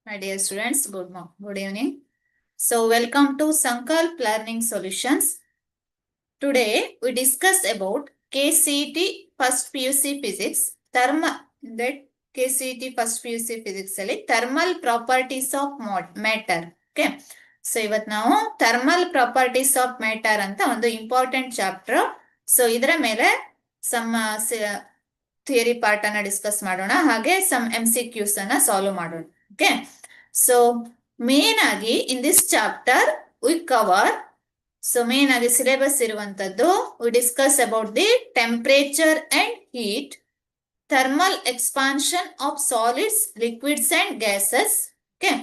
My dear students, good evening. So welcome to Sankalp Learning Solutions. Today we discuss about KCET first PUC physics, KCET first PUC physics ಅಲ್ಲಿ thermal properties of matter. Okay. So ಇವತ್ತು ನಾವು thermal properties of matter ಅಂತ ಒಂದು important chapter. So ಇದರ ಮೇಲೆ some theory part ಅನ್ನ discuss ಮಾಡೋಣ, ಹಾಗೆ ಸಮ್ MCQs ಅನ್ನ ಸಾಲ್ವ್ ಮಾಡೋಣ. ಓಕೆ, ಸೊ ಮೇನ್ ಆಗಿ in this chapter we cover, so main ಆಗಿ ಸಿಲೆಬಸ್ ಇರುವಂತದ್ದು we discuss about the temperature and heat, thermal expansion of solids, liquids and gases. Okay,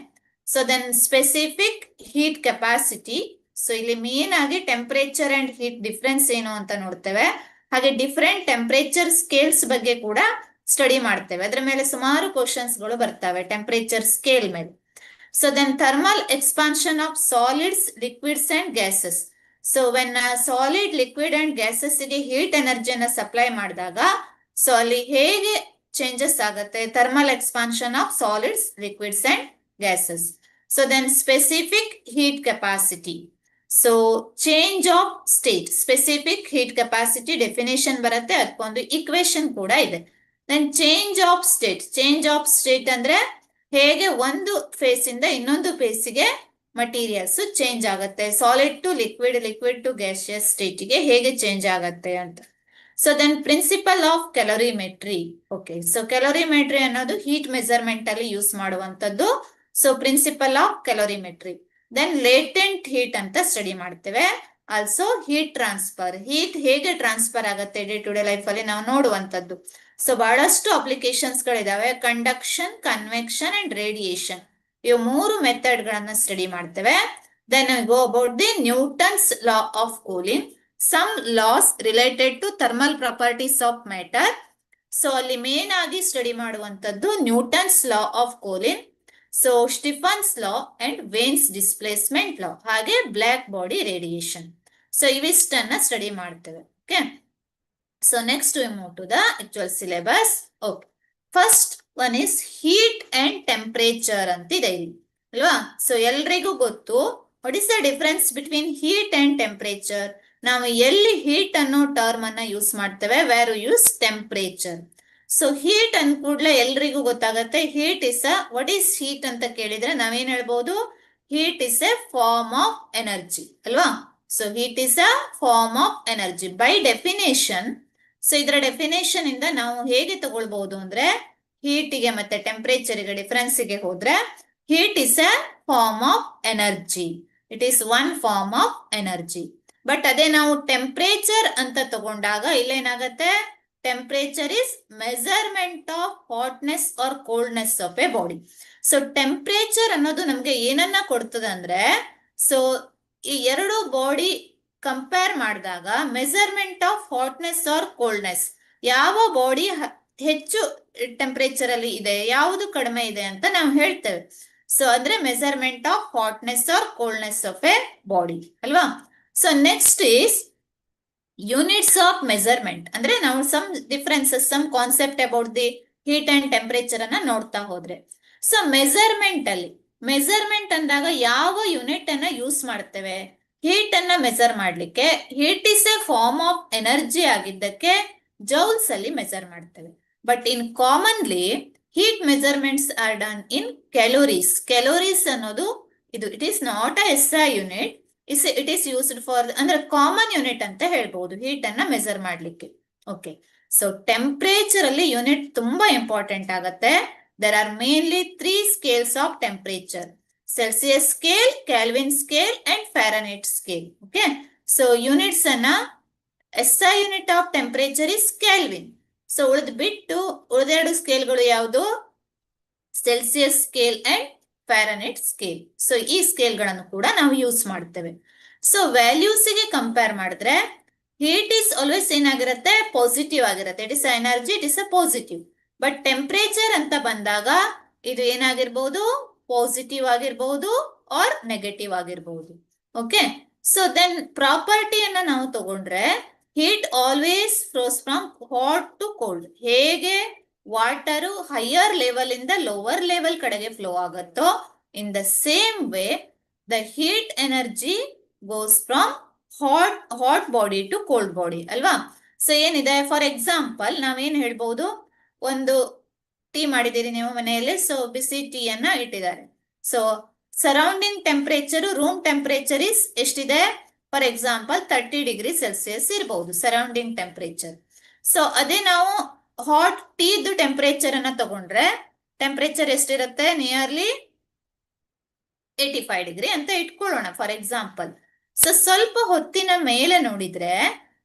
so then specific heat capacity. So ಇಲ್ಲಿ main ಆಗಿ temperature and heat difference ಏನು ಅಂತ ನೋಡ್ತೇವೆ, ಹಾಗೆ different temperature scales ಬಗ್ಗೆ ಕೂಡ ಸ್ಟಡಿ ಮಾಡ್ತೇವೆ. ಅದ್ರ ಮೇಲೆ ಸುಮಾರು ಕ್ವಶನ್ಸ್ ಗಳು ಬರ್ತವೆ ಟೆಂಪರೇಚರ್ ಸ್ಕೇಲ್ ಮೇಲೆ. So then thermal expansion of solids, liquids and gases. So when solid, liquid and gases ಗೆ ಹೀಟ್ ಎನರ್ಜಿಯನ್ನ ಸಪ್ಲೈ ಮಾಡಿದಾಗ ಸೊ ಅಲ್ಲಿ ಹೇಗೆ ಚೇಂಜಸ್ ಆಗುತ್ತೆ, thermal expansion of solids, liquids and gases. So then specific heat capacity. So change of state, specific heat capacity definition ಬರುತ್ತೆ, ಅದಕ್ಕೊಂದು equation ಕೂಡ ಇದೆ. Then change of state. Change of state ಅಂದ್ರೆ ಹೇಗೆ ಒಂದು ಫೇಸ್ ಇಂದ ಇನ್ನೊಂದು ಫೇಸಿಗೆ ಮಟೀರಿಯಲ್ಸ್ ಚೇಂಜ್ ಆಗುತ್ತೆ, solid to liquid, liquid to gaseous ಸ್ಟೇಟ್ಗೆ ಹೇಗೆ ಚೇಂಜ್ ಆಗುತ್ತೆ ಅಂತ. So then principle of calorimetry. Okay, so calorimetry ಅನ್ನೋದು ಹೀಟ್ ಮೆಜರ್ಮೆಂಟ್ ಅಲ್ಲಿ ಯೂಸ್ ಮಾಡುವಂತದ್ದು. So principle of calorimetry. Then latent heat ಅಂತ ಸ್ಟಡಿ ಮಾಡ್ತೇವೆ. ಆಲ್ಸೋ ಹೀಟ್ ಟ್ರಾನ್ಸ್ಫರ್, ಹೀಟ್ ಹೇಗೆ ಟ್ರಾನ್ಸ್ಫರ್ ಆಗುತ್ತೆ ಡೇ ಟು ಡೇ ಲೈಫ್ ಅಲ್ಲಿ ನಾವು ನೋಡುವಂತದ್ದು. ಸೊ ಬಹಳಷ್ಟು ಅಪ್ಲಿಕೇಶನ್ಸ್ ಗಳಿದಾವೆ, ಕಂಡಕ್ಷನ್, ಕನ್ವೆಕ್ಷನ್ ಅಂಡ್ ರೇಡಿಯೇಷನ್, ಇವು ಮೂರು ಮೆಥಡ್ ಗಳನ್ನ ಸ್ಟಡಿ ಮಾಡ್ತೇವೆ. Then go about the Newton's law of cooling, some laws related to thermal properties of matter. So ಅಲ್ಲಿ ಮೇನ್ ಆಗಿ ಸ್ಟಡಿ ಮಾಡುವಂತದ್ದು Newton's law of cooling, so Stefan's law and Wien's displacement law, ಹಾಗೆ black body radiation. So ಇವಿಷ್ಟನ್ನ study ಮಾಡ್ತೇವೆ. Okay, so next we move to the actual syllabus. Okay, first one is heat and temperature ಅಂತಿದೆ ಇಲ್ಲಿ ಅಲ್ವಾ. So ಎಲ್ರಿಗೂ ಗೊತ್ತು what is the difference between heat and temperature. ನಾವು ಎಲ್ಲಿ ಹೀಟ್ ಅನ್ನೋ ಟರ್ಮ್ ಅನ್ನ ಯೂಸ್ ಮಾಡ್ತೇವೆ, where use temperature. So heat ಅಂದ ಕೂಡಲೇ ಎಲ್ರಿಗೂ ಗೊತ್ತಾಗತ್ತೆ, heat is what is heat ಅಂತ ಕೇಳಿದ್ರೆ ನಾವೇನ್ ಹೇಳ್ಬೋದು, heat is a form of energy ಅಲ್ವಾ. So heat is a form of energy by definition. So ಇದರ ಡೆಫಿನೇಷನ್ ಇಂದ ನಾವು ಹೇಗೆ ತಗೊಳ್ಬಹುದು ಅಂದ್ರೆ, ಹೀಟಿಗೆ ಮತ್ತೆ ಟೆಂಪರೇಚರ್ಗೆ ಡಿಫರೆನ್ಸ್ಗೆ ಹೋದ್ರೆ, heat is a form of energy, it is one form of energy. But ಅದೇ ನಾವು ಟೆಂಪರೇಚರ್ ಅಂತ ತಗೊಂಡಾಗ ಇಲ್ಲೇನಾಗತ್ತೆ, temperature is measurement of hotness or coldness of a body. So temperature ಅನ್ನೋದು ನಮ್ಗೆ ಏನನ್ನ ಕೊಡ್ತದೆ ಅಂದ್ರೆ, ಸೊ ಈ ಎರಡು ಬಾಡಿ ಕಂಪೇರ್ ಮಾಡಿದಾಗ measurement of hotness or coldness, ಯಾವ ಬಾಡಿ ಹೆಚ್ಚು ಟೆಂಪರೇಚರ್ ಅಲ್ಲಿ ಇದೆ, ಯಾವುದು ಕಡಿಮೆ ಇದೆ ಅಂತ ನಾವು ಹೇಳ್ತೇವೆ. ಸೊ ಅಂದ್ರೆ measurement of hotness or coldness of a body ಅಲ್ವಾ. So next is units of measurement. ಅಂದ್ರೆ ನಾವು some differences, some concept about the heat and temperature ಅನ್ನ ನೋಡ್ತಾ ಹೋದ್ರೆ, ಸೊ ಮೆಜರ್ಮೆಂಟ್ ಅಲ್ಲಿ, ಮೆಜರ್ಮೆಂಟ್ ಅಂದಾಗ ಯಾವ ಯೂನಿಟ್ ಅನ್ನ ಯೂಸ್ ಮಾಡ್ತೇವೆ ಹೀಟ್ ಅನ್ನ ಮೆಜರ್ ಮಾಡ್ಲಿಕ್ಕೆ, heat is a form of energy ಆಗಿದ್ದಕ್ಕೆ ಜೌಲ್ಸ್ ಅಲ್ಲಿ ಮೆಜರ್ ಮಾಡ್ತೇವೆ. But in commonly heat measurements are done in calories. Calories ಅನ್ನೋದು ಇದು it is not a SI unit, it is used for ಅಂದ್ರೆ common unit ಅಂತ ಹೇಳ್ಬಹುದು heat ಅನ್ನ measure ಮಾಡ್ಲಿಕ್ಕೆ. ಓಕೆ, ಸೊ ಟೆಂಪರೇಚರ್ ಅಲ್ಲಿ ಯೂನಿಟ್ ತುಂಬಾ ಇಂಪಾರ್ಟೆಂಟ್ ಆಗತ್ತೆ. There are mainly 3 scales of temperature: Celsius scale, Kelvin scale and Fahrenheit scale. Okay, so units ಅನ್ನ SI unit of temperature is kelvin. So ಉಳಿದೆರಡು ಸ್ಕೇಲ್ಗಳು ಯಾವುದು, Celsius scale and Fahrenheit scale. So ಈ scale ಗಳನ್ನು ಕೂಡ ನಾವು use ಮಾಡ್ತೇವೆ. So values ಗೆ ಕಂಪೇರ್ ಮಾಡಿದ್ರೆ ಹೀಟ್ ಇಸ್ ಆಲ್ವೇಸ್ ಏನಾಗಿರುತ್ತೆ, ಪಾಸಿಟಿವ್ ಆಗಿರುತ್ತೆ, it is energy, it is a positive. But temperature ಅಂತ ಬಂದಾಗ ಇದು ಏನಾಗಿರ್ಬಹುದು, ಪಾಸಿಟಿವ್ ಆಗಿರ್ಬಹುದು ಆರ್ ನೆಗೆಟಿವ್ ಆಗಿರ್ಬಹುದು. ಓಕೆ, ಸೊ ದೆನ್ ಪ್ರಾಪರ್ಟಿಯನ್ನ ನಾವು ತಗೊಂಡ್ರೆ, heat always flows from hot to cold. ಹೇಗೆ ವಾಟರು ಹೈಯರ್ ಲೆವೆಲ್ ಇಂದ ಲೋವರ್ ಲೆವೆಲ್ ಕಡೆಗೆ ಫ್ಲೋ ಆಗುತ್ತೋ, in the same way the heat energy goes from hot body to cold body ಅಲ್ವಾ. So ಏನಿದೆ, for example ನಾವೇನ್ ಹೇಳ್ಬಹುದು, ಒಂದು ಟೀ ಮಾಡಿದ್ದೀರಿ ನೀವು ಮನೆಯಲ್ಲಿ, ಸೊ ಬಿಸಿ ಟೀ ಅನ್ನ ಇಟ್ಟಿದ್ದಾರೆ. So surrounding temperature, room temperature is ಎಷ್ಟಿದೆ, ಫಾರ್ ಎಕ್ಸಾಂಪಲ್ 30 ಡಿಗ್ರಿ ಸೆಲ್ಸಿಯಸ್ ಇರಬಹುದು ಸರೌಂಡಿಂಗ್ ಟೆಂಪರೇಚರ್. ಸೊ ಅದೇ ನಾವು ಹಾಟ್ ಟೀದು ಟೆಂಪರೇಚರ್ ಅನ್ನ ತಗೊಂಡ್ರೆ ಟೆಂಪರೇಚರ್ ಎಷ್ಟಿರುತ್ತೆ, ನಿಯರ್ಲಿ 85 ಡಿಗ್ರಿ ಅಂತ ಇಟ್ಕೊಳ್ಳೋಣ ಫಾರ್ ಎಕ್ಸಾಂಪಲ್. ಸೊ ಸ್ವಲ್ಪ ಹೊತ್ತಿನ ಮೇಲೆ ನೋಡಿದ್ರೆ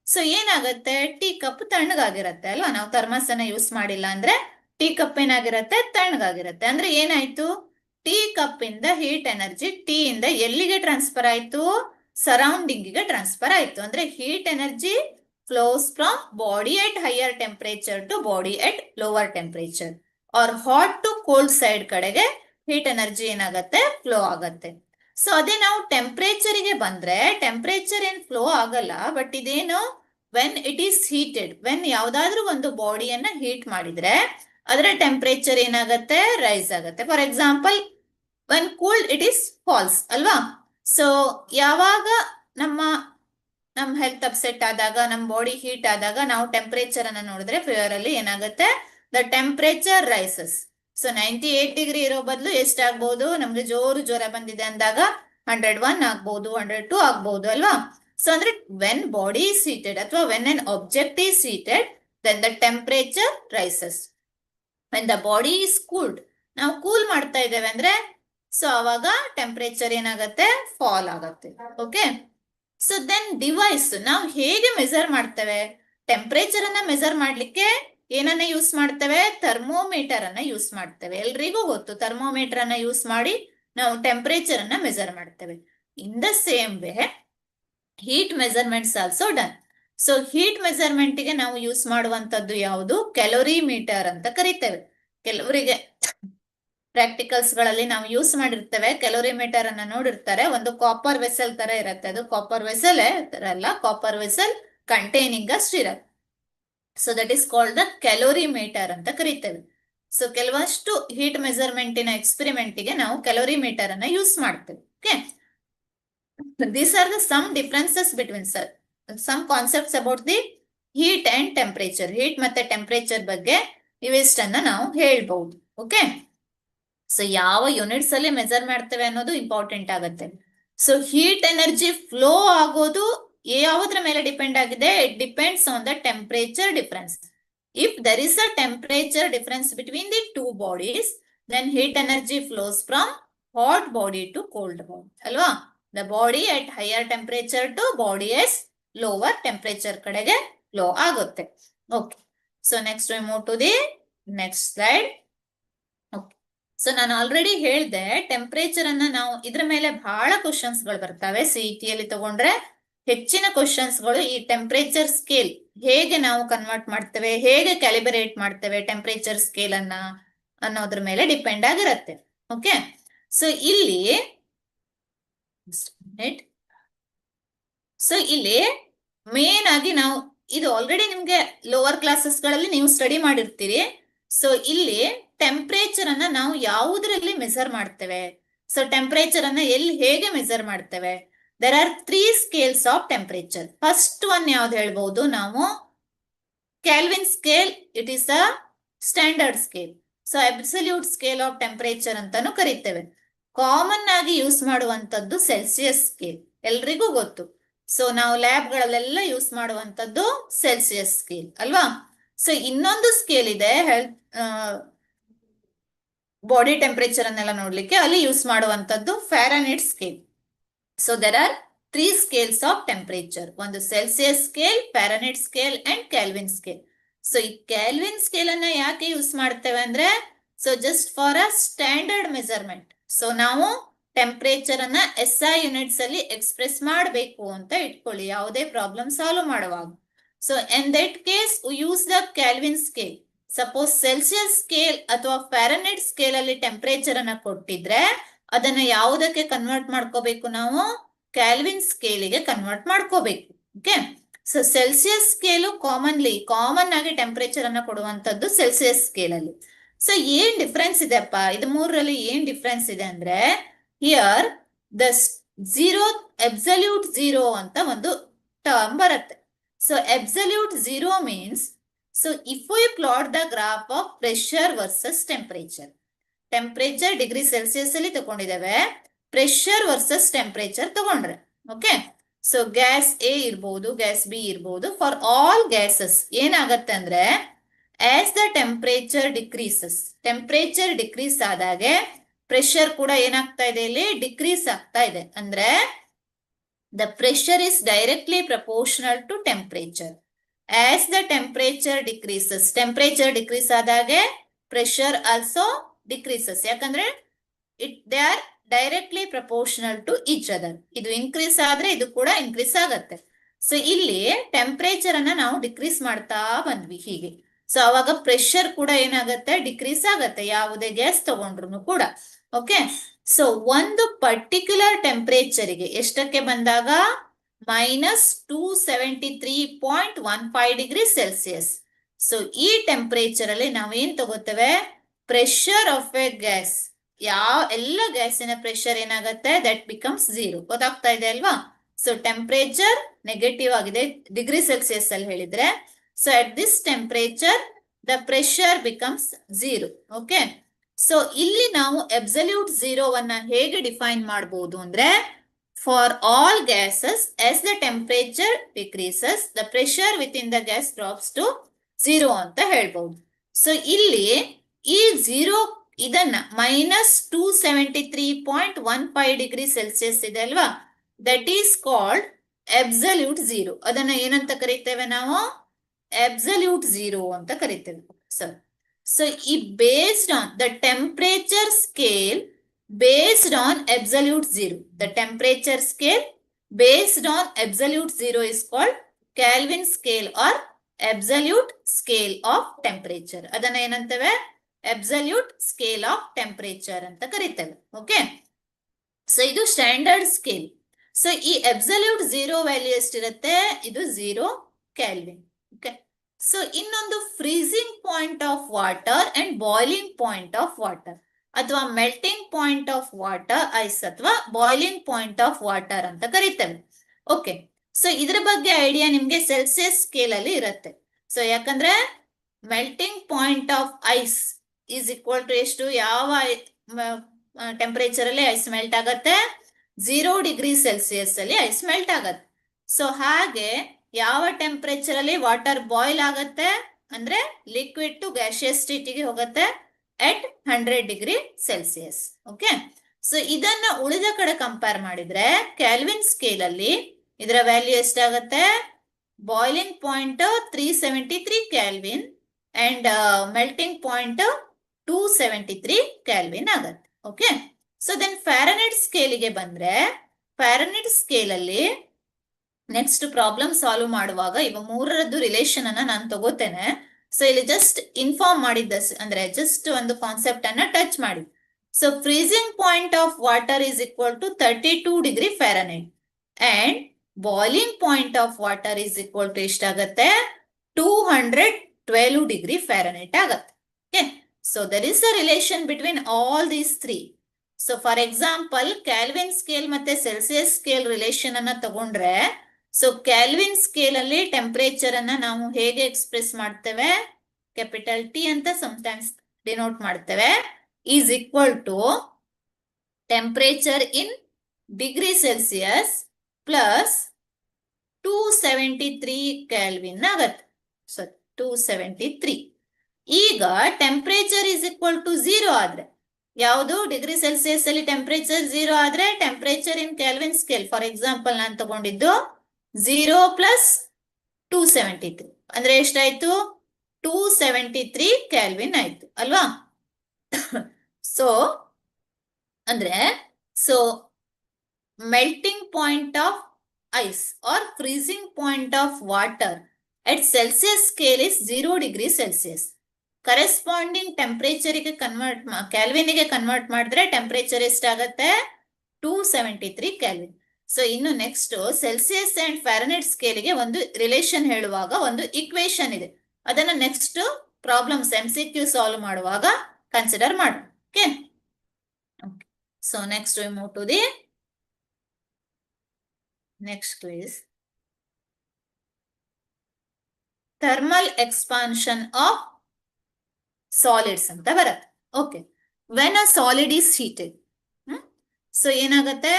ಸೊ ಏನಾಗುತ್ತೆ, ಟೀ ಕಪ್ ತಣ್ಣಗಾಗಿರತ್ತೆ ಅಲ್ವಾ. ನಾವು ಥರ್ಮಸ್ ಅನ್ನ ಯೂಸ್ ಮಾಡಿಲ್ಲ ಅಂದ್ರೆ ಟೀ ಕಪ್ ಏನಾಗಿರತ್ತೆ, ತಣ್ಣಗಾಗಿರತ್ತೆ. ಅಂದ್ರೆ ಏನಾಯ್ತು, ಟೀ ಕಪ್ ಇಂದ ಹೀಟ್ ಎನರ್ಜಿ ಟೀ ಇಂದ ಎಲ್ಲಿಗೆ ಟ್ರಾನ್ಸ್ಫರ್ ಆಯ್ತು, ಸರೌಂಡಿಂಗ್ ಗೆ ಟ್ರಾನ್ಸ್ಫರ್ ಆಯ್ತು. ಅಂದ್ರೆ heat energy flows from body at higher temperature to body at lower temperature, or hot to cold side ಕಡೆಗೆ ಹೀಟ್ ಎನರ್ಜಿ ಏನಾಗತ್ತೆ, ಫ್ಲೋ ಆಗತ್ತೆ. ಸೊ ಅದೇ ನಾವು ಟೆಂಪರೇಚರ್ ಗೆ ಬಂದ್ರೆ ಟೆಂಪರೇಚರ್ ಏನ್ ಫ್ಲೋ ಆಗಲ್ಲ, ಬಟ್ ಇದೇನು when it is heated, when ಯಾವ್ದಾದ್ರು ಒಂದು ಬಾಡಿಯನ್ನ ಹೀಟ್ ಮಾಡಿದ್ರೆ ಅದರ ಟೆಂಪರೇಚರ್ ಏನಾಗತ್ತೆ, ರೈಸ್ ಆಗತ್ತೆ. For example when cooled it is falls ಅಲ್ವಾ. ಸೊ ಯಾವಾಗ ನಮ್ಮ ಹೆಲ್ತ್ ಅಪ್ಸೆಟ್ ಆದಾಗ, ನಮ್ಮ ಬಾಡಿ ಹೀಟ್ ಆದಾಗ ನಾವು ಟೆಂಪರೇಚರ್ ಅನ್ನ ನೋಡಿದ್ರೆ ಫಿವರ್ ಅಲ್ಲಿ ಏನಾಗುತ್ತೆ, the temperature rises. So 98 degree ಇರೋ ಬದಲು ಎಷ್ಟಾಗ್ಬಹುದು, ನಮ್ಗೆ ಜೋರು ಜ್ವರ ಬಂದಿದೆ ಅಂದಾಗ 101 ಆಗ್ಬಹುದು, 102 ಆಗ್ಬಹುದು ಅಲ್ವಾ. ಸೊ ಅಂದ್ರೆ ವೆನ್ ಬಾಡಿ is heated ಅಥವಾ when an object is heated, then the temperature rises. when the body is cooled, ನಾವು ಕೂಲ್ ಮಾಡ್ತಾ ಇದ್ದೇವೆ ಅಂದ್ರೆ ಸೊ ಅವಾಗ ಟೆಂಪರೇಚರ್ ಏನಾಗತ್ತೆ, ಫಾಲ್ ಆಗತ್ತೆ. ಓಕೆ, ಸೊ ದೆನ್ ಡಿವೈಸ್ ನಾವು ಹೇಗೆ ಮೆಜರ್ ಮಾಡ್ತೇವೆ, ಟೆಂಪರೇಚರ್ ಅನ್ನ ಮೆಜರ್ ಮಾಡ್ಲಿಕ್ಕೆ ಏನನ್ನ ಯೂಸ್ ಮಾಡ್ತೇವೆ, ಥರ್ಮೋಮೀಟರ್ ಅನ್ನ ಯೂಸ್ ಮಾಡ್ತೇವೆ. ಎಲ್ರಿಗೂ ಗೊತ್ತು, ಥರ್ಮೋಮೀಟರ್ ಅನ್ನ ಯೂಸ್ ಮಾಡಿ ನಾವು ಟೆಂಪರೇಚರ್ ಅನ್ನ ಮೆಜರ್ ಮಾಡ್ತೇವೆ. ಇನ್ the same way heat measurements also done. So heat measurement ಗೆ ನಾವು ಯೂಸ್ ಮಾಡುವಂತದ್ದು ಯಾವುದು, ಕ್ಯಾಲೋರಿಮೀಟರ್ ಅಂತ ಕರಿತೇವೆ. ಕೆಲವರಿಗೆ ಪ್ರಾಕ್ಟಿಕಲ್ಸ್ ಗಳಲ್ಲಿ ನಾವು ಯೂಸ್ ಮಾಡಿರ್ತೇವೆ, ಕ್ಯಾಲೋರಿಮೀಟರ್ ಅನ್ನ ನೋಡಿರ್ತಾರೆ. ಒಂದು ಕಾಪರ್ ವೆಸಲ್ ತರ ಇರುತ್ತೆ, ಅದು ಕಾಪರ್ ವೆಸಲ್ ಅಲ್ಲ, copper vessel containing a stirrer. So that is called the calorimeter ಅಂತ ಕರಿತೇವೆ. ಸೊ ಕೆಲವಷ್ಟು ಹೀಟ್ ಮೆಜರ್ಮೆಂಟಿನ ಎಕ್ಸ್ಪೆರಿಮೆಂಟ್ ಗೆ ನಾವು ಕ್ಯಾಲೋರಿಮೀಟರ್ ಅನ್ನ ಯೂಸ್ ಮಾಡ್ತೇವೆ. Okay, these are the some differences between some concepts about the heat and temperature. heat ಮತ್ತೆ temperature ಬಗ್ಗೆ ಇವೆಷ್ಟನ್ನ ನಾವು ಹೇಳ್ಬಹುದು. ಓಕೆ, ಸೊ ಯಾವ ಯೂನಿಟ್ಸ್ ಅಲ್ಲಿ ಮೆಜರ್ ಮಾಡ್ತೇವೆ ಅನ್ನೋದು ಇಂಪಾರ್ಟೆಂಟ್ ಆಗುತ್ತೆ. ಸೊ ಹೀಟ್ ಎನರ್ಜಿ ಫ್ಲೋ ಆಗೋದು ಯಾವುದ್ರ ಮೇಲೆ ಡಿಪೆಂಡ್ ಆಗಿದೆ, it depends on the temperature difference. If there is a temperature difference between the two bodies, then heat energy flows from hot body to cold body ಅಲ್ವಾ. The body at higher temperature to body is lower temperature ಕಡೆಗೆ flow ಆಗುತ್ತೆ. Okay, so next we move to the next slide. Okay, so ನಾನು already ಹೇಳ್ದೆ, temperature ಅನ್ನ ನಾವು ಇದ್ರ ಮೇಲೆ ಬಹಳ ಕ್ವಶನ್ಸ್ ಗಳು ಬರ್ತವೆ. CET ಅಲ್ಲಿ ತಗೊಂಡ್ರೆ ಹೆಚ್ಚಿನ ಕ್ವಶನ್ಸ್ ಗಳು ಈ ಟೆಂಪರೇಚರ್ ಸ್ಕೇಲ್ ಹೇಗೆ ನಾವು ಕನ್ವರ್ಟ್ ಮಾಡ್ತೇವೆ, ಹೇಗೆ ಕ್ಯಾಲಿಬ್ರೇಟ್ ಮಾಡ್ತೇವೆ ಟೆಂಪರೇಚರ್ ಸ್ಕೇಲ್ ಅನ್ನ ಅನ್ನೋದ್ರ ಮೇಲೆ ಡಿಪೆಂಡ್ ಆಗಿರುತ್ತೆ. ಓಕೆ, ಸೊ ಇಲ್ಲಿ ಮೇನ್ ಆಗಿ ನಾವು ಇದು ಆಲ್ರೆಡಿ ನಿಮ್ಗೆ ಲೋವರ್ ಕ್ಲಾಸಸ್ ಗಳಲ್ಲಿ ನೀವು ಸ್ಟಡಿ ಮಾಡಿರ್ತೀರಿ. ಸೊ ಇಲ್ಲಿ ಟೆಂಪರೇಚರ್ ಅನ್ನ ನಾವು ಯಾವುದರಲ್ಲಿ ಮೆಜರ್ ಮಾಡ್ತೇವೆ, ಸೊ ಟೆಂಪರೇಚರ್ ಅನ್ನ ಎಲ್ಲಿ ಹೇಗೆ ಮೆಜರ್ ಮಾಡ್ತೇವೆ, there are 3 scales of temperature. First one ಯಾವ್ದು ಹೇಳ್ಬಹುದು ನಾವು, kelvin scale. It is a standard scale. So absolute scale of temperature ಅಂತಾನು ಕರಿತೇವೆ. ಕಾಮನ್ ಆಗಿ ಯೂಸ್ ಮಾಡುವಂತದ್ದು ಸೆಲ್ಸಿಯಸ್ ಸ್ಕೇಲ್, ಎಲ್ರಿಗೂ ಗೊತ್ತು. ಸೊ ನಾವು ಲ್ಯಾಬ್ ಗಳಲ್ಲೆಲ್ಲ ಯೂಸ್ ಮಾಡುವಂತದ್ದು ಸೆಲ್ಸಿಯಸ್ ಸ್ಕೇಲ್ ಅಲ್ವಾ. ಸೊ ಇನ್ನೊಂದು ಸ್ಕೇಲ್ ಇದೆ ಬಾಡಿ ಟೆಂಪರೇಚರ್ ಅನ್ನೆಲ್ಲ ನೋಡ್ಲಿಕ್ಕೆ, ಅಲ್ಲಿ ಯೂಸ್ ಮಾಡುವಂತದ್ದು Fahrenheit scale. So there are 3 scales of temperature. ಒಂದು Celsius scale, Fahrenheit scale and kelvin scale. So ಈ ಕೆಲ್ವಿನ್ ಸ್ಕೇಲ್ ಅನ್ನ ಯಾಕೆ ಯೂಸ್ ಮಾಡ್ತೇವೆ ಅಂದ್ರೆ, so just for a standard measurement. So ನಾವು ಟೆಂಪರೇಚರ್ ಅನ್ನ SI ಯೂನಿಟ್ಸ್ ಅಲ್ಲಿ ಎಕ್ಸ್ಪ್ರೆಸ್ ಮಾಡಬೇಕು ಅಂತ ಇಟ್ಕೊಳ್ಳಿ, ಯಾವುದೇ ಪ್ರಾಬ್ಲಮ್ ಸಾಲ್ವ್ ಮಾಡುವಾಗ. So in that case we use the kelvin scale. Suppose Celsius scale ಅಥವಾ ಫ್ಯಾರನೈಟ್ ಸ್ಕೇಲ್ ಅಲ್ಲಿ ಟೆಂಪರೇಚರ್ ಅನ್ನ ಕೊಟ್ಟಿದ್ರೆ ಅದನ್ನ ಯಾವುದಕ್ಕೆ ಕನ್ವರ್ಟ್ ಮಾಡ್ಕೋಬೇಕು ನಾವು, ಕ್ಯಾಲ್ವಿನ್ ಸ್ಕೇಲಿಗೆ ಕನ್ವರ್ಟ್ ಮಾಡ್ಕೋಬೇಕು. Okay, so Celsius scale common ಆಗಿ ಟೆಂಪರೇಚರ್ ಅನ್ನ ಕೊಡುವಂತದ್ದು ಸೆಲ್ಸಿಯಸ್ ಸ್ಕೇಲ್ ಅಲ್ಲಿ. ಸೊ ಏನ್ ಡಿಫ್ರೆನ್ಸ್ ಇದೆಪ್ಪ, ಇದು ಮೂರರಲ್ಲಿ ಏನ್ ಡಿಫ್ರೆನ್ಸ್ ಇದೆ ಅಂದ್ರೆ, here the zero absolute zero ಅಂತ ಒಂದು ಟರ್ಮ್ ಬರುತ್ತೆ. So absolute zero means, so if we plot the graph of pressure versus temperature degree Celsius ಅಲ್ಲಿ ತಗೊಂಡಿದ್ದೇವೆ, ಪ್ರೆಷರ್ ವರ್ಸಸ್ ಟೆಂಪರೇಚರ್ ತಗೊಂಡ್ರೆ, ಓಕೆ. ಸೊ ಗ್ಯಾಸ್ ಎ ಇರ್ಬೋದು, ಗ್ಯಾಸ್ ಬಿ ಇರ್ಬೋದು, for all gases ಏನಾಗತ್ತೆ ಅಂದ್ರೆ, ಆಸ್ ದ ಟೆಂಪರೇಚರ್ ಡಿಕ್ರೀಸ್ ಆದಾಗೆ pressure ಕೂಡ ಏನಾಗ್ತಾ ಇದೆ, ಇಲ್ಲಿ ಡಿಕ್ರೀಸ್ ಆಗ್ತಾ ಇದೆ. ಅಂದ್ರೆ the pressure is directly proportional to temperature. As the temperature decrease ಆದಾಗೆ ಪ್ರೆಷರ್ ಆಲ್ಸೋ ಡಿಕ್ರೀಸಸ್. ಯಾಕಂದ್ರೆ they are directly proportional to each other. ಇದು ಇನ್ಕ್ರೀಸ್ ಆದ್ರೆ ಇದು ಕೂಡ ಇನ್ಕ್ರೀಸ್ ಆಗತ್ತೆ. ಸೊ ಇಲ್ಲಿ ಟೆಂಪರೇಚರ್ ಅನ್ನ ನಾವು ಡಿಕ್ರೀಸ್ ಮಾಡ್ತಾ ಬಂದ್ವಿ ಹೀಗೆ. ಸೊ ಅವಾಗ ಪ್ರೆಷರ್ ಕೂಡ ಏನಾಗತ್ತೆ, ಡಿಕ್ರೀಸ್ ಆಗತ್ತೆ, ಯಾವುದೇ ಗ್ಯಾಸ್ ತಗೊಂಡ್ರು ಕೂಡ, ಓಕೆ. ಸೊ ಒಂದು ಪರ್ಟಿಕ್ಯುಲರ್ ಟೆಂಪರೇಚರ್ಗೆ ಎಷ್ಟಕ್ಕೆ ಬಂದಾಗ, -273.15 ಡಿಗ್ರಿ ಸೆಲ್ಸಿಯಸ್. ಸೊ ಈ ಟೆಂಪರೇಚರ್ ಅಲ್ಲಿ ನಾವೇನ್ ತಗೋತೇವೆ, ಪ್ರೆಷರ್ ಆಫ್ ಎ ಗ್ಯಾಸ್, ಎಲ್ಲ ಗ್ಯಾಸಿನ ಪ್ರೆಷರ್ ಏನಾಗತ್ತೆ, ದಟ್ ಬಿಕಮ್ಸ್ 0. ಗೊತ್ತಾಗ್ತಾ ಇದೆ ಅಲ್ವಾ? ಸೊ ಟೆಂಪರೇಚರ್ ನೆಗೆಟಿವ್ ಆಗಿದೆ ಡಿಗ್ರಿ ಸೆಲ್ಸಿಯಸ್ ಅಲ್ಲಿ ಹೇಳಿದ್ರೆ. So at this temperature the pressure becomes 0, okay. So ಇಲ್ಲಿ ನಾವು ಅಬ್ಸಲ್ಯೂಟ್ ಝೀರೋವನ್ನ ಹೇಗೆ ಡಿಫೈನ್ ಮಾಡಬಹುದು ಅಂದ್ರೆ, for all gases as the temperature decreases the pressure with in the gas drops to 0 ಅಂತ ಹೇಳ್ಬಹುದು. ಸೊ ಇಲ್ಲಿ ಈ 0 ಇದನ್ನ -273.15 ಡಿಗ್ರಿ ಸೆಲ್ಸಿಯಸ್ ಇದೆ ಅಲ್ವಾ, that is called absolute zero. ಅದನ್ನ ಏನಂತ ಕರಿತೇವೆ ನಾವು, ಅಬ್ಸಲ್ಯೂಟ್ ಝೀರೋ ಅಂತ ಕರಿತೇವೆ ಸರ್. ಸೊ ಈ based on the temperature scale based on absolute zero. The temperature scale based on absolute zero is called Kelvin scale or absolute scale of temperature. ಅದನ್ನ ಏನಂತೇವೆ, absolute scale of temperature ಅಂತ ಕರಿತೇವೆ, okay. So ಇದು standard scale. So ಈ absolute zero value ಎಷ್ಟಿರುತ್ತೆ, ಇದು 0 kelvin, okay. So ಇನ್ನೊಂದು freezing point of water and boiling point of water, ಅಥವಾ melting point of water ice, ಅಥವಾ ಬಾಯ್ಲಿಂಗ್ ಪಾಯಿಂಟ್ ಆಫ್ ವಾಟರ್ ಅಂತ ಕರಿತೇವೆ, ಓಕೆ. ಸೊ ಇದ್ರ ಬಗ್ಗೆ ಐಡಿಯಾ ನಿಮ್ಗೆ ಸೆಲ್ಸಿಯಸ್ ಸ್ಕೇಲ್ ಅಲ್ಲಿ ಇರುತ್ತೆ. ಸೊ ಯಾಕಂದ್ರೆ melting point of ice is equal to ಎಷ್ಟು, ಯಾವ ಟೆಂಪರೇಚರ್ ಅಲ್ಲಿ ಐಸ್ ಮೆಲ್ಟ್ ಆಗತ್ತೆ, 0 ಡಿಗ್ರಿ ಸೆಲ್ಸಿಯಸ್ ಅಲ್ಲಿ ಐಸ್ ಮೆಲ್ಟ್ ಆಗತ್ತೆ. ಸೊ ಹಾಗೆ ಯಾವ ಟೆಂಪರೇಚರ್ ಅಲ್ಲಿ ವಾಟರ್ ಬಾಯ್ಲ್ ಆಗತ್ತೆ ಅಂದ್ರೆ, ಲಿಕ್ವಿಡ್ ಟು ಗ್ಯಾಸಿಯಸ್ ಸ್ಟೇಟಿಗೆ ಹೋಗುತ್ತೆ at 100 degree Celsius, okay. So ಇದನ್ನ ಉಳಿದ ಕಡೆ ಕಂಪೇರ್ ಮಾಡಿದ್ರೆ ಕೆಲ್ವಿನ್ ಸ್ಕೇಲ್ ಅಲ್ಲಿ ಇದರ ವ್ಯಾಲ್ಯೂ ಎಷ್ಟಾಗತ್ತೆ, boiling point 373 Kelvin and melting point 273 Kelvin ಆಗತ್ತೆ, ಓಕೆ. ಸೊ ದೆನ್ ಫ್ಯಾರನೈಟ್ ಸ್ಕೇಲಿಗೆ ಬಂದ್ರೆ, ಫ್ಯಾರನೈಟ್ ಸ್ಕೇಲ್ ಅಲ್ಲಿ ನೆಕ್ಸ್ಟ್ ಪ್ರಾಬ್ಲಮ್ ಸಾಲ್ವ್ ಮಾಡುವಾಗ ಇವ ಮೂರರದ್ದು ರಿಲೇಷನ್ ಅನ್ನ ನಾನು ತಗೋತೇನೆ. ಸೊ ಇಲ್ಲಿ ಜಸ್ಟ್ ಇನ್ಫಾರ್ಮ್ ಮಾಡಿದ್ದ ಅಂದ್ರೆ ಜಸ್ಟ್ ಒಂದು ಕಾನ್ಸೆಪ್ಟ್ ಅನ್ನ ಟಚ್ ಮಾಡಿ. So freezing point of water is equal to 32 degree Fahrenheit and boiling point of water is equal to ಎಷ್ಟಾಗತ್ತೆ, 212 ಡಿಗ್ರಿ ಫ್ಯಾರನೈಟ್ ಆಗತ್ತೆ, okay. So there is a relation between all these 3. So for example Kelvin scale ಮತ್ತೆ Celsius scale relation ಅನ್ನ ತಗೊಂಡ್ರೆ, so Kelvin scale ಅಲ್ಲಿ temperature ಅನ್ನ ನಾವು ಹೇಗೆ express ಮಾಡ್ತೇವೆ, ಕ್ಯಾಪಿಟಲ್ ಟಿ ಅಂತ ಸಮಟೈಮ್ಸ್ ಡಿನೋಟ್ ಮಾಡ್ತೇವೆ, is equal to temperature in degree Celsius plus 273 Kelvin ಆಗತ್ತೆ. ಸೊ 273. ಈಗ ಟೆಂಪರೇಚರ್ ಈಸ್ ಈಕ್ವಲ್ ಟು 0 ಆದ್ರೆ, ಯಾವುದು ಡಿಗ್ರಿ ಸೆಲ್ಸಿಯಸ್ ಅಲ್ಲಿ ಟೆಂಪರೇಚರ್ 0 ಆದ್ರೆ temperature in kelvin scale, for example ನಾನು ತಗೊಂಡಿದ್ದು 0 ಪ್ಲಸ್ 273 ಅಂದ್ರೆ ಎಷ್ಟಾಯ್ತು, 273 ಕೆಲ್ವಿನ್ ಆಯ್ತು ಅಲ್ವಾ. ಸೊ ಅಂದ್ರೆ so melting point of ice or freezing point of water at Celsius scale is 0 degree Celsius. Corresponding ಟೆಂಪರೇಚರ್ಗೆ ಕೆಲ್ವಿನ್ಗೆ ಕನ್ವರ್ಟ್ ಮಾಡಿದ್ರೆ ಟೆಂಪರೇಚರ್ ಎಷ್ಟಾಗತ್ತೆ, 273 ಕೆಲ್ವಿನ್. ಸೊ ಇನ್ನು ನೆಕ್ಸ್ಟ್ ಸೆಲ್ಸಿಯಸ್ ಅಂಡ್ ಫ್ಯಾರನೈಟ್ ಸ್ಕೇಲ್ಗೆ ಒಂದು ರಿಲೇಷನ್ ಹೇಳುವಾಗ ಒಂದು ಇಕ್ವೇಶನ್ ಇದೆ, ಅದನ್ನ ನೆಕ್ಸ್ಟ್ ಪ್ರಾಬ್ಲಮ್ಸ್ MCQ ಸಾಲ್ವ್ ಮಾಡುವಾಗ ಕನ್ಸಿಡರ್ ಮಾಡು. Okay, so next we move to the next quiz. Thermal expansion of solids ಅಂತ ಬರುತ್ತೆ. Okay, when a solid is heated, so ಏನಾಗುತ್ತೆ,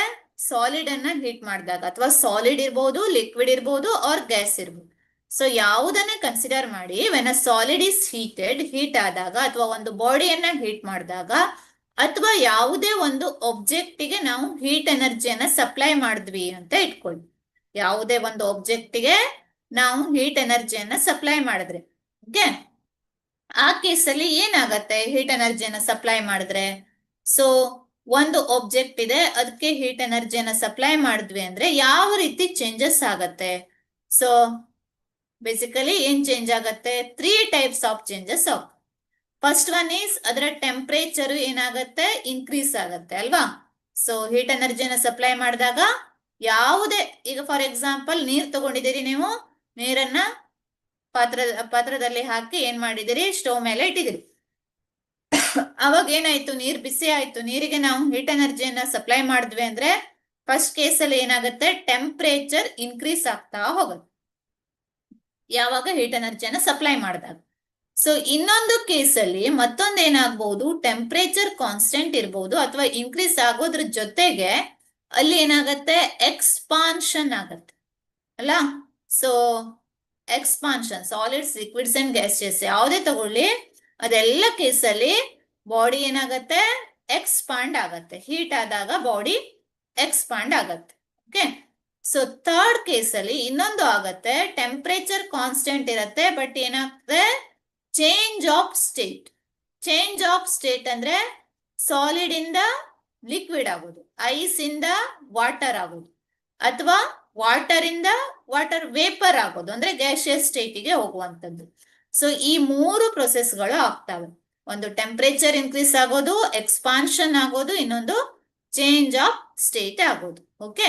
ಸಾಲಿಡ್ ಅನ್ನ ಹೀಟ್ ಮಾಡಿದಾಗ, ಅಥವಾ ಸಾಲಿಡ್ ಇರ್ಬೋದು, ಲಿಕ್ವಿಡ್ ಇರ್ಬೋದು, ಆರ್ ಗ್ಯಾಸ್ ಇರ್ಬೋದು. ಸೊ ಯಾವುದನ್ನ ಕನ್ಸಿಡರ್ ಮಾಡಿ, when a solid is heated, heat ಆದಾಗ, ಅಥವಾ ಒಂದು ಬಾಡಿಯನ್ನ ಹೀಟ್ ಮಾಡಿದಾಗ, ಅಥವಾ ಯಾವುದೇ ಒಂದು ಒಬ್ಜೆಕ್ಟಿಗೆ ನಾವು ಹೀಟ್ ಎನರ್ಜಿಯನ್ನ ಸಪ್ಲೈ ಮಾಡಿದ್ವಿ ಅಂತ ಇಟ್ಕೊಳ್ಳಿ. ಯಾವುದೇ ಒಂದು ಒಬ್ಜೆಕ್ಟಿಗೆ ನಾವು ಹೀಟ್ ಎನರ್ಜಿಯನ್ನ ಸಪ್ಲೈ ಮಾಡಿದ್ರೆ, ಓಕೆ, ಆ ಕೇಸಲ್ಲಿ ಏನಾಗತ್ತೆ, ಹೀಟ್ ಎನರ್ಜಿಯನ್ನ ಸಪ್ಲೈ ಮಾಡಿದ್ರೆ, ಸೊ ಒಂದು ಆಬ್ಜೆಕ್ಟ್ ಇದೆ, ಅದಕ್ಕೆ ಹೀಟ್ ಎನರ್ಜಿಯನ್ನ ಸಪ್ಲೈ ಮಾಡಿದ್ವಿ ಅಂದ್ರೆ ಯಾವ ರೀತಿ ಚೇಂಜಸ್ ಆಗತ್ತೆ. ಸೊ ಬೇಸಿಕಲಿ ಏನ್ ಚೇಂಜ್ ಆಗತ್ತೆ, 3 ಟೈಪ್ಸ್ ಆಫ್ ಚೇಂಜಸ್ ಆಗುತ್ತೆ. ಫಸ್ಟ್ ಒನ್ ಈಸ್ ಅದರ ಟೆಂಪರೇಚರ್ ಏನಾಗತ್ತೆ, ಇನ್ಕ್ರೀಸ್ ಆಗತ್ತೆ ಅಲ್ವಾ. ಸೊ ಹೀಟ್ ಎನರ್ಜಿಯನ್ನ ಸಪ್ಲೈ ಮಾಡಿದಾಗ ಯಾವುದೇ, ಈಗ ಫಾರ್ ಎಕ್ಸಾಂಪಲ್ ನೀರ್ ತಗೊಂಡಿದ್ದೀರಿ, ನೀವು ನೀರನ್ನ ಪಾತ್ರದಲ್ಲಿ ಹಾಕಿ ಏನ್ ಮಾಡಿದಿರಿ, ಸ್ಟವ್ ಮೇಲೆ ಇಟ್ಟಿದಿರಿ. ಅವಾಗ ಏನಾಯ್ತು, ನೀರ್ ಬಿಸಿ ಆಯ್ತು, ನೀರಿಗೆ ನಾವು ಹೀಟ್ ಎನರ್ಜಿಯನ್ನ ಸಪ್ಲೈ ಮಾಡಿದ್ವಿ ಅಂದ್ರೆ ಫಸ್ಟ್ ಕೇಸಲ್ಲಿ ಏನಾಗುತ್ತೆ, ಟೆಂಪರೇಚರ್ ಇನ್ಕ್ರೀಸ್ ಆಗ್ತಾ ಹೋಗುತ್ತೆ ಯಾವಾಗ ಹೀಟ್ ಎನರ್ಜಿಯನ್ನ ಸಪ್ಲೈ ಮಾಡಿದಾಗ. ಸೊ ಇನ್ನೊಂದು ಕೇಸಲ್ಲಿ ಮತ್ತೊಂದು ಏನಾಗಬಹುದು, ಟೆಂಪರೇಚರ್ ಕಾನ್ಸ್ಟೆಂಟ್ ಇರ್ಬೋದು, ಅಥವಾ ಇನ್ಕ್ರೀಸ್ ಆಗೋದ್ರ ಜೊತೆಗೆ ಅಲ್ಲಿ ಏನಾಗತ್ತೆ, ಎಕ್ಸ್ಪಾನ್ಷನ್ ಆಗತ್ತೆ ಅಲ್ಲ. So expansion, solids, liquids and gases ಯಾವುದೇ ತಗೊಳ್ಳಿ, ಅದೆಲ್ಲ ಕೇಸಲ್ಲಿ ಬಾಡಿ ಏನಾಗತ್ತೆ, ಎಕ್ಸ್ಪಾಂಡ್ ಆಗತ್ತೆ. ಹೀಟ್ ಆದಾಗ ಬಾಡಿ ಎಕ್ಸ್ಪಾಂಡ್ ಆಗತ್ತೆ. ಓಕೆ, ಸೊ ಥರ್ಡ್ ಕೇಸಲ್ಲಿ ಇನ್ನೊಂದು ಆಗತ್ತೆ, ಟೆಂಪರೇಚರ್ ಕಾನ್ಸ್ಟೆಂಟ್ ಇರತ್ತೆ, ಬಟ್ ಏನಾಗ್ತದೆ, change of state. Change of state ಅಂದ್ರೆ ಸಾಲಿಡ್ ಇಂದ ಲಿಕ್ವಿಡ್ ಆಗೋದು, ಐಸ್ ಇಂದ ವಾಟರ್ ಆಗೋದು, ಅಥವಾ ವಾಟರ್ ಇಂದ ವಾಟರ್ ವೇಪರ್ ಆಗೋದು, ಅಂದ್ರೆ ಗ್ಯಾಸಿಯಸ್ ಸ್ಟೇಟಿಗೆ ಹೋಗುವಂಥದ್ದು. ಸೊ ಈ 3 ಪ್ರೊಸೆಸ್ಗಳು ಆಗ್ತವೆ. ಒಂದು ಟೆಂಪರೇಚರ್ ಇನ್ಕ್ರೀಸ್ ಆಗೋದು, ಎಕ್ಸ್ಪಾನ್ಷನ್ ಆಗೋದು, ಇನ್ನೊಂದು ಚೇಂಜ್ ಆಫ್ ಸ್ಟೇಟ್ ಆಗೋದು. ಓಕೆ,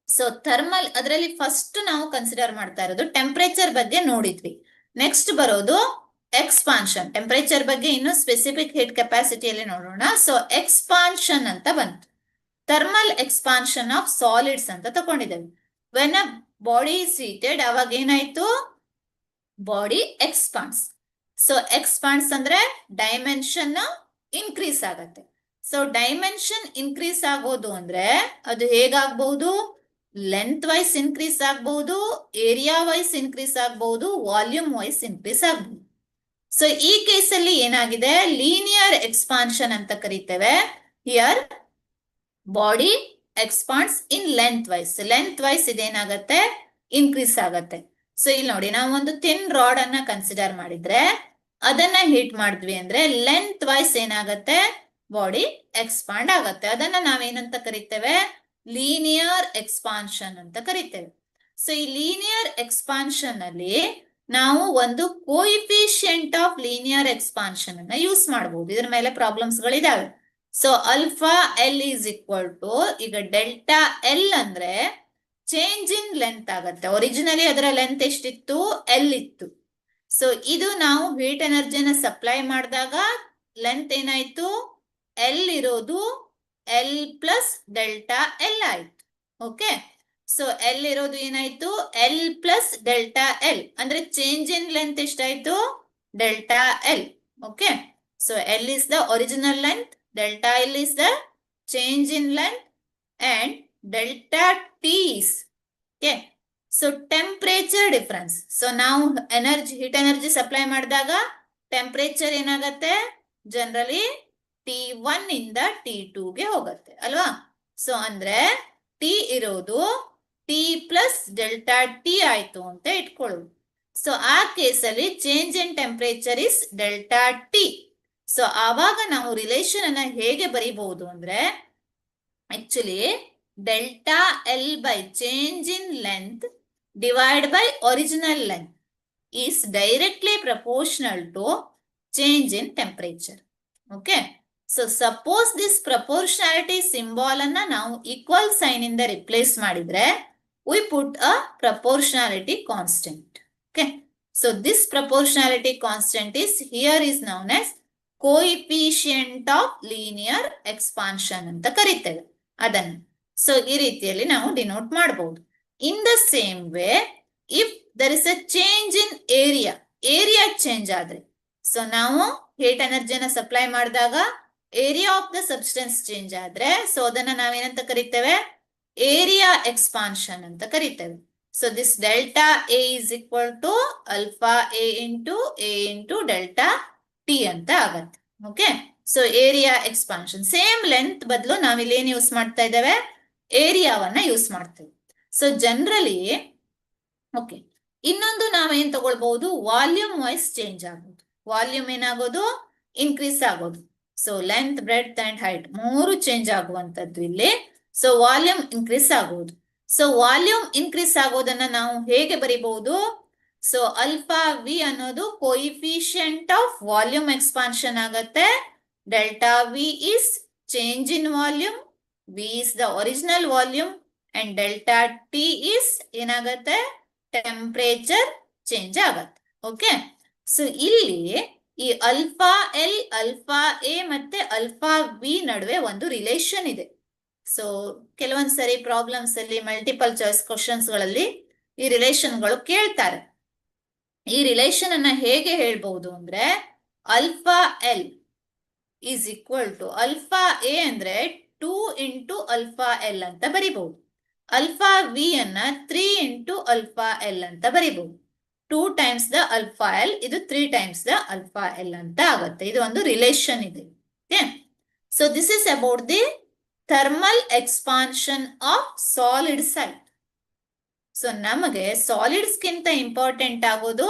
ಸೊ ಥರ್ಮಲ್, ಅದರಲ್ಲಿ ಫಸ್ಟ್ ನಾವು ಕನ್ಸಿಡರ್ ಮಾಡ್ತಾ ಇರೋದು ಟೆಂಪರೇಚರ್ ಬಗ್ಗೆ ನೋಡಿದ್ವಿ. ನೆಕ್ಸ್ಟ್ ಬರೋದು ಎಕ್ಸ್ಪಾನ್ಷನ್. ಟೆಂಪರೇಚರ್ ಬಗ್ಗೆ ಇನ್ನು ಸ್ಪೆಸಿಫಿಕ್ ಹೀಟ್ ಕೆಪಾಸಿಟಿಯಲ್ಲಿ ನೋಡೋಣ. ಸೊ ಎಕ್ಸ್ಪಾನ್ಷನ್ ಅಂತ ಬಂತು. ಥರ್ಮಲ್ ಎಕ್ಸ್ಪಾನ್ಷನ್ ಆಫ್ ಸಾಲಿಡ್ಸ್ ಅಂತ ತಗೊಂಡಿದ್ದೇವೆ. When a body is heated, ಅವಾಗ ಏನಾಯ್ತು, ಬಾಡಿ ಎಕ್ಸ್ಪಾಂಡ್ಸ್. ಸೊ ಎಕ್ಸ್ಪಾಂಡ್ಸ್ ಅಂದ್ರೆ ಡೈಮೆನ್ಷನ್ ಇನ್ಕ್ರೀಸ್ ಆಗತ್ತೆ. ಸೊ ಡೈಮೆನ್ಷನ್ ಇನ್ಕ್ರೀಸ್ ಆಗೋದು ಅಂದ್ರೆ ಅದು ಹೇಗಾಗಬಹುದು, ಲೆಂತ್ ವೈಸ್ ಇನ್ಕ್ರೀಸ್ ಆಗಬಹುದು, ಏರಿಯಾ ವೈಸ್ ಇನ್ಕ್ರೀಸ್ ಆಗಬಹುದು, ವಾಲ್ಯೂಮ್ ವೈಸ್ ಇನ್ಕ್ರೀಸ್ ಆಗಬಹುದು. ಸೊ ಈ ಕೇಸಲ್ಲಿ ಏನಾಗಿದೆ, ಲೀನಿಯರ್ ಎಕ್ಸ್ಪಾನ್ಷನ್ ಅಂತ ಕರಿತೇವೆ. Here body expands in length wise. Length wise ಇದೇನಾಗತ್ತೆ, ಇನ್ಕ್ರೀಸ್ ಆಗತ್ತೆ. ಸೊ ಇಲ್ಲಿ ನೋಡಿ, ನಾವು ಒಂದು ಥಿನ್ ರಾಡ್ ಅನ್ನ ಕನ್ಸಿಡರ್ ಮಾಡಿದ್ರೆ, ಅದನ್ನ ಹೀಟ್ ಮಾಡಿದ್ವಿ ಅಂದ್ರೆ ಲೆಂತ್ ವೈಸ್ ಏನಾಗತ್ತೆ, ಬಾಡಿ ಎಕ್ಸ್ಪಾಂಡ್ ಆಗತ್ತೆ. ಅದನ್ನ ನಾವೇನಂತ ಕರಿತೇವೆ, ಲೀನಿಯರ್ ಎಕ್ಸ್ಪಾನ್ಷನ್ ಅಂತ ಕರಿತೇವೆ. ಸೊ ಈ ಲೀನಿಯರ್ ಎಕ್ಸ್ಪಾನ್ಷನ್ ಅಲ್ಲಿ ನಾವು ಒಂದು ಕೋಇಫಿಷಿಯಂಟ್ ಆಫ್ ಲೀನಿಯರ್ ಎಕ್ಸ್ಪಾನ್ಷನ್ ಅನ್ನ ಯೂಸ್ ಮಾಡಬಹುದು. ಇದ್ರ ಮೇಲೆ ಪ್ರಾಬ್ಲಮ್ಸ್ ಗಳಿದಾವೆ. So alpha L is equal to, ಈಗ ಡೆಲ್ಟಾ ಎಲ್ ಅಂದ್ರೆ ಚೇಂಜ್ ಇನ್ ಲೆಂತ್ ಆಗತ್ತೆ. ಒರಿಜಿನಲಿ ಅದರ ಲೆಂತ್ ಎಷ್ಟಿತ್ತು, ಎಲ್ ಇತ್ತು. ಸೊ ಇದು ನಾವು ಹೀಟ್ ಎನರ್ಜಿನ ಸಪ್ಲೈ ಮಾಡಿದಾಗ ಲೆಂತ್ ಏನಾಯ್ತು, ಎಲ್ ಇರೋದು ಎಲ್ ಪ್ಲಸ್ ಡೆಲ್ಟಾ ಎಲ್ ಆಯ್ತು. ಓಕೆ, ಸೊ ಎಲ್ ಇರೋದು ಏನಾಯ್ತು, ಎಲ್ ಪ್ಲಸ್ ಡೆಲ್ಟಾ ಎಲ್, ಅಂದ್ರೆ ಚೇಂಜ್ ಇನ್ ಲೆಂತ್ ಎಷ್ಟಾಯ್ತು, delta L. Okay, so L is the original length, delta L is the change in length, and delta T is, okay, so temperature difference. So now energy, heat energy supply ಮಾಡಿದಾಗ temperature ಏನಾಗತ್ತೆ, generally T1 ಇಂದ T2 ಗೆ ಹೋಗುತ್ತೆ ಅಲ್ವಾ. So ಅಂದ್ರೆ T ಇರೋದು T plus delta T ಆಯ್ತು ಅಂತ ಇಟ್ಕೊಳ್ಳೋದು. ಸೊ ಆ ಕೇಸಲ್ಲಿ change in temperature is delta T. So ಆವಾಗ ನಾವು ರಿಲೇಷನ್ ಅನ್ನ ಹೇಗೆ ಬರೀಬಹುದು ಅಂದ್ರೆ, actually delta L by change in length divide by original length is directly proportional to change in temperature. Okay, so suppose this proportionality symbol ಅನ್ನ ನಾವು equal sign ಇಂದ replace ಮಾಡಿದ್ರೆ we put a proportionality constant. Okay. So this proportionality constant is here is known as coefficient of linear expansion ಅಂತ ಕರೀತೇವೆ ಅದನ್ನು. So ಈ ರೀತಿಯಲ್ಲಿ ನಾವು denote ಮಾಡಬಹುದು. In the same way if there is a change in area change ಆದ್ರೆ, so ನಾವು heat ಎನರ್ಜಿನ supply ಮಾಡಿದಾಗ area of the substance change ಆದ್ರೆ, ಸೊ ಅದನ್ನ ನಾವೇನಂತ ಕರಿತೇವೆ, ಏರಿಯಾ ಎಕ್ಸ್ಪಾನ್ಷನ್ ಅಂತ ಕರಿತೇವೆ. So this delta A is equal to alpha A into delta T ಅಂತ ಆಗತ್ತೆ. Okay. So area expansion same length ಬದಲು ನಾವಿಲ್ಲಿ ಏನ್ ಯೂಸ್ ಮಾಡ್ತಾ ಇದ್ದೇವೆ, ಏರಿಯಾವನ್ನ ಯೂಸ್ ಮಾಡ್ತೇವೆ. So generally okay. ಇನ್ನೊಂದು ನಾವೇನ್ ತಗೊಳ್ಬಹುದು, ವಾಲ್ಯೂಮ್ ವೈಸ್ ಚೇಂಜ್ ಆಗೋದು. ವಾಲ್ಯೂಮ್ ಏನಾಗೋದು, ಇನ್ಕ್ರೀಸ್ ಆಗೋದು. So length, breadth and height ಮೂರು ಚೇಂಜ್ ಆಗುವಂತದ್ದು ಇಲ್ಲಿ. ಸೊ ವಾಲ್ಯೂಮ್ ಇನ್ಕ್ರೀಸ್ ಆಗೋದು. ಸೊ ವಾಲ್ಯೂಮ್ ಇನ್ಕ್ರೀಸ್ ಆಗೋದನ್ನ ನಾವು ಹೇಗೆ ಬರಿಬಹುದು, ಸೊ ಅಲ್ಫಾ ವಿ ಅನ್ನೋದು ಕೋಇಫಿಷಿಯಂಟ್ ಆಫ್ ವಾಲ್ಯೂಮ್ ಎಕ್ಸ್ಪಾನ್ಷನ್ ಆಗತ್ತೆ. Delta V is change in volume, V is the original volume and delta T is ಏನಾಗತ್ತೆ, ಟೆಂಪರೇಚರ್ ಚೇಂಜ್ ಆಗತ್ತೆ. ಓಕೆ. ಸೊ ಇಲ್ಲಿ ಈ ಅಲ್ಫಾ ಎಲ್, ಅಲ್ಫಾ ಎ ಮತ್ತೆ ಅಲ್ಫಾ ವಿ ನಡುವೆ ಒಂದು relation ಇದೆ. ಸೊ ಕೆಲವೊಂದ್ಸರಿ ಪ್ರಾಬ್ಲಮ್ಸ್ ಅಲ್ಲಿ ಮಲ್ಟಿಪಲ್ ಚಾಯ್ಸ್ ಕ್ವಶನ್ಸ್ ಗಳಲ್ಲಿ ಈ ರಿಲೇಶನ್ಗಳು ಕೇಳ್ತಾರೆ. ಈ ರಿಲೇಶನ್ ಅನ್ನ ಹೇಗೆ ಹೇಳ್ಬಹುದು ಅಂದ್ರೆ, alpha L is equal to alpha A ಅಂದ್ರೆ 2 ಇಂಟು ಅಲ್ಫಾ ಎಲ್ ಅಂತ ಬರಿಬಹುದು. ಅಲ್ಫಾ ವಿ ಅನ್ನ 3 ಇಂಟು ಅಲ್ಫಾ ಎಲ್ ಅಂತ ಬರಿಬಹುದು. 2 ಟೈಮ್ಸ್ ದ ಅಲ್ಫಾ ಎಲ್, ಇದು 3 ಟೈಮ್ಸ್ ದ ಅಲ್ಫಾ ಎಲ್ ಅಂತ ಆಗುತ್ತೆ. ಇದು ಒಂದು ರಿಲೇಶನ್ ಇದೆ. So this is about the thermal expansion of solid side. So ನಮಗೆ ಸಾಲಿಡ್ಸ್ ಗಿಂತ ಇಂಪಾರ್ಟೆಂಟ್ ಆಗೋದು,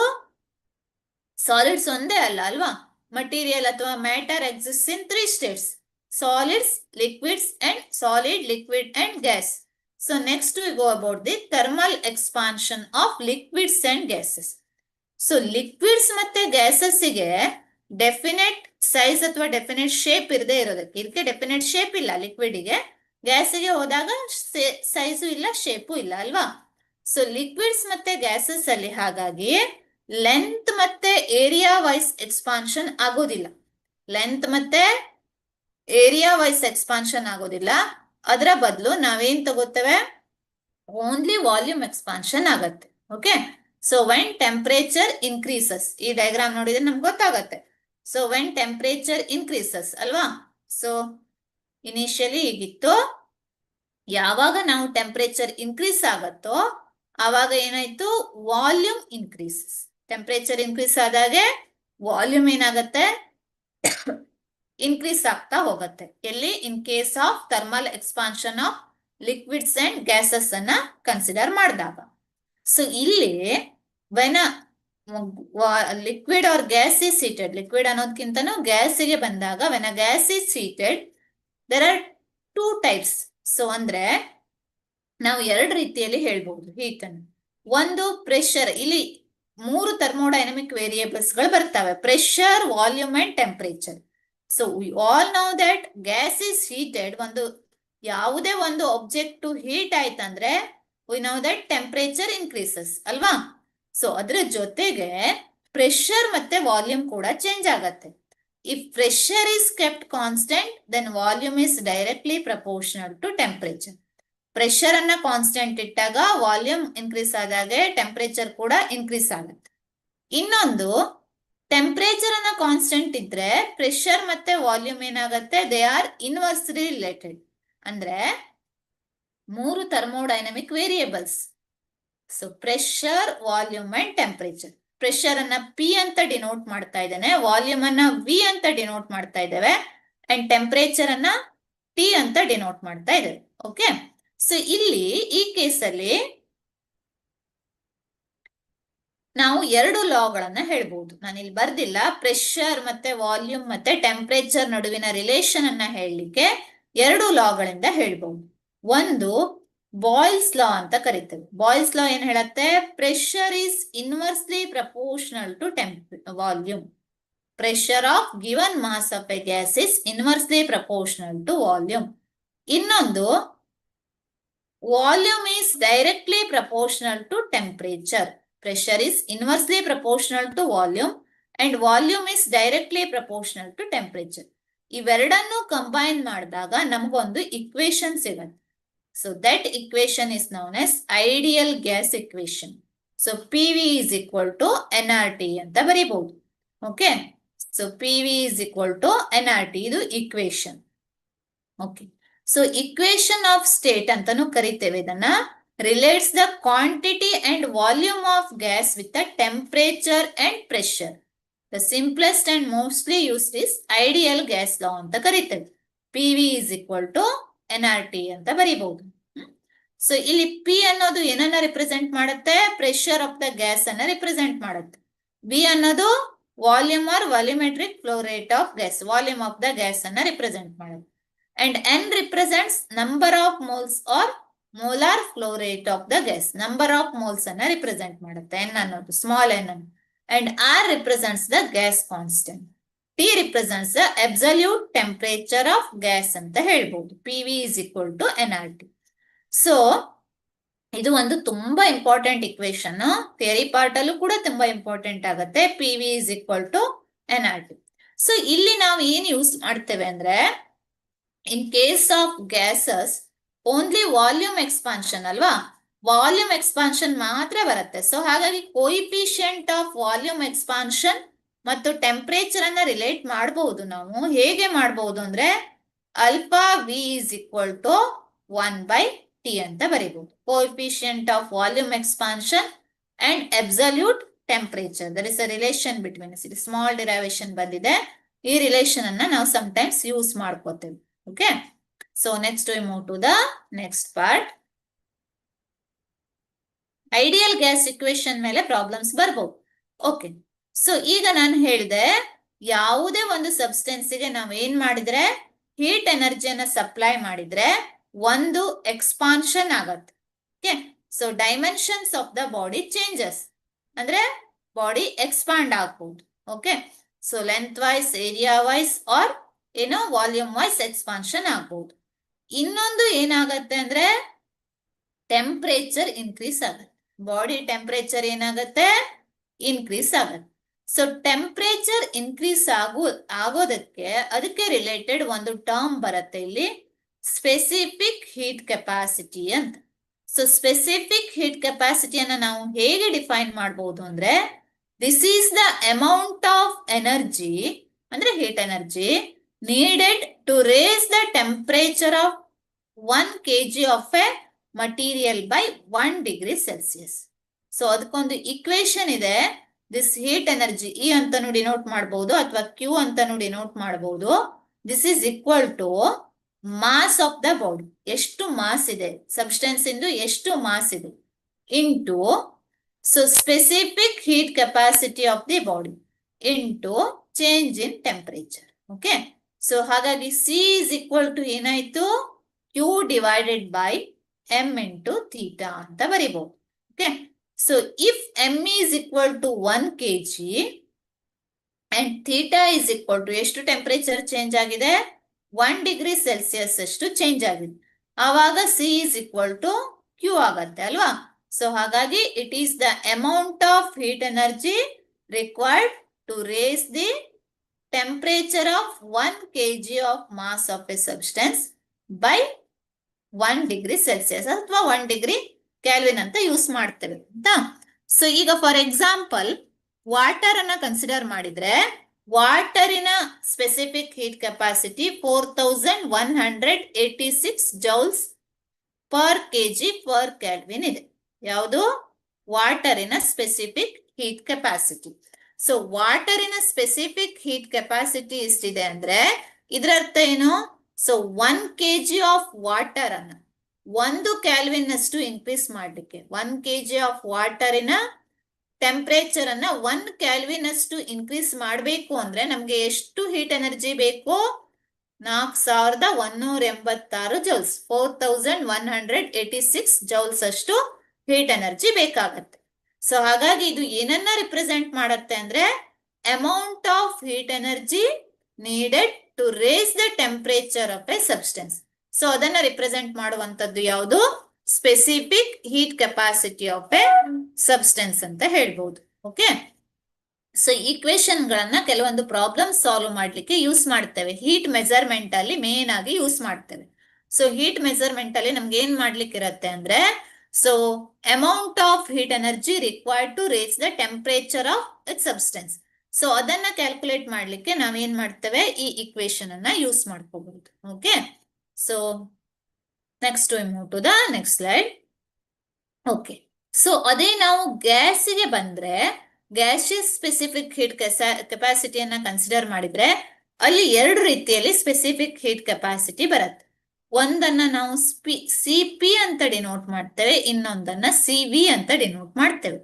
ಸಾಲಿಡ್ಸ್ ಒಂದೇ ಅಲ್ಲ ಅಲ್ವಾ, ಮಟೀರಿಯಲ್ ಅಥವಾ matter exist in 3 states: solids, liquids and solid, liquid and gas. So next we go about the thermal expansion of liquids and gases. So liquids ಮತ್ತೆ gases ಗೆ definite size ಅಥವಾ definite shape ಇರದೇ ಇರೋದಕ್ಕೆ, ಇದಕ್ಕೆ definite shape ಇಲ್ಲ liquid ಗೆ, ಗ್ಯಾಸ್ಗೆ ಹೋದಾಗ ಸೈಜು ಇಲ್ಲ, ಶೇಪು ಇಲ್ಲ ಅಲ್ವಾ. ಸೊ ಲಿಕ್ವಿಡ್ಸ್ ಮತ್ತೆ ಗ್ಯಾಸಸ್ ಅಲ್ಲಿ ಹಾಗಾಗಿ ಲೆಂತ್ ಮತ್ತೆ ಏರಿಯಾ ವೈಸ್ ಎಕ್ಸ್ಪಾನ್ಷನ್ ಆಗೋದಿಲ್ಲ. ಲೆಂತ್ ಮತ್ತೆ ಏರಿಯಾ ವೈಸ್ ಎಕ್ಸ್ಪಾನ್ಷನ್ ಆಗೋದಿಲ್ಲ. ಅದರ ಬದಲು ನಾವೇನ್ ತಗೋತೇವೆ, ಓನ್ಲಿ ವಾಲ್ಯೂಮ್ ಎಕ್ಸ್ಪಾನ್ಷನ್ ಆಗತ್ತೆ. Okay. So when temperature increases, ಈ ಡಯಾಗ್ರಾಮ್ ನೋಡಿದ್ರೆ ನಮ್ಗೆ ಗೊತ್ತಾಗತ್ತೆ. ಸೊ ವೆನ್ ಟೆಂಪರೇಚರ್ ಇನ್ಕ್ರೀಸಸ್ ಅಲ್ವಾ. ಸೊ ಇನಿಷಿಯಲಿ ಹೀಗಿತ್ತು, ಯಾವಾಗ ನಾವು ಟೆಂಪರೇಚರ್ ಇನ್ಕ್ರೀಸ್ ಆಗತ್ತೋ ಆವಾಗ ಏನಾಯ್ತು, ವಾಲ್ಯೂಮ್ ಇನ್ಕ್ರೀಸಸ್. ಟೆಂಪರೇಚರ್ ಇನ್ಕ್ರೀಸ್ ಆದಾಗೆ ವಾಲ್ಯೂಮ್ ಏನಾಗತ್ತೆ, ಇನ್ಕ್ರೀಸ್ ಆಗ್ತಾ ಹೋಗುತ್ತೆ. ಎಲ್ಲಿ, in case of thermal expansion of liquids and gases ಅನ್ನ ಕನ್ಸಿಡರ್ ಮಾಡಿದಾಗ. ಸೊ ಇಲ್ಲಿ when liquid or gas is heated, liquid ಅನ್ನೋದಕ್ಕಿಂತನೂ ಗ್ಯಾಸಿಗೆ ಬಂದಾಗ when a gas is heated there are 2 types. ಸೊ ಅಂದ್ರೆ ನಾವು 2 ರೀತಿಯಲ್ಲಿ ಹೇಳ್ಬಹುದು ಹೀಟ್ ಅನ್ನು. ಒಂದು ಪ್ರೆಷರ್, ಇಲ್ಲಿ 3 ಥರ್ಮೋಡೈನಮಿಕ್ ವೇರಿಯೇಬಲ್ಸ್ ಗಳು ಬರ್ತವೆ: pressure, volume and temperature. So we all know that gas is heated, ಒಂದು ಯಾವುದೇ ಒಂದು ಆಬ್ಜೆಕ್ಟ್ ಹೀಟ್ ಆಯ್ತಂದ್ರೆ we know that temperature increases ಅಲ್ವಾ. ಸೊ ಅದ್ರ ಜೊತೆಗೆ ಪ್ರೆಷರ್ ಮತ್ತೆ ವಾಲ್ಯೂಮ್ ಕೂಡ ಚೇಂಜ್ ಆಗತ್ತೆ. If pressure is kept constant then volume is directly proportional to temperature. Pressure ಅನ್ನ ಕಾನ್ಸ್ಟೆಂಟ್ ಇಟ್ಟಾಗ ವಾಲ್ಯೂಮ್ ಇನ್ಕ್ರೀಸ್ ಆದಾಗೆ ಟೆಂಪರೇಚರ್ ಕೂಡ ಇನ್ಕ್ರೀಸ್ ಆಗುತ್ತೆ. ಇನ್ನೊಂದು, ಟೆಂಪರೇಚರ್ ಅನ್ನ ಕಾನ್ಸ್ಟೆಂಟ್ ಇದ್ರೆ ಪ್ರೆಷರ್ ಮತ್ತೆ ವಾಲ್ಯೂಮ್ ಏನಾಗತ್ತೆ, ದೇ ಆರ್ ಇನ್ವರ್ಸ್ಲಿ ರಿಲೇಟೆಡ್. ಅಂದ್ರೆ 3 thermodynamic variables. So pressure, volume and temperature. Pressure ಅನ್ನ ಪಿ ಅಂತ ಡಿನೋಟ್ ಮಾಡ್ತಾ ಇದ್ದೇನೆ, ವಾಲ್ಯೂಮ್ ಅನ್ನ ವಿ ಅಂತ ಡಿನೋಟ್ ಮಾಡ್ತಾ ಇದ್ದೇವೆ, ಅಂಡ್ ಟೆಂಪರೇಚರ್ ಅನ್ನ ಟಿ ಅಂತ ಡಿನೋಟ್ ಮಾಡ್ತಾ ಇದ್ದೇವೆ. ಓಕೆ. ಸೊ ಇಲ್ಲಿ ಈ ಕೇಸಲ್ಲಿ ನಾವು 2 ಲಾಗಳನ್ನ ಹೇಳ್ಬಹುದು. ನಾನು ಇಲ್ಲಿ ಬರ್ದಿಲ್ಲ, ಪ್ರೆಷರ್ ಮತ್ತೆ ವಾಲ್ಯೂಮ್ ಮತ್ತೆ ಟೆಂಪರೇಚರ್ ನಡುವಿನ ರಿಲೇಶನ್ ಅನ್ನ ಹೇಳಲಿಕ್ಕೆ 2 ಲಾಗಳಿಂದ ಹೇಳ್ಬಹುದು. ಒಂದು ಬಾಯ್ಲ್ಸ್ ಲಾ ಅಂತ ಕರಿತೇವೆ. ಬಾಯ್ಲ್ಸ್ ಲಾ ಏನ್ ಹೇಳತ್ತೆ, pressure is inversely proportional to volume. pressure of given mass of a gas is inversely proportional to volume. ಇನ್ನೊಂದು volume is directly proportional to temperature. Pressure is inversely proportional to volume and volume is directly proportional to temperature. ಇವೆರಡನ್ನು combine ಮಾಡಿದಾಗ ನಮಗೊಂದು equation ಸಿಗುತ್ತೆ. So that equation is known as ideal gas equation. So PV is equal to nRT ಅಂತ ಬರೀಬಹುದು. Okay. So PV is equal to nRT ಇದು equation. Okay. So equation of state ಅಂತಾನು ಕರಿತೇವೆ ಇದನ್ನ. Relates the quantity and volume of gas with the temperature and pressure. The simplest and mostly used is ideal gas law ಅಂತ ಕರಿತೇವೆ. PV is equal to nRT ಅಂತ ಬರೀಬಹುದು. So ಇಲ್ಲಿ P ಅನ್ನೋದು ಏನನ್ನ represent ಮಾಡುತ್ತೆ? ಪ್ರೆಷರ್ ಆಫ್ ದ ಗ್ಯಾಸ್ ಅನ್ನ represent ಮಾಡುತ್ತೆ. V ಅನ್ನೋದು volume or volumetric flow rate of gas, volume of the gas ಅನ್ನ ರಿಪ್ರೆಸೆಂಟ್ ಮಾಡುತ್ತೆ. And N represents number of moles or molar flow rate of the gas, number of moles ಅನ್ನ represent ಮಾಡುತ್ತೆ N ಅನ್ನೋದು, small N ಅನ್ನು. And R represents the gas constant. T represents the absolute temperature of gas ಅಂತ ಹೇಳ್ಬಹುದು. P V is equal to N R T. So ಇದು ಒಂದು ತುಂಬಾ important equation, theory part ಅಲ್ಲೂ ಕೂಡ ತುಂಬಾ ಇಂಪಾರ್ಟೆಂಟ್ ಆಗುತ್ತೆ. P V is equal to N R T. So ಇಲ್ಲಿ ನಾವು ಏನ್ ಯೂಸ್ ಮಾಡ್ತೇವೆ ಅಂದ್ರೆ, in case of gases only volume expansion ಅಲ್ವಾ, ವಾಲ್ಯೂಮ್ ಎಕ್ಸ್ಪಾನ್ಷನ್ ಮಾತ್ರ ಬರುತ್ತೆ. ಸೊ ಹಾಗಾಗಿ ಕೋಯಿಫಿಷಿಯಂಟ್ ಆಫ್ ವಾಲ್ಯೂಮ್ ಎಕ್ಸ್ಪಾನ್ಷನ್ ಮತ್ತು ಟೆಂಪರೇಚರ್ ಅನ್ನ ರಿಲೇಟ್ ಮಾಡಬಹುದು. ನಾವು ಹೇಗೆ ಮಾಡಬಹುದು ಅಂದ್ರೆ, alpha V is equal to 1/T ಅಂತ ಬರೀಬಹುದು. Coefficient of volume expansion and absolute temperature, there is a relation between. Small derivation ಬಂದಿದೆ, ಈ ರಿಲೇಷನ್ ಅನ್ನ ನಾವು ಸಮಟೈಮ್ಸ್ ಯೂಸ್ ಮಾಡ್ಕೋತೇವೆ. Okay. So next we move to the next part. Ideal gas equation ಮೇಲೆ problems ಬರ್ಬೋದು. Okay. So ಈಗ ನಾನು ಹೇಳಿದೆ, ಯಾವುದೇ ಒಂದು ಸಬ್ಸ್ಟೆನ್ಸಿಗೆ ನಾವು ಏನ್ ಮಾಡಿದ್ರೆ, ಹೀಟ್ ಎನರ್ಜಿಯನ್ನ ಸಪ್ಲೈ ಮಾಡಿದ್ರೆ ಒಂದು ಎಕ್ಸ್ಪಾನ್ಷನ್ ಆಗತ್ತೆ. Okay. So dimensions of the body changes, ಅಂದ್ರೆ ಬಾಡಿ ಎಕ್ಸ್ಪಾಂಡ್ ಆಗ್ಬಹುದು. Okay. So length wise, area wise or ಏನೋ ವಾಲ್ಯೂಮ್ ವೈಸ್ ಎಕ್ಸ್ಪಾನ್ಷನ್ ಆಗ್ಬಹುದು. ಇನ್ನೊಂದು ಏನಾಗತ್ತೆ ಅಂದ್ರೆ, ಟೆಂಪರೇಚರ್ ಇನ್ಕ್ರೀಸ್ ಆಗತ್ತೆ. ಬಾಡಿ ಟೆಂಪರೇಚರ್ ಏನಾಗತ್ತೆ? ಇನ್ಕ್ರೀಸ್ ಆಗತ್ತೆ. ಸೊ ಟೆಂಪರೇಚರ್ ಇನ್ಕ್ರೀಸ್ ಆಗೋದಕ್ಕೆ ಅದಕ್ಕೆ ರಿಲೇಟೆಡ್ ಒಂದು ಟರ್ಮ್ ಬರುತ್ತೆ ಇಲ್ಲಿ, ಸ್ಪೆಸಿಫಿಕ್ ಹೀಟ್ ಕೆಪಾಸಿಟಿ ಅಂತ. ಸೊ ಸ್ಪೆಸಿಫಿಕ್ ಹೀಟ್ ಕೆಪಾಸಿಟಿಯನ್ನ ನಾವು ಹೇಗೆ ಡಿಫೈನ್ ಮಾಡಬಹುದು ಅಂದ್ರೆ, this is the amount of energy, ಅಂದ್ರೆ heat energy needed to raise the temperature of 1 kg of a material by 1 degree Celsius. So ಅದಕ್ಕೊಂದು ಇಕ್ವೇಶನ್ ಇದೆ. ದಿಸ್ ಹೀಟ್ ಎನರ್ಜಿ ಇ ಅಂತಾನು denote ಮಾಡಬಹುದು ಅಥವಾ ಕ್ಯೂ ಅಂತಾನು ಡಿನೋಟ್ ಮಾಡಬಹುದು. This is equal to mass of the body, ಎಷ್ಟು mass ಇದೆ substance ಇಂದು, ಎಷ್ಟು ಮಾಸ್ ಇದೆ, into so specific heat capacity of the body into change in temperature. Okay. So ಹಾಗಾಗಿ ಸಿ ಇಸ್ ಈಕ್ವಲ್ ಟು ಏನಾಯ್ತು, Q divided by M into theta ಅಂತ ಬರೀಬಹುದು. Okay. So if M is equal to 1 kg and theta is equal to ಎಷ್ಟು temperature change ಆಗಿದೆ, 1 degree Celsius ಅಷ್ಟು change ಆಗಿದೆ, ಆವಾಗ C is equal to Q ಆಗತ್ತೆ ಅಲ್ವಾ. ಸೊ ಹಾಗಾಗಿ it is the amount of heat energy required to raise the temperature of 1 kg of mass of a substance by 1 degree Celsius ಅಥವಾ 1 degree Kelvin ಅಂತ use ಮಾಡ್ತೇವೆ ಅಂತ. So ಈಗ for example water ಅನ್ನ consider ಮಾಡಿದ್ರೆ, ವಾಟರಿನ specific heat capacity 4186 joules per kg per kelvin ಇದೆ. ಯಾವುದು? ವಾಟರಿನ ಸ್ಪೆಸಿಫಿಕ್ ಹೀಟ್ ಕೆಪಾಸಿಟಿ. ಸೊ ವಾಟರಿನ ಸ್ಪೆಸಿಫಿಕ್ ಹೀಟ್ ಕೆಪಾಸಿಟಿ ಎಷ್ಟಿದೆ ಅಂದ್ರೆ, ಇದರ ಅರ್ಥ ಏನು? ಸೊ 1 kg ಆಫ್ ವಾಟರ್ ಅನ್ನ 1 ಕೆಲ್ವಿನ್ ಅಷ್ಟು ಇನ್ಕ್ರೀಸ್ ಮಾಡ್ಲಿಕ್ಕೆ, 1 kg ಆಫ್ ವಾಟರಿನ ಟೆಂಪರೇಚರ್ ಅನ್ನ 1 ಕೆಲ್ವಿನ್ ಅಷ್ಟು ಇನ್ಕ್ರೀಸ್ ಮಾಡಬೇಕು ಅಂದ್ರೆ ನಮ್ಗೆ ಎಷ್ಟು ಹೀಟ್ ಎನರ್ಜಿ ಬೇಕು? 4186 ಜೌಲ್ಸ್, 4186 ಜೌಲ್ಸ್ ಅಷ್ಟು ಹೀಟ್ ಎನರ್ಜಿ ಬೇಕಾಗತ್ತೆ. ಸೊ ಹಾಗಾಗಿ ಇದು ಏನನ್ನ ರಿಪ್ರೆಸೆಂಟ್ ಮಾಡತ್ತೆ ಅಂದ್ರೆ, amount of heat energy needed to raise the temperature of a substance. So ಅದನ್ನ ರಿಪ್ರೆಸೆಂಟ್ ಮಾಡುವಂತದ್ದು ಯಾವುದು? Specific heat capacity of a substance ಅಂತ ಹೇಳ್ಬಹುದು. ಓಕೆ, ಸೊ ಈಕ್ವೇಶನ್ ಗಳನ್ನ ಕೆಲವೊಂದು ಪ್ರಾಬ್ಲಮ್ ಸಾಲ್ವ್ ಮಾಡ್ಲಿಕ್ಕೆ ಯೂಸ್ ಮಾಡ್ತೇವೆ. ಹೀಟ್ ಮೆಜರ್ಮೆಂಟ್ ಅಲ್ಲಿ ಮೇನ್ ಆಗಿ ಯೂಸ್ ಮಾಡ್ತೇವೆ. ಸೊ ಹೀಟ್ ಮೆಜರ್ಮೆಂಟ್ ಅಲ್ಲಿ ನಮ್ಗೆ ಏನ್ ಮಾಡ್ಲಿಕ್ಕೆ ಇರತ್ತೆ ಅಂದ್ರೆ, so amount of heat energy required to raise the temperature of it substance. So ಅದನ್ನ ಕ್ಯಾಲ್ಕುಲೇಟ್ ಮಾಡ್ಲಿಕ್ಕೆ ನಾವ್ ಏನ್ ಮಾಡ್ತೇವೆ, ಈ ಈಕ್ವೇಶನ್ ಅನ್ನ ಯೂಸ್ ಮಾಡ್ಕೋಬಹುದು. Okay, so next we move to the next slide. Okay, so ಅದೇ ನಾವು ಗ್ಯಾಸಿಗೆ ಬಂದ್ರೆ, ಗ್ಯಾಸಿಯಸ್ ಸ್ಪೆಸಿಫಿಕ್ ಹೀಟ್ ಕೆಪಾಸಿಟಿಯನ್ನ ಕನ್ಸಿಡರ್ ಮಾಡಿದ್ರೆ ಅಲ್ಲಿ ಎರಡು ರೀತಿಯಲ್ಲಿ ಸ್ಪೆಸಿಫಿಕ್ ಹೀಟ್ ಕೆಪಾಸಿಟಿ ಬರುತ್ತೆ. ಒಂದನ್ನ ನಾವು ಸಿ ಪಿ ಅಂತ ಡಿನೋಟ್ ಮಾಡ್ತೇವೆ, ಇನ್ನೊಂದನ್ನ ಸಿ ವಿ ಅಂತ ಡಿನೋಟ್ ಮಾಡ್ತೇವೆ.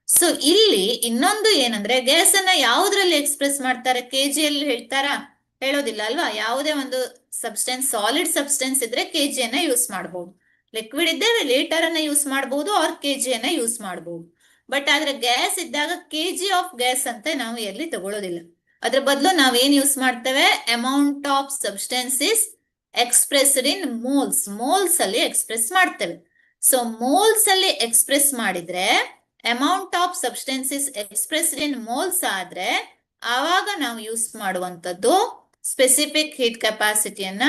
ಸೊ ಇಲ್ಲಿ ಇನ್ನೊಂದು ಏನಂದ್ರೆ, ಗ್ಯಾಸ್ ಅನ್ನ ಯಾವುದ್ರಲ್ಲಿ ಎಕ್ಸ್ಪ್ರೆಸ್ ಮಾಡ್ತಾರೆ? ಕೆಜಿಯಲ್ಲಿ ಹೇಳ್ತಾರಾ? ಹೇಳೋದಿಲ್ಲ ಅಲ್ವಾ. ಯಾವುದೇ ಒಂದು ಸಬ್ಸ್ಟೆನ್ಸ್, ಸಾಲಿಡ್ ಸಬ್ಸ್ಟೆನ್ಸ್ ಇದ್ರೆ ಕೆಜಿಯನ್ನ ಯೂಸ್ ಮಾಡಬಹುದು. ಲಿಕ್ವಿಡ್ ಇದ್ದರೆ ಲೀಟರ್ ಅನ್ನ ಯೂಸ್ ಮಾಡಬಹುದು ಆರ್ ಕೆಜಿಯನ್ನ ಯೂಸ್ ಮಾಡಬಹುದು. ಬಟ್ ಆದ್ರೆ ಗ್ಯಾಸ್ ಇದ್ದಾಗ ಕೆಜಿ ಆಫ್ ಗ್ಯಾಸ್ ಅಂತ ನಾವು ಎಲ್ಲಿ ತಗೊಳ್ಳೋದಿಲ್ಲ. ಅದ್ರ ಬದಲು ನಾವೇನ್ ಯೂಸ್ ಮಾಡ್ತೇವೆ, amount of substance is expressed in moles. Moles ಅಲ್ಲಿ ಎಕ್ಸ್ಪ್ರೆಸ್ ಮಾಡ್ತೇವೆ. ಸೊ ಮೋಲ್ಸ್ ಅಲ್ಲಿ ಎಕ್ಸ್ಪ್ರೆಸ್ ಮಾಡಿದ್ರೆ, amount of substance is expressed in moles ಆದ್ರೆ ಆವಾಗ ನಾವು ಯೂಸ್ ಮಾಡುವಂತದ್ದು ಸ್ಪೆಸಿಫಿಕ್ ಹೀಟ್ ಕೆಪಾಸಿಟಿಯನ್ನ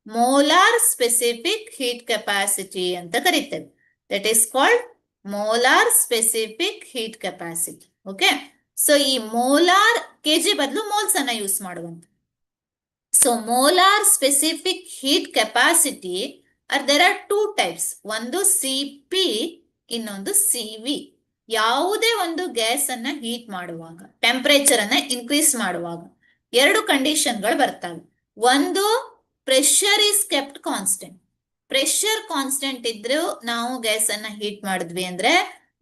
ಮೋಲಾರ್ ಸ್ಪೆಸಿಫಿಕ್ ಹೀಟ್ ಕೆಪಾಸಿಟಿ ಅಂತ ಕರೀತೇವೆ. That is called molar specific heat capacity. Okay, so ಈ ಮೋಲಾರ್ ಕೆಜಿ ಬದಲು ಮೋಲ್ಸ್ ಅನ್ನ ಯೂಸ್ ಮಾಡುವಂತ. So molar specific heat capacity there are two types. ಒಂದು ಸಿ ಪಿ, ಇನ್ನೊಂದು C V. ಯಾವುದೇ ಒಂದು ಗ್ಯಾಸ್ ಅನ್ನ ಹೀಟ್ ಮಾಡುವಾಗ, ಟೆಂಪರೇಚರ್ ಅನ್ನ ಇನ್ಕ್ರೀಸ್ ಮಾಡುವಾಗ ಎರಡು ಕಂಡೀಷನ್ಗಳು ಬರ್ತವೆ. ಒಂದು, pressure is kept constant. Pressure constant ಇದ್ರೂ ನಾವು ಗ್ಯಾಸ್ ಅನ್ನ ಹೀಟ್ ಮಾಡಿದ್ವಿ ಅಂದ್ರೆ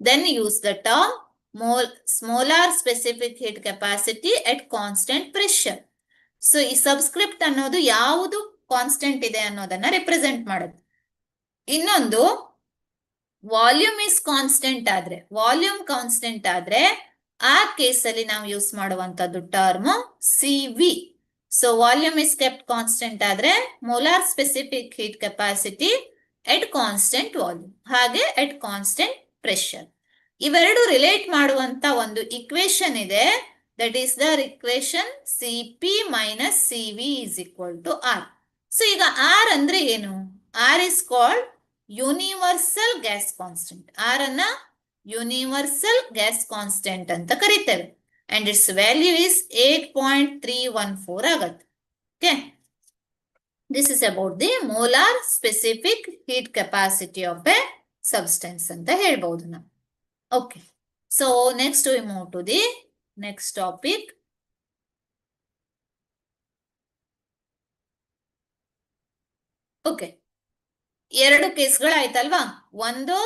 then use the term molar specific heat capacity at constant pressure. So ಈ ಸಬ್ಸ್ಕ್ರಿಪ್ಟ್ ಅನ್ನೋದು ಯಾವುದು ಕಾನ್ಸ್ಟೆಂಟ್ ಇದೆ ಅನ್ನೋದನ್ನ ರಿಪ್ರೆಸೆಂಟ್ ಮಾಡುತ್ತೆ. ಇನ್ನೊಂದು, ವಾಲ್ಯೂಮ್ ಇಸ್ ಕಾನ್ಸ್ಟೆಂಟ್ ಆದ್ರೆ, ವಾಲ್ಯೂಮ್ ಕಾನ್ಸ್ಟೆಂಟ್ ಆದ್ರೆ ಆ ಕೇಸಲ್ಲಿ ನಾವು ಯೂಸ್ ಮಾಡುವಂತದ್ದು term C V. So volume is kept constant ಆದ್ರೆ molar specific heat capacity at constant volume, ಹಾಗೆ ಎಟ್ ಕಾನ್ಸ್ಟೆಂಟ್ ಪ್ರೆಷರ್. ಇವೆರಡು ರಿಲೇಟ್ ಮಾಡುವಂತ ಒಂದು ಇಕ್ವೇಶನ್ ಇದೆ. That is the equation C P minus C V is equal to R. So ಈಗ R ಅಂದ್ರೆ ಏನು? R is called universal gas constant. R ಅನ್ನ universal gas constant ಅಂತ ಕರೀತೇವೆ. ಅಂಡ್ ಇಟ್ಸ್ ವ್ಯಾಲ್ಯೂ ಇಸ್ 8.314 ಆಗತ್ತೆ. Okay, this is about the molar specific heat capacity of a substance ಅಂತ ಹೇಳ್ಬಹುದು ನಾವು. Okay, so next we move to the next topic. Okay, ಎರಡು ಕೇಸ್ಗಳಾಯ್ತಲ್ವಾ. ಒಂದು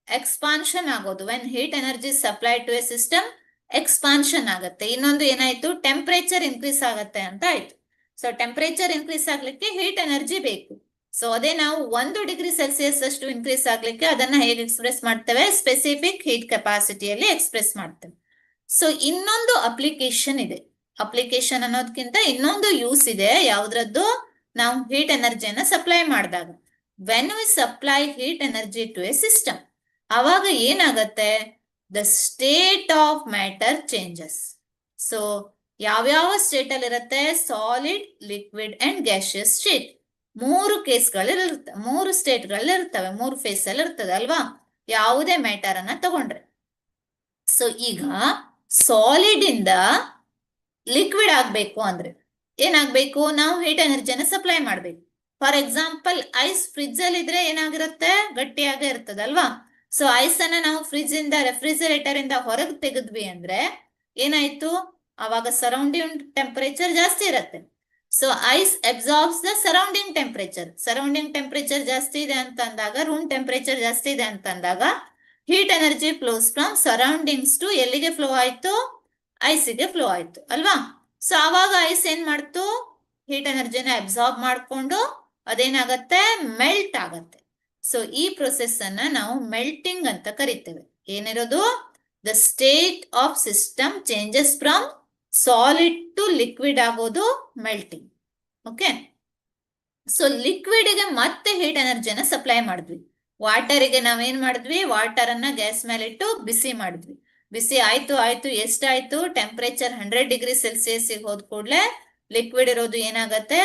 expansion ಆಗೋದು, when heat energy supply to a system expansion ಆಗತ್ತೆ. ಇನ್ನೊಂದು ಏನಾಯ್ತು, temperature increase ಆಗತ್ತೆ ಅಂತ ಆಯ್ತು. ಸೊ ಟೆಂಪರೇಚರ್ ಇನ್ಕ್ರೀಸ್ ಆಗ್ಲಿಕ್ಕೆ ಹೀಟ್ ಎನರ್ಜಿ ಬೇಕು. ಸೊ ಅದೇ ನಾವು 1 ಡಿಗ್ರಿ ಸೆಲ್ಸಿಯಸ್ ಅಷ್ಟು ಇನ್ಕ್ರೀಸ್ ಆಗ್ಲಿಕ್ಕೆ ಅದನ್ನ ಹೇಗೆ ಎಕ್ಸ್ಪ್ರೆಸ್ ಮಾಡ್ತೇವೆ, ಸ್ಪೆಸಿಫಿಕ್ ಹೀಟ್ ಕೆಪಾಸಿಟಿಯಲ್ಲಿ ಎಕ್ಸ್ಪ್ರೆಸ್ ಮಾಡ್ತೇವೆ. ಸೊ ಇನ್ನೊಂದು ಅಪ್ಲಿಕೇಶನ್ ಇದೆ. ಅಪ್ಲಿಕೇಶನ್ ಅನ್ನೋದಕ್ಕಿಂತ ಇನ್ನೊಂದು ಯೂಸ್ ಇದೆ. ಯಾವ್ದ್ರದ್ದು? ನಾವು ಹೀಟ್ ಎನರ್ಜಿಯನ್ನ ಸಪ್ಲೈ ಮಾಡಿದಾಗ, when we supply heat energy to a system, ಅವಾಗ ಏನಾಗತ್ತೆ, the state of matter changes. So ಯಾವ್ಯಾವ ಸ್ಟೇಟ್ ಅಲ್ಲಿ ಇರುತ್ತೆ? Solid, liquid and gaseous state. 3 ಕೇಸ್ಗಳಿರುತ್ತೆ, 3 ಸ್ಟೇಟ್ಗಳಲ್ಲಿ ಇರ್ತವೆ, 3 ಫೇಸ್ ಅಲ್ಲಿ ಇರ್ತದೆ ಅಲ್ವಾ, ಯಾವುದೇ ಮ್ಯಾಟರ್ ಅನ್ನ ತಗೊಂಡ್ರೆ. ಸೊ ಈಗ ಸಾಲಿಡ್ ಇಂದ ಲಿಕ್ವಿಡ್ ಆಗ್ಬೇಕು ಅಂದ್ರೆ ಏನಾಗ್ಬೇಕು, ನಾವು ಹೀಟ್ ಎನರ್ಜಿಯನ್ನ ಸಪ್ಲೈ ಮಾಡ್ಬೇಕು. ಫಾರ್ ಎಕ್ಸಾಂಪಲ್, ಐಸ್ ಫ್ರಿಡ್ಜ್ ಅಲ್ಲಿ ಇದ್ರೆ ಏನಾಗಿರುತ್ತೆ, ಗಟ್ಟಿಯಾಗೇ ಇರ್ತದಲ್ವಾ. ಸೊ ಐಸ್ ಅನ್ನ ನಾವು ಫ್ರಿಡ್ಜ್ ಇಂದ, ರೆಫ್ರಿಜರೇಟರ್ ಇಂದ ಹೊರಗೆ ತೆಗೆದ್ವಿ ಅಂದ್ರೆ ಏನಾಯ್ತು, ಅವಾಗ ಸರೌಂಡಿಂಗ್ ಟೆಂಪರೇಚರ್ ಜಾಸ್ತಿ ಇರುತ್ತೆ. So ice absorbs the surrounding temperature. Surrounding temperature ಜಾಸ್ತಿ ಇದೆ ಅಂತ ಅಂದಾಗ, ರೂಮ್ ಟೆಂಪರೇಚರ್ ಜಾಸ್ತಿ ಇದೆ ಅಂತ ಅಂದಾಗ heat energy flows from surroundings to ಎಲ್ಲಿಗೆ ಫ್ಲೋ ಆಯ್ತು, ಐಸಿಗೆ ಫ್ಲೋ ಆಯ್ತು ಅಲ್ವಾ. ಸೊ ಆವಾಗ ಐಸ್ ಏನ್ ಮಾಡ್ತು, ಹೀಟ್ ಎನರ್ಜಿನ ಅಬ್ಸಾರ್ಬ್ ಮಾಡ್ಕೊಂಡು ಅದೇನಾಗತ್ತೆ, ಮೆಲ್ಟ್ ಆಗತ್ತೆ. ಸೊ ಈ ಪ್ರೊಸೆಸ್ ಅನ್ನ ನಾವು ಮೆಲ್ಟಿಂಗ್ ಅಂತ ಕರಿತೇವೆ. ಏನಿರೋದು, the state of system changes from solid to liquid ಆಗೋದು ಮೆಲ್ಟಿಂಗ್. ಓಕೆ, ಸೊ ಲಿಕ್ವಿಡ್ಗೆ ಮತ್ತೆ ಹೀಟ್ ಎನರ್ಜಿನ ಸಪ್ಲೈ ಮಾಡಿದ್ವಿ. ವಾಟರಿಗೆ ನಾವೇನ್ ಮಾಡಿದ್ವಿ, ವಾಟರ್ ಅನ್ನ ಗ್ಯಾಸ್ ಮೇಲೆ ಇಟ್ಟು ಬಿಸಿ ಮಾಡಿದ್ವಿ. ಬಿಸಿ ಆಯ್ತು ಎಷ್ಟಾಯ್ತು, ಟೆಂಪರೇಚರ್ 100°C ಹೋದ್ ಕೂಡ್ಲೆ ಲಿಕ್ವಿಡ್ ಇರೋದು ಏನಾಗತ್ತೆ,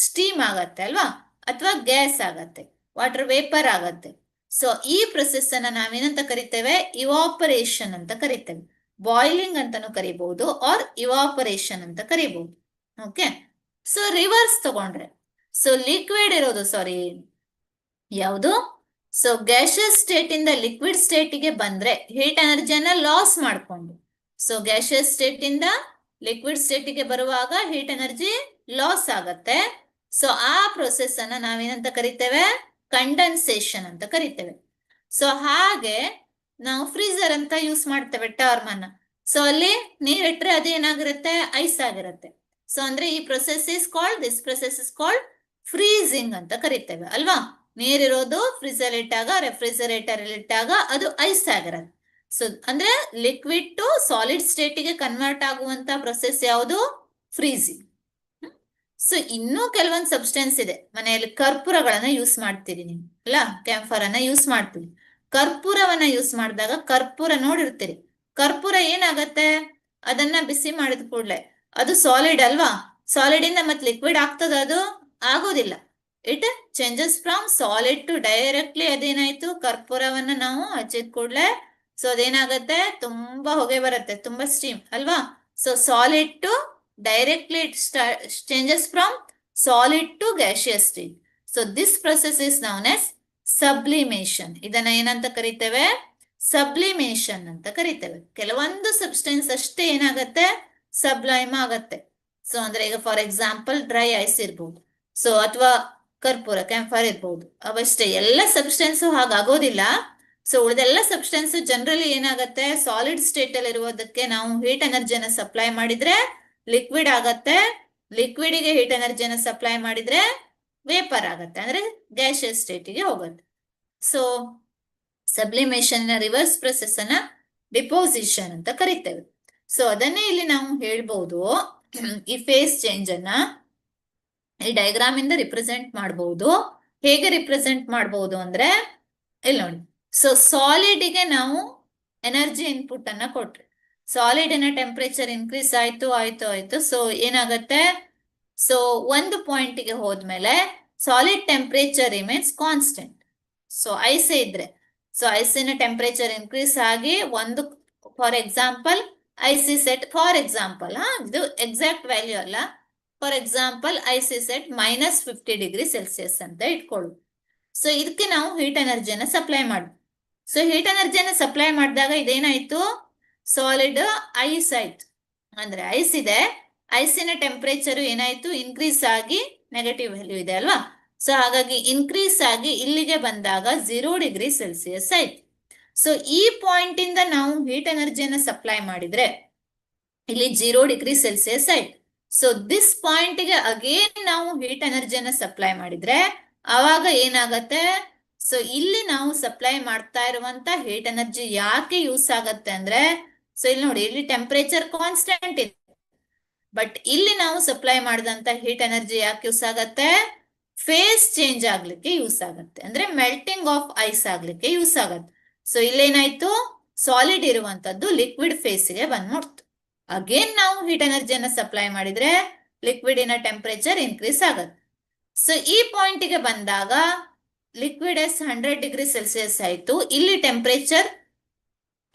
ಸ್ಟೀಮ್ ಆಗತ್ತೆ ಅಲ್ವಾ, ಅಥವಾ ಗ್ಯಾಸ್ ಆಗತ್ತೆ, ವಾಟರ್ ವೇಪರ್ ಆಗತ್ತೆ. ಸೊ ಈ ಪ್ರೊಸೆಸ್ ಅನ್ನ ನಾವೇನಂತ ಕರಿತೇವೆ, ಇವಾಪರೇಷನ್ ಅಂತ ಕರಿತೇವೆ. ಬಾಯ್ಲಿಂಗ್ ಅಂತಾನು ಕರಿಬಹುದು ಆರ್ ಇವಾಪರೇಷನ್ ಅಂತ ಕರಿಬಹುದು. ಓಕೆ, ಸೊ ರಿವರ್ಸ್ ತಗೊಂಡ್ರೆ, ಸೊ ಲಿಕ್ವಿಡ್ ಇರೋದು, ಸಾರಿ ಯಾವುದು, ಸೊ ಗ್ಯಾಸಿಯಸ್ ಸ್ಟೇಟ್ ಇಂದ ಲಿಕ್ವಿಡ್ ಸ್ಟೇಟಿಗೆ ಬಂದ್ರೆ ಹೀಟ್ ಎನರ್ಜಿಯನ್ನ ಲಾಸ್ ಮಾಡ್ಕೊಂಡು, ಸೊ ಗ್ಯಾಸಿಯಸ್ ಸ್ಟೇಟ್ ಇಂದ ಲಿಕ್ವಿಡ್ ಸ್ಟೇಟಿಗೆ ಬರುವಾಗ ಹೀಟ್ ಎನರ್ಜಿ ಲಾಸ್ ಆಗತ್ತೆ. ಸೊ ಆ ಪ್ರೊಸೆಸ್ ಅನ್ನ ನಾವೇನಂತ ಕರಿತೇವೆ, ಕಂಡೆನ್ಸೇಷನ್ ಅಂತ ಕರಿತೇವೆ. ಸೊ ಹಾಗೆ ನಾವು ಫ್ರೀಜರ್ ಅಂತ ಯೂಸ್ ಮಾಡ್ತೇವೆ ಟರ್ಮ್ ಅನ್ನ. ಸೊ ಅಲ್ಲಿ ನೀರಿಟ್ರೆ ಅದೇನಾಗಿರುತ್ತೆ, ಐಸ್ ಆಗಿರುತ್ತೆ. ಸೊ ಅಂದ್ರೆ ಈ process is called, this process is called freezing ಅಂತ ಕರಿತೇವೆ ಅಲ್ವಾ. ನೀರಿರೋದು ಫ್ರೀಜರ್ ಇಟ್ಟಾಗ, ರೆಫ್ರಿಜರೇಟರ್ ಇಟ್ಟಾಗ ಅದು ಐಸ್ ಆಗಿರುತ್ತೆ. ಸೊ ಅಂದ್ರೆ ಲಿಕ್ವಿಡ್ ಟು ಸಾಲಿಡ್ ಸ್ಟೇಟಿಗೆ ಕನ್ವರ್ಟ್ ಆಗುವಂತ ಪ್ರೊಸೆಸ್ ಯಾವುದು, ಫ್ರೀಸಿಂಗ್. ಸೊ ಇನ್ನೂ ಕೆಲವೊಂದು ಸಬ್ಸ್ಟೆನ್ಸ್ ಇದೆ. ಮನೆಯಲ್ಲಿ ಕರ್ಪೂರಗಳನ್ನ ಯೂಸ್ ಮಾಡ್ತೀರಿ ನೀವು ಅಲ್ಲ, ಕ್ಯಾಂಫರ್ ಅನ್ನ ಯೂಸ್ ಮಾಡ್ತೀವಿ. ಕರ್ಪೂರವನ್ನ ಯೂಸ್ ಮಾಡಿದಾಗ, ಕರ್ಪೂರ ನೋಡಿರ್ತೀರಿ, ಕರ್ಪೂರ ಏನಾಗತ್ತೆ, ಅದನ್ನ ಬಿಸಿ ಮಾಡಿದ ಕೂಡಲೇ ಅದು ಸಾಲಿಡ್ ಅಲ್ವಾ, ಸಾಲಿಡ್ ಇಂದ ಮತ್ತೆ ಲಿಕ್ವಿಡ್ ಆಗ್ತದ, ಅದು ಆಗೋದಿಲ್ಲ. It changes from solid to directly. ಅದೇನಾಯ್ತು, ಕರ್ಪೂರವನ್ನ ನಾವು ಹಚ್ಚಿದ ಕೂಡಲೇ ಸೊ ಅದೇನಾಗತ್ತೆ, ತುಂಬಾ ಹೊಗೆ ಬರುತ್ತೆ, ತುಂಬಾ ಸ್ಟೀಮ್ ಅಲ್ವಾ. So solid to directly it changes from solid to gaseous state. So this process is known as sublimation. ಇದನ್ನ ಏನಂತ ಕರಿತೇವೆ, ಸಬ್ಲಿಮೇಷನ್ ಅಂತ ಕರಿತೇವೆ. ಕೆಲವೊಂದು ಸಬ್ಸ್ಟೆನ್ಸ್ ಅಷ್ಟೇ ಏನಾಗತ್ತೆ, ಸಬ್ಲೈಮ್ ಆಗತ್ತೆ. ಸೊ ಅಂದ್ರೆ ಈಗ ಫಾರ್ ಎಕ್ಸಾಂಪಲ್ ಡ್ರೈ ಐಸ್ ಇರ್ಬೋದು, ಸೊ ಅಥವಾ ಕರ್ಪೂರ ಕ್ಯಾಂಫರ್ ಇರ್ಬೋದು, ಅವಷ್ಟೇ. ಎಲ್ಲ ಸಬ್ಸ್ಟೆನ್ಸ್ ಹಾಗಾಗೋದಿಲ್ಲ. ಸೊ ಉಳಿದೆಲ್ಲ ಸಬ್ಸ್ಟೆನ್ಸ್ ಜನರಲಿ ಏನಾಗತ್ತೆ, ಸಾಲಿಡ್ ಸ್ಟೇಟ್ ಅಲ್ಲಿ ಇರುವುದಕ್ಕೆ ನಾವು ಹೀಟ್ ಎನರ್ಜಿನ ಸಪ್ಲೈ ಮಾಡಿದ್ರೆ ಲಿಕ್ವಿಡ್ ಆಗತ್ತೆ, ಲಿಕ್ವಿಡ್ಗೆ ಹೀಟ್ ಎನರ್ಜಿನ ಸಪ್ಲೈ ಮಾಡಿದ್ರೆ ವೇಪರ್ ಆಗತ್ತೆ, ಅಂದ್ರೆ ಗ್ಯಾಸಿಯಸ್ ಸ್ಟೇಟಿಗೆ ಹೋಗುತ್ತೆ. ಸೊ ಸಬ್ಲಿಮೇಷನ್ ರಿವರ್ಸ್ ಪ್ರೊಸೆಸ್ ಅನ್ನ ಡಿಪೋಸಿಷನ್ ಅಂತ ಕರಿತೇವೆ. ಸೊ ಅದನ್ನೇ ಇಲ್ಲಿ ನಾವು ಹೇಳ್ಬಹುದು, ಈ ಫೇಸ್ ಚೇಂಜ್ ಅನ್ನ ಈ ಡಯಾಗ್ರಾಮ್ ಇಂದ ರಿಪ್ರೆಸೆಂಟ್ ಮಾಡಬಹುದು. ಹೇಗೆ ರಿಪ್ರೆಸೆಂಟ್ ಮಾಡಬಹುದು ಅಂದ್ರೆ, ಇಲ್ಲಿ ನೋಡಿ. ಸೊ ಸಾಲಿಡ್ಗೆ ನಾವು ಎನರ್ಜಿ ಇನ್ಪುಟ್ ಅನ್ನ ಕೊಟ್ರೆ, ಸಾಲಿಡಿನ ಟೆಂಪರೇಚರ್ ಇನ್ಕ್ರೀಸ್ ಆಯ್ತು. ಸೊ ಏನಾಗತ್ತೆ, ಸೊ ಒಂದು ಪಾಯಿಂಟ್ಗೆ ಹೋದ್ಮೇಲೆ solid temperature remains constant. So ice ಇದ್ರೆ, ಸೊ ಐಸಿನ ಟೆಂಪರೇಚರ್ ಇನ್ಕ್ರೀಸ್ ಆಗಿ ಒಂದು, for example IC set, for example ಇದು ಎಕ್ಸಾಕ್ಟ್ ವ್ಯಾಲ್ಯೂ ಅಲ್ಲ, for example IC set -50°C ಅಂತ ಇಟ್ಕೊಳ್ಳು. ಸೊ ಇದಕ್ಕೆ ನಾವು ಹೀಟ್ ಎನರ್ಜಿನ ಸಪ್ಲೈ ಮಾಡಿ, ಸೊ ಹೀಟ್ ಎನರ್ಜಿನ ಸಪ್ಲೈ ಮಾಡಿದಾಗ ಇದೇನಾಯ್ತು, ಸಾಲಿಡ್ ಐಸ್ ಆಯ್ತು. ಅಂದ್ರೆ ಐಸ್ ಇದೆ, ಐಸಿನ ಟೆಂಪರೇಚರ್ ಏನಾಯ್ತು, ಇನ್ಕ್ರೀಸ್ ಆಗಿ ನೆಗೆಟಿವ್ ವ್ಯಾಲ್ಯೂ ಇದೆ ಅಲ್ವಾ. ಸೊ ಹಾಗಾಗಿ ಇನ್ಕ್ರೀಸ್ ಆಗಿ ಇಲ್ಲಿಗೆ ಬಂದಾಗ 0°C ಆಯ್ತು. ಸೊ ಈ ಪಾಯಿಂಟ್ ಇಂದ ನಾವು ಹೀಟ್ ಎನರ್ಜಿಯನ್ನ ಸಪ್ಲೈ ಮಾಡಿದ್ರೆ ಇಲ್ಲಿ 0°C ಆಯ್ತು. ಸೊ ದಿಸ್ ಪಾಯಿಂಟ್ ಗೆ ಅಗೇನ್ ನಾವು ಹೀಟ್ ಎನರ್ಜಿಯನ್ನ ಸಪ್ಲೈ ಮಾಡಿದ್ರೆ ಆವಾಗ ಏನಾಗತ್ತೆ, ಸೊ ಇಲ್ಲಿ ನಾವು ಸಪ್ಲೈ ಮಾಡ್ತಾ ಇರುವಂತ ಹೀಟ್ ಎನರ್ಜಿ ಯಾಕೆ ಯೂಸ್ ಆಗತ್ತೆ ಅಂದ್ರೆ, ಸೊ ಇಲ್ಲಿ ನೋಡಿ, ಇಲ್ಲಿ ಟೆಂಪರೇಚರ್ ಕಾನ್ಸ್ಟೆಂಟ್ ಇದೆ, ಬಟ್ ಇಲ್ಲಿ ನಾವು ಸಪ್ಲೈ ಮಾಡಿದಂತ ಹೀಟ್ ಎನರ್ಜಿ ಯಾಕೆ ಯೂಸ್ ಆಗತ್ತೆ, ಫೇಸ್ ಚೇಂಜ್ ಆಗ್ಲಿಕ್ಕೆ ಯೂಸ್ ಆಗತ್ತೆ, ಅಂದ್ರೆ ಮೆಲ್ಟಿಂಗ್ ಆಫ್ ಐಸ್ ಆಗ್ಲಿಕ್ಕೆ ಯೂಸ್ ಆಗತ್ತೆ. ಸೊ ಇಲ್ಲೇನಾಯ್ತು, ಸಾಲಿಡ್ ಇರುವಂತದ್ದು ಲಿಕ್ವಿಡ್ ಫೇಸ್ಗೆ ಬಂದ್ಬಿಡ್ತು. ಅಗೇನ್ ನಾವು ಹೀಟ್ ಎನರ್ಜಿಯನ್ನ ಸಪ್ಲೈ ಮಾಡಿದ್ರೆ ಲಿಕ್ವಿಡಿನ ಟೆಂಪರೇಚರ್ ಇನ್ಕ್ರೀಸ್ ಆಗತ್ತೆ. ಸೊ ಈ ಪಾಯಿಂಟ್ಗೆ ಬಂದಾಗ ಲಿಕ್ವಿಡ್ ಎಸ್ 100°C ಆಯ್ತು. ಇಲ್ಲಿ ಟೆಂಪರೇಚರ್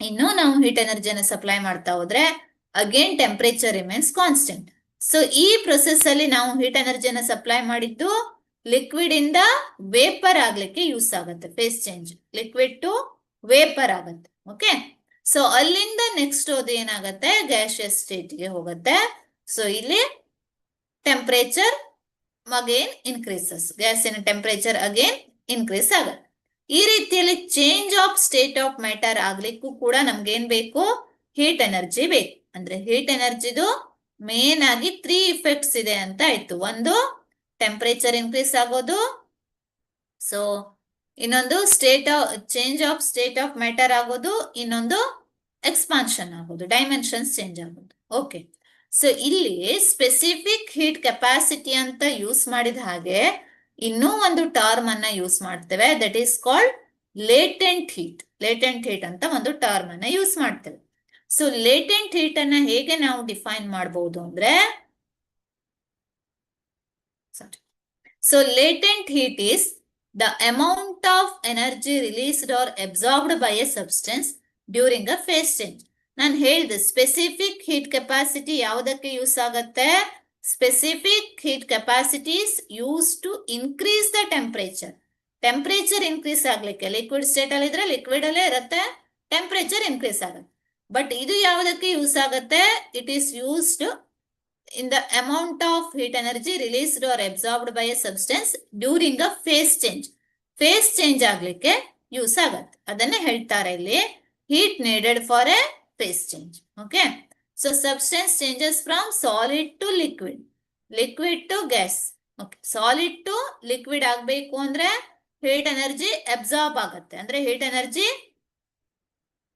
ಇನ್ನು ನಾವು ಹೀಟ್ ಎನರ್ಜಿಯನ್ನ ಸಪ್ಲೈ ಮಾಡ್ತಾ ಹೋದ್ರೆ again temperature remains constant. So ಈ ಪ್ರೊಸೆಸ್ ಅಲ್ಲಿ ನಾವು ಹೀಟ್ ಎನರ್ಜಿಯನ್ನ ಸಪ್ಲೈ ಮಾಡಿದ್ದು ಲಿಕ್ವಿಡ್ ಇಂದ ವೇಪರ್ ಆಗ್ಲಿಕ್ಕೆ ಯೂಸ್ ಆಗುತ್ತೆ. Phase change liquid to vapour ಆಗತ್ತೆ. ಓಕೆ, ಸೊ ಅಲ್ಲಿಂದ ನೆಕ್ಸ್ಟ್ ಅದು ಏನಾಗತ್ತೆ, ಗ್ಯಾಸಿಯಸ್ ಸ್ಟೇಟ್ಗೆ ಹೋಗುತ್ತೆ. ಸೊ ಇಲ್ಲಿ ಟೆಂಪರೇಚರ್ ಅಗೇನ್ ಇನ್ಕ್ರೀಸಸ್, ಗ್ಯಾಸಿನ ಟೆಂಪರೇಚರ್ ಅಗೇನ್ ಇನ್ಕ್ರೀಸ್ ಆಗತ್ತೆ. ಈ ರೀತಿಯಲ್ಲಿ change of state of matter ಆಗ್ಲಿಕ್ಕೂ ಕೂಡ ನಮ್ಗೇನ್ ಬೇಕು, ಹೀಟ್ ಎನರ್ಜಿ ಬೇಕು. ಅಂದ್ರೆ ಹೀಟ್ ಎನರ್ಜಿದು ಮೇನ್ ಆಗಿ 3 ಇಫೆಕ್ಟ್ಸ್ ಇದೆ ಅಂತ ಆಯ್ತು. ಒಂದು ಟೆಂಪರೇಚರ್ ಇನ್ಕ್ರೀಸ್ ಆಗೋದು, ಸೊ ಇನ್ನೊಂದು change of state of matter ಆಗೋದು, ಇನ್ನೊಂದು ಎಕ್ಸ್ಪಾನ್ಷನ್ ಆಗೋದು, ಡೈಮೆನ್ಷನ್ಸ್ ಚೇಂಜ್ ಆಗೋದು. ಓಕೆ, ಸೊ ಇಲ್ಲಿ ಸ್ಪೆಸಿಫಿಕ್ ಹೀಟ್ ಕೆಪಾಸಿಟಿ ಅಂತ ಯೂಸ್ ಮಾಡಿದ ಹಾಗೆ ಇನ್ನೂ ಒಂದು ಟರ್ಮ್ ಅನ್ನ ಯೂಸ್ ಮಾಡ್ತೇವೆ, that is called latent heat. Latent heat ಅಂತ ಒಂದು ಟರ್ಮ್ ಅನ್ನ ಯೂಸ್ ಮಾಡ್ತೇವೆ. ಸೊ ಲೇಟೆಂಟ್ ಹೀಟ್ ಅನ್ನ ಹೇಗೆ ನಾವು ಡಿಫೈನ್ ಮಾಡಬಹುದು ಅಂದ್ರೆ, so latent heat is the amount of energy released or absorbed by a substance during a phase change. ನಾನು ಹೇಳಿದೆ ಸ್ಪೆಸಿಫಿಕ್ ಹೀಟ್ ಕೆಪಾಸಿಟಿ ಯಾವುದಕ್ಕೆ ಯೂಸ್ ಆಗುತ್ತೆ? Specific heat capacities use to increase the temperature. Temperature increase ಆಗ್ಲಿಕ್ಕೆ liquid state ಅಲ್ಲಿ ಇದ್ರೆ liquid ಅಲ್ಲೇ ಇರುತ್ತೆ, temperature increase ಆಗುತ್ತೆ. ಬಟ್ ಇದು ಯಾವುದಕ್ಕೆ ಯೂಸ್ ಆಗುತ್ತೆ? It is used in the amount of heat energy released or absorbed by a substance during a phase change. Phase change ಆಗ್ಲಿಕ್ಕೆ ಯೂಸ್ ಆಗತ್ತೆ, ಅದನ್ನೇ ಹೇಳ್ತಾರೆ ಇಲ್ಲಿ heat needed for a phase change. Okay, so substance changes from solid to liquid, liquid to gas. Okay, solid to liquid ಆಗಬೇಕು ಅಂದ್ರೆ heat energy absorb ಆಗತ್ತೆ, ಅಂದ್ರೆ heat energy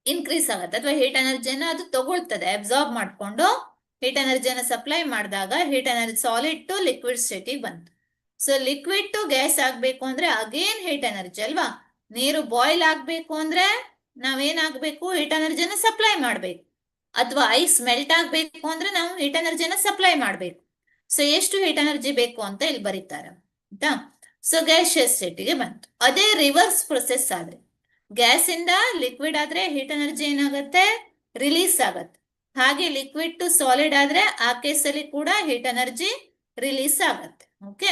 increase ಆಗತ್ತೆ, ಅಥವಾ heat ಎನರ್ಜಿನ ಅದು ತಗೊಳ್ತದೆ, ಅಬ್ಸಾರ್ಬ್ ಮಾಡ್ಕೊಂಡು ಹೀಟ್ ಎನರ್ಜಿಯನ್ನು ಸಪ್ಲೈ ಮಾಡಿದಾಗ heat energy solid to liquid ಸ್ಟೇಟಿಗೆ ಬಂತು. ಸೊ ಲಿಕ್ವಿಡ್ ಟು ಗ್ಯಾಸ್ ಆಗ್ಬೇಕು ಅಂದ್ರೆ ಅಗೇನ್ ಹೀಟ್ ಎನರ್ಜಿ ಅಲ್ವಾ? ನೀರು ಬಾಯ್ಲ್ ಆಗ್ಬೇಕು ಅಂದ್ರೆ ನಾವೇನಾಗ್ಬೇಕು? ಹೀಟ್ ಎನರ್ಜಿನ ಸಪ್ಲೈ ಮಾಡ್ಬೇಕು. ಅಥವಾ ಐಸ್ ಮೆಲ್ಟ್ ಆಗ್ಬೇಕು ಅಂದ್ರೆ ನಾವು ಹೀಟ್ ಎನರ್ಜಿನ ಸಪ್ಲೈ ಮಾಡ್ಬೇಕು. ಸೊ ಎಷ್ಟು ಹೀಟ್ ಎನರ್ಜಿ ಬೇಕು ಅಂತ ಇಲ್ಲಿ ಬರೀತಾರೆ ಆಯ್ತಾ? ಸೊ ಗ್ಯಾಸಿಯಸ್ ಸ್ಟೇಟಿಗೆ ಬಂತು. ಅದೇ ರಿವರ್ಸ್ ಪ್ರೊಸೆಸ್ ಆದ್ರೆ, ಗ್ಯಾಸ್ ಇಂದ ಲಿಕ್ವಿಡ್ ಆದ್ರೆ ಹೀಟ್ ಎನರ್ಜಿ ಏನಾಗುತ್ತೆ? ರಿಲೀಸ್ ಆಗತ್ತೆ. ಹಾಗೆ ಲಿಕ್ವಿಡ್ ಟು ಸಾಲಿಡ್ ಆದ್ರೆ ಆ ಕೇಸಲ್ಲಿ ಕೂಡ ಹೀಟ್ ಎನರ್ಜಿ ರಿಲೀಸ್ ಆಗತ್ತೆ. ಓಕೆ,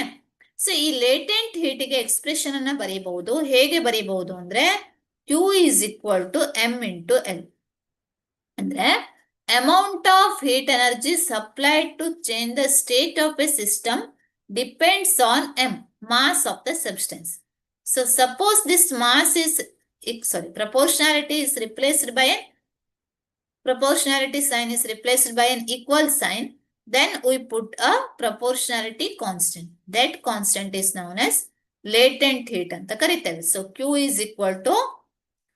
ಸೊ ಈ ಲೇಟೆಂಟ್ ಹೀಟಿಗೆ ಎಕ್ಸ್ಪ್ರೆಷನ್ ಅನ್ನ ಬರೀಬಹುದು. ಹೇಗೆ ಬರೀಬಹುದು ಅಂದ್ರೆ Q is equal to M into L. ಅಂದ್ರೆ amount of heat energy supplied to change the state of a system depends on M, mass of the substance. So suppose this mass is proportionality is replaced by a proportionality sign is replaced by an equal sign, then we put a proportionality constant. That constant is known as latent heat anta kariteve. So Q is equal to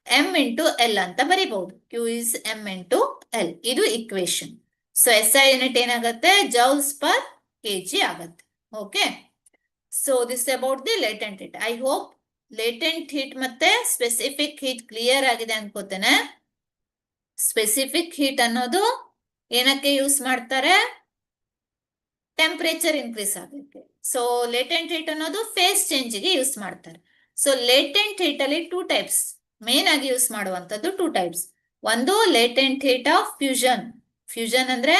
M into L anta bariಬಹುದು. Q is M into L. Idu equation. So SI unit ಏನಾಗುತ್ತೆ? Joules per kg ಆಗುತ್ತೆ. Okay. So this is about the latent heat. I hope latent heat ಮತ್ತೆ specific heat clear ಆಗಿದೆ ಅನ್ಕೋತೇನೆ. Specific heat ಅನ್ನೋದು ಏನಕ್ಕೆ use ಮಾಡ್ತಾರೆ? Temperature increase ಆಗಲಿಕ್ಕೆ. So latent heat ಅನ್ನೋದು face change ಗೆ ಯೂಸ್ ಮಾಡ್ತಾರೆ. ಸೊ ಲೇಟೆಂಟ್ ಹೀಟ್ ಅಲ್ಲಿ 2 ಟೈಪ್ಸ್ ಮೇನ್ ಆಗಿ ಯೂಸ್ ಮಾಡುವಂತದ್ದು. 2 ಟೈಪ್ಸ್. ಒಂದು latent heat of fusion. Fusion ಅಂದ್ರೆ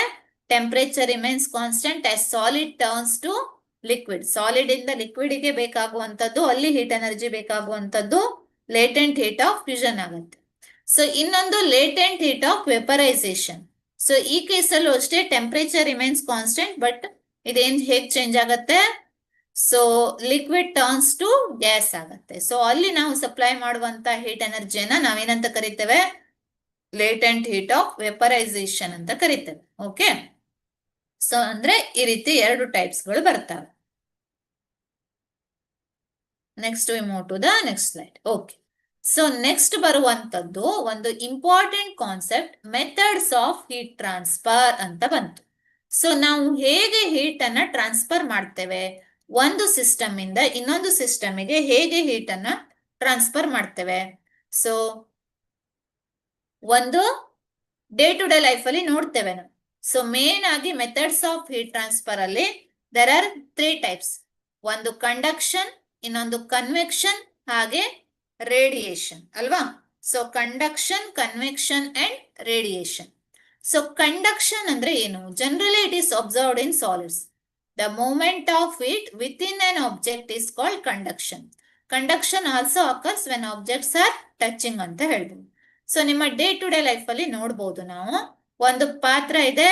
temperature remains constant as solid turns to liquid. Solid ಇಂದ ಲಿಕ್ವಿಡ್ ಗೆ ಬೇಕಾಗುವಂತದ್ದು, ಅಲ್ಲಿ ಹೀಟ್ ಎನರ್ಜಿ ಬೇಕಾಗುವಂತದ್ದು ಲೇಟೆಂಟ್ ಹೀಟ್ ಆಫ್ ಫ್ಯೂಷನ್ ಆಗುತ್ತೆ. ಸೊ ಇನ್ನೊಂದು latent heat of vaporization. So ಈ ಕೇಸಲ್ಲೂ ಅಷ್ಟೇ ಟೆಂಪರೇಚರ್ ರಿಮೈನ್ಸ್ ಕಾನ್ಸ್ಟೆಂಟ್, ಬಟ್ ಇದೇನ್ ಹೇಗ್ ಚೇಂಜ್ ಆಗತ್ತೆ? So liquid turns to gas ಆಗತ್ತೆ. ಸೊ ಅಲ್ಲಿ ನಾವು ಸಪ್ಲೈ ಮಾಡುವಂತ ಹೀಟ್ ಎನರ್ಜಿಯನ್ನ ನಾವೇನಂತ ಕರಿತೇವೆ? ಲೇಟೆಂಟ್ ಹೀಟ್ ಆಫ್ ವೆಪರೈಸೇಷನ್ ಅಂತ ಕರಿತೇವೆ. ಓಕೆ, ಸೊ ಅಂದ್ರೆ ಈ ರೀತಿ 2 ಟೈಪ್ಸ್ ಗಳು ಬರ್ತವೆ. Next we move to the next slide. Okay, so next ಬರುವಂತದ್ದು ಒಂದು important concept, methods of heat transfer ಅಂತ ಬಂತು. ಸೊ ನಾವು ಹೇಗೆ ಹೀಟ್ ಅನ್ನ ಟ್ರಾನ್ಸ್ಫರ್ ಮಾಡ್ತೇವೆ? ಒಂದು ಸಿಸ್ಟಮ್ ಇಂದ ಇನ್ನೊಂದು ಸಿಸ್ಟಮ್ಗೆ ಹೇಗೆ ಹೀಟ್ ಅನ್ನ ಟ್ರಾನ್ಸ್ಫರ್ ಮಾಡ್ತೇವೆ? ಸೊ ಒಂದು ಡೇ ಟು ಡೇ ಲೈಫ್ ಅಲ್ಲಿ ನೋಡ್ತೇವೆ ನಾವು. ಸೊ ಮೇನ್ ಆಗಿ ಮೆಥಡ್ಸ್ ಆಫ್ ಹೀಟ್ ಟ್ರಾನ್ಸ್ಫರ್ ಅಲ್ಲಿ ದೇರ್ ಆರ್ 3 ಟೈಪ್ಸ್. ಒಂದು ಕಂಡಕ್ಷನ್, ಇನ್ನೊಂದು ಕನ್ವೆಕ್ಷನ್, ಹಾಗೆ ರೇಡಿಯೇಷನ್ ಅಲ್ವಾ? So conduction, convection and radiation. So conduction ಅಂದ್ರೆ ಏನು? Generally it is observed in solids. The movement of heat within an object is called conduction. Conduction also occurs when objects are touching ಅಂತ ಹೇಳ್ಬೋದು. So ನಿಮ್ಮ day to day life ಅಲ್ಲಿ ನೋಡ್ಬೋದು ನಾವು, ಒಂದು ಪಾತ್ರ ಇದೆ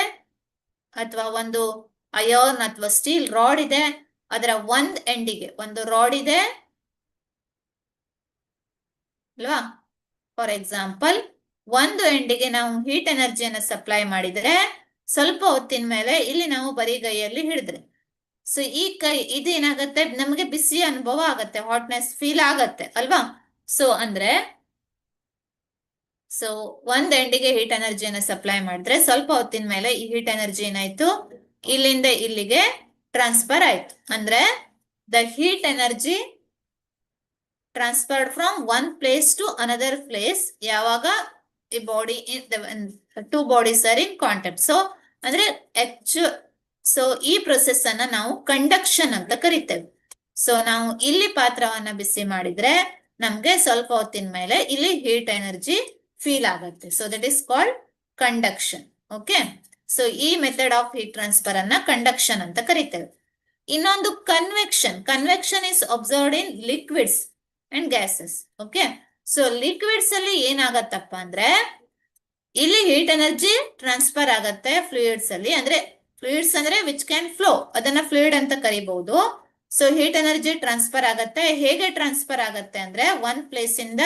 ಅಥವಾ ಒಂದು ಅಯಾನ್ ಅಥವಾ ಸ್ಟೀಲ್ ರಾಡ್ ಇದೆ, ಅದರ ಒಂದ್ ಎಂಡಿಗೆ ಒಂದು ರಾಡ್ ಇದೆ ಅಲ್ವಾ? ಫಾರ್ ಎಕ್ಸಾಂಪಲ್, ಒಂದು ಎಂಡಿಗೆ ನಾವು ಹೀಟ್ ಎನರ್ಜಿಯನ್ನು ಸಪ್ಲೈ ಮಾಡಿದ್ರೆ ಸ್ವಲ್ಪ ಹೊತ್ತಿನ ಮೇಲೆ ಇಲ್ಲಿ ನಾವು ಬರಿಗೈಯಲ್ಲಿ ಹಿಡಿದ್ರೆ, ಸೊ ಈ ಕೈ ಇದೇನಾಗತ್ತೆ? ನಮಗೆ ಬಿಸಿ ಅನುಭವ ಆಗತ್ತೆ, ಹಾಟ್ನೆಸ್ ಫೀಲ್ ಆಗತ್ತೆ ಅಲ್ವಾ? ಸೊ ಅಂದ್ರೆ ಸೊ ಒಂದ್ ಎಂಡಿಗೆ ಹೀಟ್ ಎನರ್ಜಿಯನ್ನು ಸಪ್ಲೈ ಮಾಡಿದ್ರೆ ಸ್ವಲ್ಪ ಹೊತ್ತಿನ ಮೇಲೆ ಈ ಹೀಟ್ ಎನರ್ಜಿ ಏನಾಯ್ತು, ಇಲ್ಲಿಂದ ಇಲ್ಲಿಗೆ ಟ್ರಾನ್ಸ್ಫರ್ ಆಯ್ತು. ಅಂದ್ರೆ the heat energy transferred from one place to another place ಯಾವಾಗ ಈ body two bodies are in contact. So ಅಂದ್ರೆ ಸೊ ಈ ಪ್ರೊಸೆಸ್ ಅನ್ನ ನಾವು ಕಂಡಕ್ಷನ್ ಅಂತ ಕರಿತೇವೆ. ಸೊ ನಾವು ಇಲ್ಲಿ ಪಾತ್ರವನ್ನ ಬಿಸಿ ಮಾಡಿದ್ರೆ ನಮ್ಗೆ ಸ್ವಲ್ಪ ಹೊತ್ತಿನ ಮೇಲೆ ಇಲ್ಲಿ ಹೀಟ್ ಎನರ್ಜಿ ಫೀಲ್ ಆಗುತ್ತೆ. So that is called conduction. Okay, so ಈ ಮೆಥಡ್ ಆಫ್ ಹೀಟ್ ಟ್ರಾನ್ಸ್ಫರ್ ಅನ್ನ ಕಂಡಕ್ಷನ್ ಅಂತ ಕರಿತೇವೆ. ಇನ್ನೊಂದು convection. Convection is observed in liquids and gases. Okay, so liquids ಅಲ್ಲಿ ಏನಾಗತ್ತಪ್ಪ ಅಂದ್ರೆ ಇಲ್ಲಿ ಹೀಟ್ ಎನರ್ಜಿ ಟ್ರಾನ್ಸ್ಫರ್ ಆಗತ್ತೆ ಫ್ಲೂಯಿಡ್ಸ್ ಅಲ್ಲಿ. ಅಂದ್ರೆ ಫ್ಲೂಯಿಡ್ಸ್ ಅಂದ್ರೆ ವಿಚ್ ಕ್ಯಾನ್ ಫ್ಲೋ, ಅದನ್ನ ಫ್ಲೂಯಿಡ್ ಅಂತ ಕರಿಬಹುದು. ಸೊ ಹೀಟ್ ಎನರ್ಜಿ ಟ್ರಾನ್ಸ್ಫರ್ ಆಗತ್ತೆ. ಹೇಗೆ ಟ್ರಾನ್ಸ್ಫರ್ ಆಗತ್ತೆ ಅಂದ್ರೆ ಒಂದ್ ಪ್ಲೇಸ್ ಇಂದ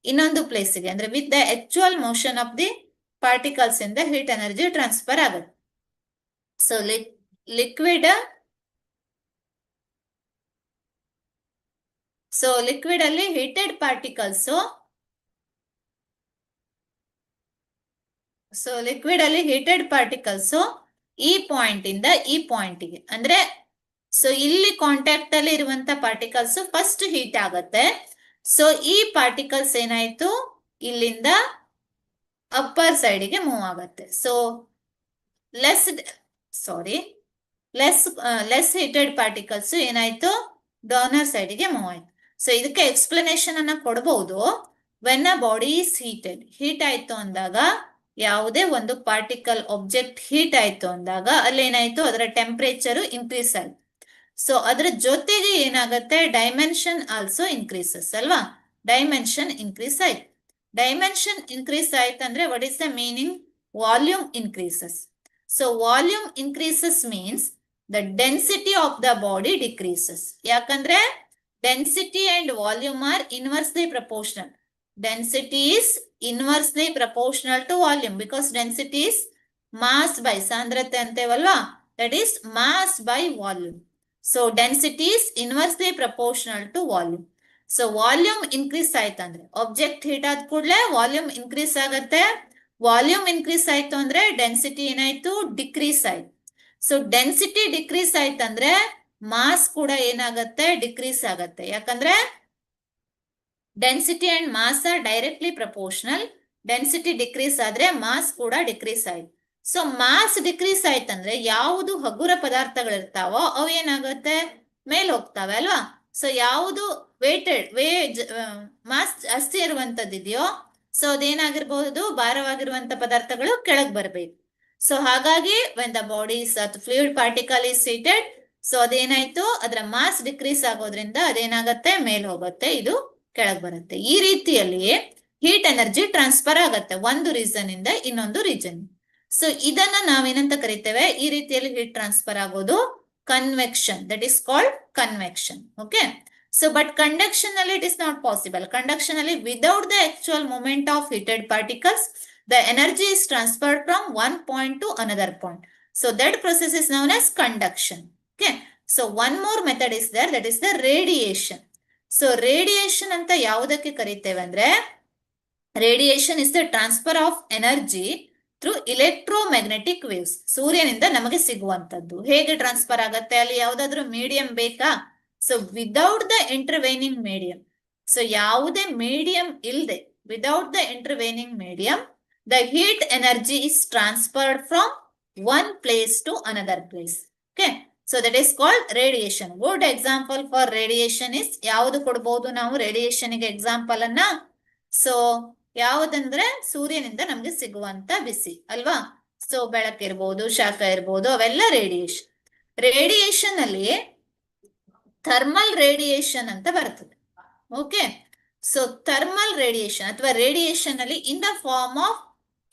ಇನ್ನೊಂದು ಪ್ಲೇಸ್ಗೆ, ಅಂದ್ರೆ with the actual motion of the particles ಇಂದ ಹೀಟ್ ಎನರ್ಜಿ ಟ್ರಾನ್ಸ್ಫರ್ ಆಗುತ್ತೆ. ಸೊ ಲಿಕ್ವಿಡ್ ಅಲ್ಲಿ ಹೀಟೆಡ್ ಪಾರ್ಟಿಕಲ್ಸ್, ಈ ಪಾಯಿಂಟ್ ಇಂದ ಈ ಪಾಯಿಂಟ್ ಗೆ, ಅಂದ್ರೆ ಸೊ ಇಲ್ಲಿ ಕಾಂಟ್ಯಾಕ್ಟ್ ಅಲ್ಲಿ ಇರುವಂತ ಪಾರ್ಟಿಕಲ್ಸ್ ಫಸ್ಟ್ ಹೀಟ್ ಆಗತ್ತೆ. ಸೊ ಈ ಪಾರ್ಟಿಕಲ್ಸ್ ಏನಾಯ್ತು, ಇಲ್ಲಿಂದ ಅಪ್ಪರ್ ಸೈಡ್ಗೆ ಮೂವ್ ಆಗತ್ತೆ. ಸೊ ಲೆಸ್ ಹೀಟೆಡ್ ಪಾರ್ಟಿಕಲ್ಸ್ ಏನಾಯ್ತು, ಡೋನರ್ ಸೈಡ್ಗೆ ಮೂವ್ ಆಯ್ತು. ಸೊ ಇದಕ್ಕೆ ಎಕ್ಸ್ಪ್ಲನೇಷನ್ ಅನ್ನ ಕೊಡಬಹುದು. When a body is heat ಆಯ್ತು ಅಂದಾಗ, ಯಾವುದೇ ಒಂದು ಪಾರ್ಟಿಕಲ್ ಆಬ್ಜೆಕ್ಟ್ ಹೀಟ್ ಆಯ್ತು ಅಂದಾಗ ಅಲ್ಲಿ ಏನಾಯ್ತು, ಅದರ ಟೆಂಪರೇಚರ್ ಇನ್ಕ್ರೀಸ್ ಆಯ್ತು. ಸೊ ಅದ್ರ ಜೊತೆಗೆ ಏನಾಗುತ್ತೆ, ಡೈಮೆನ್ಷನ್ ಆಲ್ಸೋ ಇನ್ಕ್ರೀಸಸ್ ಅಲ್ವಾ. ಡೈಮೆನ್ಷನ್ ಇನ್ಕ್ರೀಸ್ ಆಯ್ತು. ಡೈಮೆನ್ಷನ್ ಇನ್ಕ್ರೀಸ್ ಆಯ್ತಂದ್ರೆ what is the meaning, volume increases. So volume increases means the density of the body decreases. ಯಾಕಂದ್ರೆ density and volume are inversely proportional. Density is inversely proportional to volume because density is mass by ಸಾಂದ್ರತೆ ಅಂತೇವಲ್ವಾ, that is mass by volume. So density is inversely proportional to volume. So volume increase ಆಯ್ತಂದ್ರೆ object heat ಆದ ಕೂಡಲೇ volume increase ಆಗತ್ತೆ. Volume increase ಆಯ್ತು ಅಂದ್ರೆ density ಏನಾಯ್ತು, decrease ಆಯ್ತು. So density decrease ಆಯ್ತಂದ್ರೆ ಮಾಸ್ ಕೂಡ ಏನಾಗತ್ತೆ, ಡಿಕ್ರೀಸ್ ಆಗತ್ತೆ. ಯಾಕಂದ್ರೆ density and mass are directly proportional. Density decrease ಆದ್ರೆ ಮಾಸ್ ಕೂಡ ಡಿಕ್ರೀಸ್ ಆಯ್ತು. ಸೊ ಮಾಸ್ ಡಿಕ್ರೀಸ್ ಆಯ್ತಂದ್ರೆ ಯಾವುದು ಹಗುರ ಪದಾರ್ಥಗಳಿರ್ತಾವೋ ಅವು ಏನಾಗುತ್ತೆ, ಮೇಲ್ ಹೋಗ್ತಾವೆ ಅಲ್ವಾ. ಸೊ ಯಾವುದು ಮಾಸ್ ಜಾಸ್ತಿ ಇರುವಂತದ್ದಿದೆಯೋ ಸೊ ಅದೇನಾಗಿರ್ಬಹುದು, ಭಾರವಾಗಿರುವಂತ ಪದಾರ್ಥಗಳು ಕೆಳಗ್ ಬರ್ಬೇಕು. ಸೊ ಹಾಗಾಗಿ when the bodies fluid particle is heated, so ಅದೇನಾಯ್ತು, ಅದರ ಮಾಸ್ ಡಿಕ್ರೀಸ್ ಆಗೋದ್ರಿಂದ ಅದೇನಾಗತ್ತೆ, ಮೇಲ್ ಹೋಗುತ್ತೆ, ಇದು ಕೆಳಗ್ ಬರುತ್ತೆ. ಈ ರೀತಿಯಲ್ಲಿ ಹೀಟ್ ಎನರ್ಜಿ ಟ್ರಾನ್ಸ್ಫರ್ ಆಗತ್ತೆ ಒಂದು ರೀಸನ್ ಇಂದ ಇನ್ನೊಂದು ರೀಜನ್. ಸೊ ಇದನ್ನ ನಾವೇನಂತ ಕರಿತೇವೆ, ಈ ರೀತಿಯಲ್ಲಿ ಹೀಟ್ ಟ್ರಾನ್ಸ್ಫರ್ ಆಗೋದು convection. That is called convection. Okay, so but conduction ಅಲ್ಲಿ it is not possible. Conduction ಅಲ್ಲಿ without the actual movement of heated particles the energy is transferred from one point to another point. So that process is known as conduction. Okay, so one more method is there, that is the radiation. So radiation ಅಂತ ಯಾವುದಕ್ಕೆ ಕರಿತೇವೆ ಅಂದ್ರೆ, radiation is the transfer of energy through electromagnetic waves. ಸೂರ್ಯನಿಂದ ನಮಗೆ ಸಿಗುವಂತದ್ದು. ಹೇಗೆ transfer ಆಗತ್ತೆ, ಅಲ್ಲಿ ಯಾವ್ದಾದ್ರು ಮೀಡಿಯಂ ಬೇಕಾ. So without the intervening medium, so ಯಾವುದೇ ಮೀಡಿಯಂ ಇಲ್ಲದೆ, without the intervening medium the heat energy is transferred from one place to another place. Okay, so that is called radiation. Good example for radiation is, ಯಾವುದು ಕೊಡಬಹುದು ನಾವು radiation ಗೆ example ಅನ್ನ. So ಯಾವುದಂದ್ರೆ ಸೂರ್ಯನಿಂದ ನಮ್ಗೆ ಸಿಗುವಂತ ಬಿಸಿ ಅಲ್ವಾ. ಸೊ ಬೆಳಕಿರ್ಬೋದು, ಶಾಖ ಇರ್ಬೋದು, ಅವೆಲ್ಲ ರೇಡಿಯೇಷನ್. ರೇಡಿಯೇಷನ್ ಅಲ್ಲಿ ಥರ್ಮಲ್ ರೇಡಿಯೇಷನ್ ಅಂತ ಬರ್ತದೆ. ಓಕೆ, ಸೊ ಥರ್ಮಲ್ ರೇಡಿಯೇಷನ್ ಅಥವಾ ರೇಡಿಯೇಷನ್ ಅಲ್ಲಿ in the form of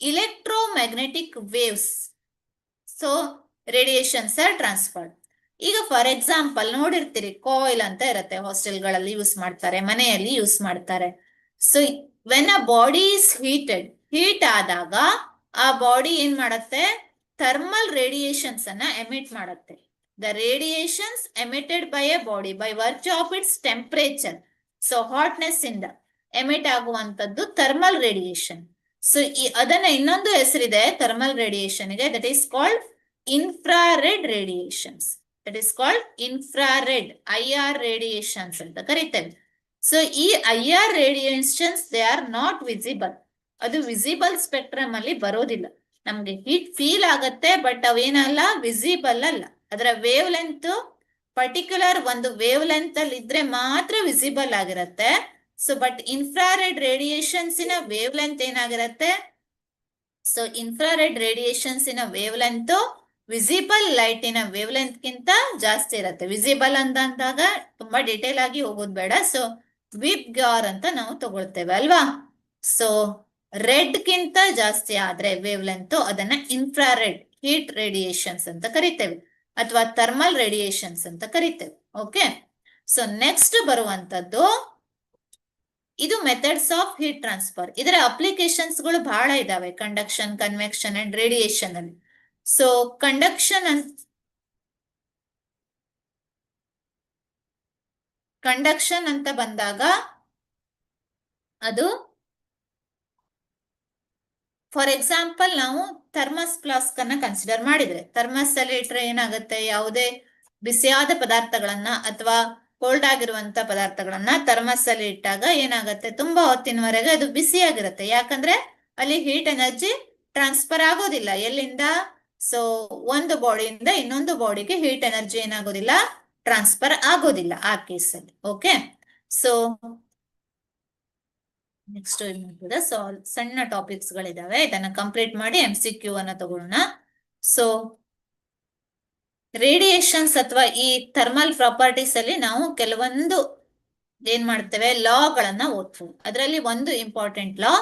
electromagnetic waves. So radiations are transferred. ಈಗ ಫಾರ್ ಎಕ್ಸಾಂಪಲ್ ನೋಡಿರ್ತೀರಿ, ಕಾಯಿಲ್ ಅಂತ ಇರುತ್ತೆ, ಹಾಸ್ಟೆಲ್ಗಳಲ್ಲಿ ಯೂಸ್ ಮಾಡ್ತಾರೆ, ಮನೆಯಲ್ಲಿ ಯೂಸ್ ಮಾಡ್ತಾರೆ. So when a body is heat ಆದಾಗ ಆ ಬಾಡಿ ಏನ್ ಮಾಡತ್ತೆ, ಥರ್ಮಲ್ ರೇಡಿಯೇಷನ್ಸ್ ಅನ್ನ ಎಮಿಟ್ ಮಾಡುತ್ತೆ. The radiations emitted by a body by virtue of its temperature, so hotness ಇಂದ ಎಮಿಟ್ ಆಗುವಂತದ್ದು ಥರ್ಮಲ್ ರೇಡಿಯೇಷನ್. ಸೊ ಅದನ್ನ ಇನ್ನೊಂದು ಹೆಸರಿದೆ ಥರ್ಮಲ್ ರೇಡಿಯೇಷನ್ಗೆ, that is called infrared radiations. That is called infrared, IR radiations ಅಂತ ಕರಿತೇವೆ. ಸೊ ಈ IR radiations they are not visible. ಅದು ವಿಸಿಬಲ್ ಸ್ಪೆಕ್ಟ್ರಮ್ ಅಲ್ಲಿ ಬರೋದಿಲ್ಲ. ನಮ್ಗೆ ಹೀಟ್ ಫೀಲ್ ಆಗತ್ತೆ, ಬಟ್ ಅವೇನಲ್ಲ, ವಿಸಿಬಲ್ ಅಲ್ಲ. ಅದರ ವೇವ್ ಲೆಂತ್ ಪರ್ಟಿಕ್ಯುಲರ್ ಒಂದು ವೇವ್ ಲೆಂತ್ ಅಲ್ಲಿ ಇದ್ರೆ ಮಾತ್ರ ವಿಸಿಬಲ್ ಆಗಿರತ್ತೆ. ಸೊ ಬಟ್ ಇನ್ಫ್ರಾರೆಡ್ ರೇಡಿಯೇಷನ್ಸ್ ಇನ ವೇವ್ ಲೆಂತ್ ಏನಾಗಿರತ್ತೆ? ಸೊ ಇನ್ಫ್ರಾರೆಡ್ ರೇಡಿಯೇಷನ್ಸ್ ಇನ ವೇವ್ ಲೆಂತ್ ವಿಸಿಬಲ್ ಲೈಟ್ ಇನ ವೇವ್ ಲೆಂತ್ ಗಿಂತ ಜಾಸ್ತಿ ಇರತ್ತೆ. ವಿಸಿಬಲ್ ಅಂದಾಗ ತುಂಬಾ ಡಿಟೇಲ್ ಆಗಿ ಹೋಗೋದು ಬೇಡ. ಸೊ ವಿಬ್ಗ್ಯಾರ್ ಅಂತ ನಾವು ತಗೊಳ್ತೇವೆ ಅಲ್ವಾ. ಸೊ ರೆಡ್ ಗಿಂತ ಜಾಸ್ತಿ ಆದ್ರೆ ವೇವ್ ಲೆಂತ್ ಅದನ್ನ ಇನ್ಫ್ರಾರೆಡ್ ಹೀಟ್ ರೇಡಿಯೇಷನ್ಸ್ ಅಂತ ಕರಿತೇವೆ, ಅಥವಾ ಥರ್ಮಲ್ ರೇಡಿಯೇಷನ್ಸ್ ಅಂತ ಕರಿತೇವೆ. ಓಕೆ. ಸೊ ನೆಕ್ಸ್ಟ್ ಬರುವಂತದ್ದು ಇದು ಮೆಥಡ್ಸ್ ಆಫ್ ಹೀಟ್ ಟ್ರಾನ್ಸ್ಫರ್. ಇದರ ಅಪ್ಲಿಕೇಶನ್ಸ್ ಗಳು ಬಹಳ ಇದಾವೆ, ಕಂಡಕ್ಷನ್, ಕನ್ವೆಕ್ಷನ್ ಅಂಡ್ ರೇಡಿಯೇಷನ್ ಅಲ್ಲಿ. ಸೊ ಕಂಡಕ್ಷನ್ ಅಂತ ಬಂದಾಗ ಅದು ಫಾರ್ ಎಕ್ಸಾಂಪಲ್ ನಾವು ಥರ್ಮಸ್ ಫ್ಲಾಸ್ಕ್ ಅನ್ನ ಕನ್ಸಿಡರ್ ಮಾಡಿದ್ರೆ, ಥರ್ಮಸ್ ಅಲ್ಲಿ ಇಟ್ರೆ ಏನಾಗುತ್ತೆ, ಯಾವುದೇ ಬಿಸಿಯಾದ ಪದಾರ್ಥಗಳನ್ನ ಅಥವಾ ಕೋಲ್ಡ್ ಆಗಿರುವಂತ ಪದಾರ್ಥಗಳನ್ನ ಥರ್ಮಸ್ ಅಲ್ಲಿ ಇಟ್ಟಾಗ ಏನಾಗುತ್ತೆ, ತುಂಬಾ ಹೊತ್ತಿನವರೆಗೆ ಅದು ಬಿಸಿಯಾಗಿರುತ್ತೆ. ಯಾಕಂದ್ರೆ ಅಲ್ಲಿ ಹೀಟ್ ಎನರ್ಜಿ ಟ್ರಾನ್ಸ್ಫರ್ ಆಗೋದಿಲ್ಲ. ಎಲ್ಲಿಂದ? ಸೊ ಒಂದು ಬಾಡಿಯಿಂದ ಇನ್ನೊಂದು ಬಾಡಿಗೆ ಹೀಟ್ ಎನರ್ಜಿ ಏನಾಗೋದಿಲ್ಲ, ಟ್ರಾನ್ಸ್ಫರ್ ಆಗೋದಿಲ್ಲ ಆ ಕೇಸಲ್ಲಿ. ಓಕೆ. ಸೊ ನೆಕ್ಸ್ಟ್ ಏನಾಗ್ತದೆ, ಸೊ ಸಣ್ಣ ಟಾಪಿಕ್ಸ್ ಗಳಿದಾವೆ, ಇದನ್ನ ಕಂಪ್ಲೀಟ್ ಮಾಡಿ MCQ ಅನ್ನ ತಗೊಳ್ಳೋಣ. ಸೊ ರೇಡಿಯೇಷನ್ಸ್ ಅಥವಾ ಈ ಥರ್ಮಲ್ ಪ್ರಾಪರ್ಟೀಸ್ ಅಲ್ಲಿ ನಾವು ಕೆಲವೊಂದು ಏನ್ ಮಾಡ್ತೇವೆ, ಲಾ ಗಳನ್ನ ಓದ್ತೀವಿ. ಅದರಲ್ಲಿ ಒಂದು important law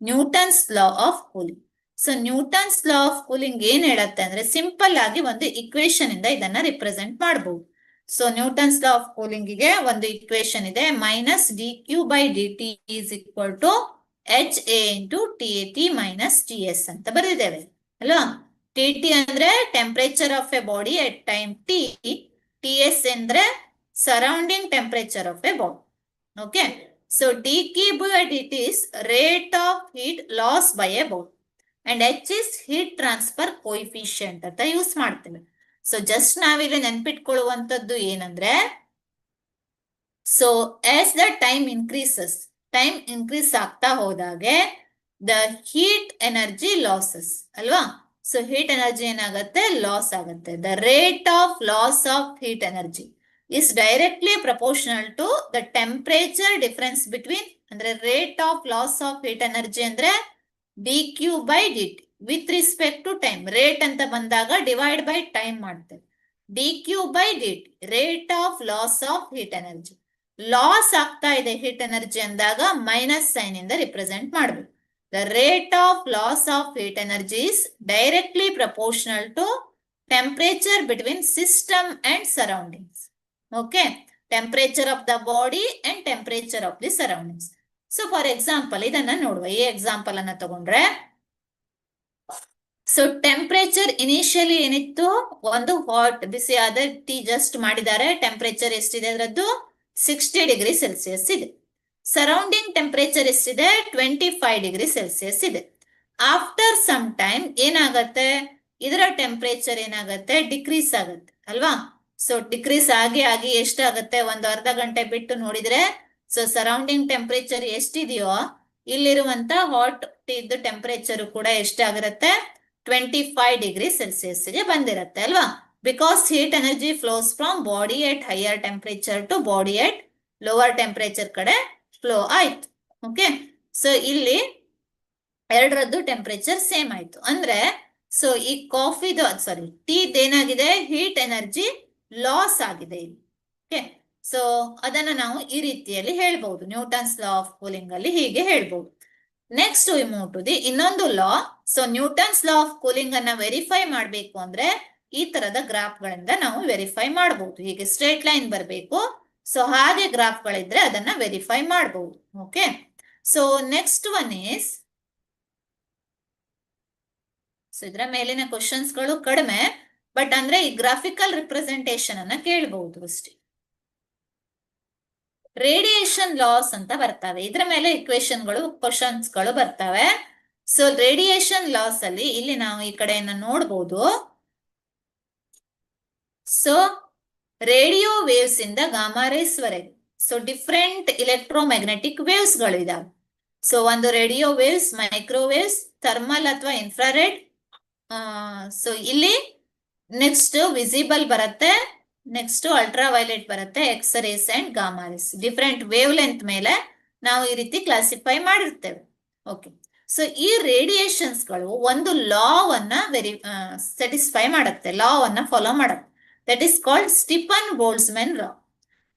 Newton's law of cooling. So Newton's law of cooling ಏನ್ ಹೇಳತ್ತೆ ಅಂದ್ರೆ, ಸಿಂಪಲ್ ಆಗಿ ಒಂದು ಇಕ್ವೇಶನ್ ಇಂದ ಇದನ್ನ ರಿಪ್ರೆಸೆಂಟ್ ಮಾಡಬಹುದು. So Newton's law of cooling ಗೆ ಒಂದು ಇಕ್ವೇಶನ್ ಇದೆ, -dq/dt is equal to HA into TAT minus TS ಅಂತ ಬರೆದಿದ್ದೇವೆ ಅಲ್ವಾ. TT ಅಂದ್ರೆ temperature of a body at time T, TS ಅಂದ್ರೆ surrounding temperature of a body. Okay. So dq/dt is rate of heat loss by a body and H is heat transfer coefficient ಅಂತ use ಮಾಡ್ತೇವೆ. So just ನಾವಿಲ್ಲಿ ನೆನ್ಪಿಟ್ಕೊಳ್ಳುವಂತದ್ದು ಏನಂದ್ರೆ, so as the time increase ಆಗ್ತಾ ಹೋದಾಗೆ the heat energy losses ಅಲ್ವಾ. So heat energy ಏನಾಗುತ್ತೆ, loss ಆಗುತ್ತೆ. The rate of loss of heat energy is directly proportional to the temperature difference between, ಅಂದ್ರೆ rate of loss of heat energy ಅಂದ್ರೆ dq/dt with respect to time. Rate ಅಂತ ಬಂದಾಗ divide by time ಮಾಡ್ತೇವೆ. dq/dt rate of loss of heat energy. Loss ಆಗ್ತಾ ಇದೆ heat energy ಅಂದಾಗ minus sign ಇಂದ represent ಮಾಡಬೇಕು. The rate of loss of heat energy is directly proportional to temperature between system and surroundings. Okay. Temperature of the body and temperature of the surroundings. So for example ಇದನ್ನ ನೋಡುವ. ಈ example ಅನ್ನ ತಗೊಂಡ್ರೆ, so temperature initially ಏನಿತ್ತು, ಒಂದು hot ಬಿಸಿಯಾದ tea just ಮಾಡಿದ್ದಾರೆ. Temperature ಎಷ್ಟಿದೆ ಅದರದ್ದು, 60 ಡಿಗ್ರಿ ಸೆಲ್ಸಿಯಸ್ ಇದೆ. ಸರೌಂಡಿಂಗ್ ಟೆಂಪರೇಚರ್ ಎಷ್ಟಿದೆ, 25 ಡಿಗ್ರಿ ಸೆಲ್ಸಿಯಸ್ ಇದೆ. ಆಫ್ಟರ್ ಸಮ್ ಟೈಮ್ ಏನಾಗತ್ತೆ, ಇದರ ಟೆಂಪರೇಚರ್ ಏನಾಗತ್ತೆ, ಡಿಕ್ರೀಸ್ ಆಗತ್ತೆ ಅಲ್ವಾ. ಸೊ ಡಿಕ್ರೀಸ್ ಆಗಿ ಎಷ್ಟಾಗತ್ತೆ, ಒಂದು ಅರ್ಧ ಗಂಟೆ ಬಿಟ್ಟು ನೋಡಿದ್ರೆ, ಸೊ ಸರೌಂಡಿಂಗ್ ಟೆಂಪರೇಚರ್ ಎಷ್ಟಿದೆಯೋ ಇಲ್ಲಿರುವಂತ ಹಾಟ್ ಟೀದ್ದು ಟೆಂಪರೇಚರ್ ಕೂಡ ಎಷ್ಟಾಗಿರುತ್ತೆ, 25 ಡಿಗ್ರಿ ಸೆಲ್ಸಿಯಸ್ ಗೆ ಬಂದಿರತ್ತೆ ಅಲ್ವಾ. Because heat energy flows from body at higher temperature to body at lower temperature ಕಡೆ ಫ್ಲೋ ಆಯ್ತು. ಓಕೆ. ಸೊ ಇಲ್ಲಿ ಎರಡರದ್ದು ಟೆಂಪರೇಚರ್ ಸೇಮ್ ಆಯ್ತು ಅಂದ್ರೆ, ಸೊ ಈ ಟೀದೇನಾಗಿದೆ, ಹೀಟ್ ಎನರ್ಜಿ ಲಾಸ್ ಆಗಿದೆ ಇಲ್ಲಿ. ಓಕೆ. ಸೊ ಅದನ್ನ ನಾವು ಈ ರೀತಿಯಲ್ಲಿ ಹೇಳ್ಬಹುದು, ನ್ಯೂಟನ್ಸ್ ಲಾ ಆಫ್ ಕೂಲಿಂಗ್ ಅಲ್ಲಿ ಹೀಗೆ ಹೇಳ್ಬಹುದು. ನೆಕ್ಸ್ಟ್ ಇನ್ನೊಂದು law. So Newton's law of cooling ಅನ್ನ ವೆರಿಫೈ ಮಾಡ್ಬೇಕು ಅಂದ್ರೆ ಈ ತರದ ಗ್ರಾಫ್ ಗಳಿಂದ ನಾವು ವೆರಿಫೈ ಮಾಡಬಹುದು. ಹೀಗೆ ಸ್ಟ್ರೇಟ್ ಲೈನ್ ಬರಬೇಕು. ಸೊ ಹಾಗೆ ಗ್ರಾಫ್ ಗಳಿದ್ರೆ ಅದನ್ನ ವೆರಿಫೈ ಮಾಡಬಹುದು. Okay. So next one is, so ಇದರ ಮೇಲಿನ ಕ್ವಶನ್ಸ್ ಗಳು ಕಡಿಮೆ, ಬಟ್ ಅಂದ್ರೆ ಈ ಗ್ರಾಫಿಕಲ್ ರಿಪ್ರೆಸೆಂಟೇಷನ್ ಅನ್ನ ಕೇಳಬಹುದು ಅಷ್ಟೇ. ರೇಡಿಯೇಷನ್ ಲಾಸ್ ಅಂತ ಬರ್ತವೆ, ಇದ್ರ ಮೇಲೆ ಇಕ್ವೇಶನ್ ಗಳು ಕ್ವಶನ್ಸ್ ಗಳು ಬರ್ತವೆ. ಸೊ ರೇಡಿಯೇಷನ್ ಲಾಸ್ ಅಲ್ಲಿ ಇಲ್ಲಿ ನಾವು ಈ ಕಡೆಯನ್ನ ನೋಡ್ಬೋದು. ಸೊ ರೇಡಿಯೋ ವೇವ್ಸ್ ಇಂದ ಗಾಮಾ ರೇಸ್ ವರೆಗೆ ಸೊ ಡಿಫ್ರೆಂಟ್ ಇಲೆಕ್ಟ್ರೋಮ್ಯಾಗ್ನೆಟಿಕ್ ವೇವ್ಸ್ ಗಳು ಇದಾವೆ. ಸೊ ಒಂದು ರೇಡಿಯೋ ವೇವ್ಸ್, ಮೈಕ್ರೋವೇವ್ಸ್, ಥರ್ಮಲ್ ಅಥವಾ ಇನ್ಫ್ರಾರೆಡ್. ಸೊ ಇಲ್ಲಿ ನೆಕ್ಸ್ಟ್ ವಿಸಿಬಲ್ ಬರುತ್ತೆ, ನೆಕ್ಸ್ಟ್ ಅಲ್ಟ್ರಾ ವೈಲೆಟ್ ಬರುತ್ತೆ, X rays and gamma rays. Different wavelength ಮೇಲೆ ನಾವು ಈ ರೀತಿ ಕ್ಲಾಸಿಫೈ ಮಾಡಿರ್ತೇವೆ. ಓಕೆ, ಸೊ ಈ ರೇಡಿಯೇಷನ್ಸ್ ಗಳು ಒಂದು ಲಾವನ್ನ ಸ್ಯಾಟಿಸ್ಫೈ ಮಾಡುತ್ತೆ, ಲಾವನ್ನ ಫಾಲೋ ಮಾಡುತ್ತೆ. That is called Stefan Boltzmann law.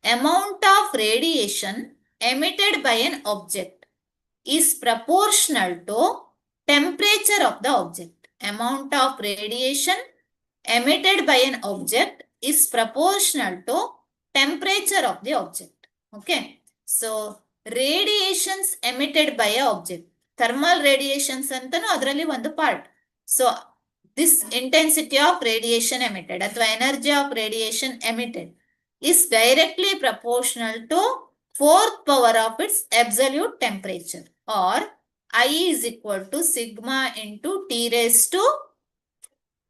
Amount of radiation emitted by N object is proportional to temperature of the object. Amount of radiation emitted by an object is proportional to temperature of the object. Okay, so radiations emitted by a object, thermal radiations antanu adralli ಒಂದು part. So this intensity of radiation emitted ಅಥವಾ energy of radiation emitted is directly proportional to fourth power of its absolute temperature, or I is equal to sigma into T raised to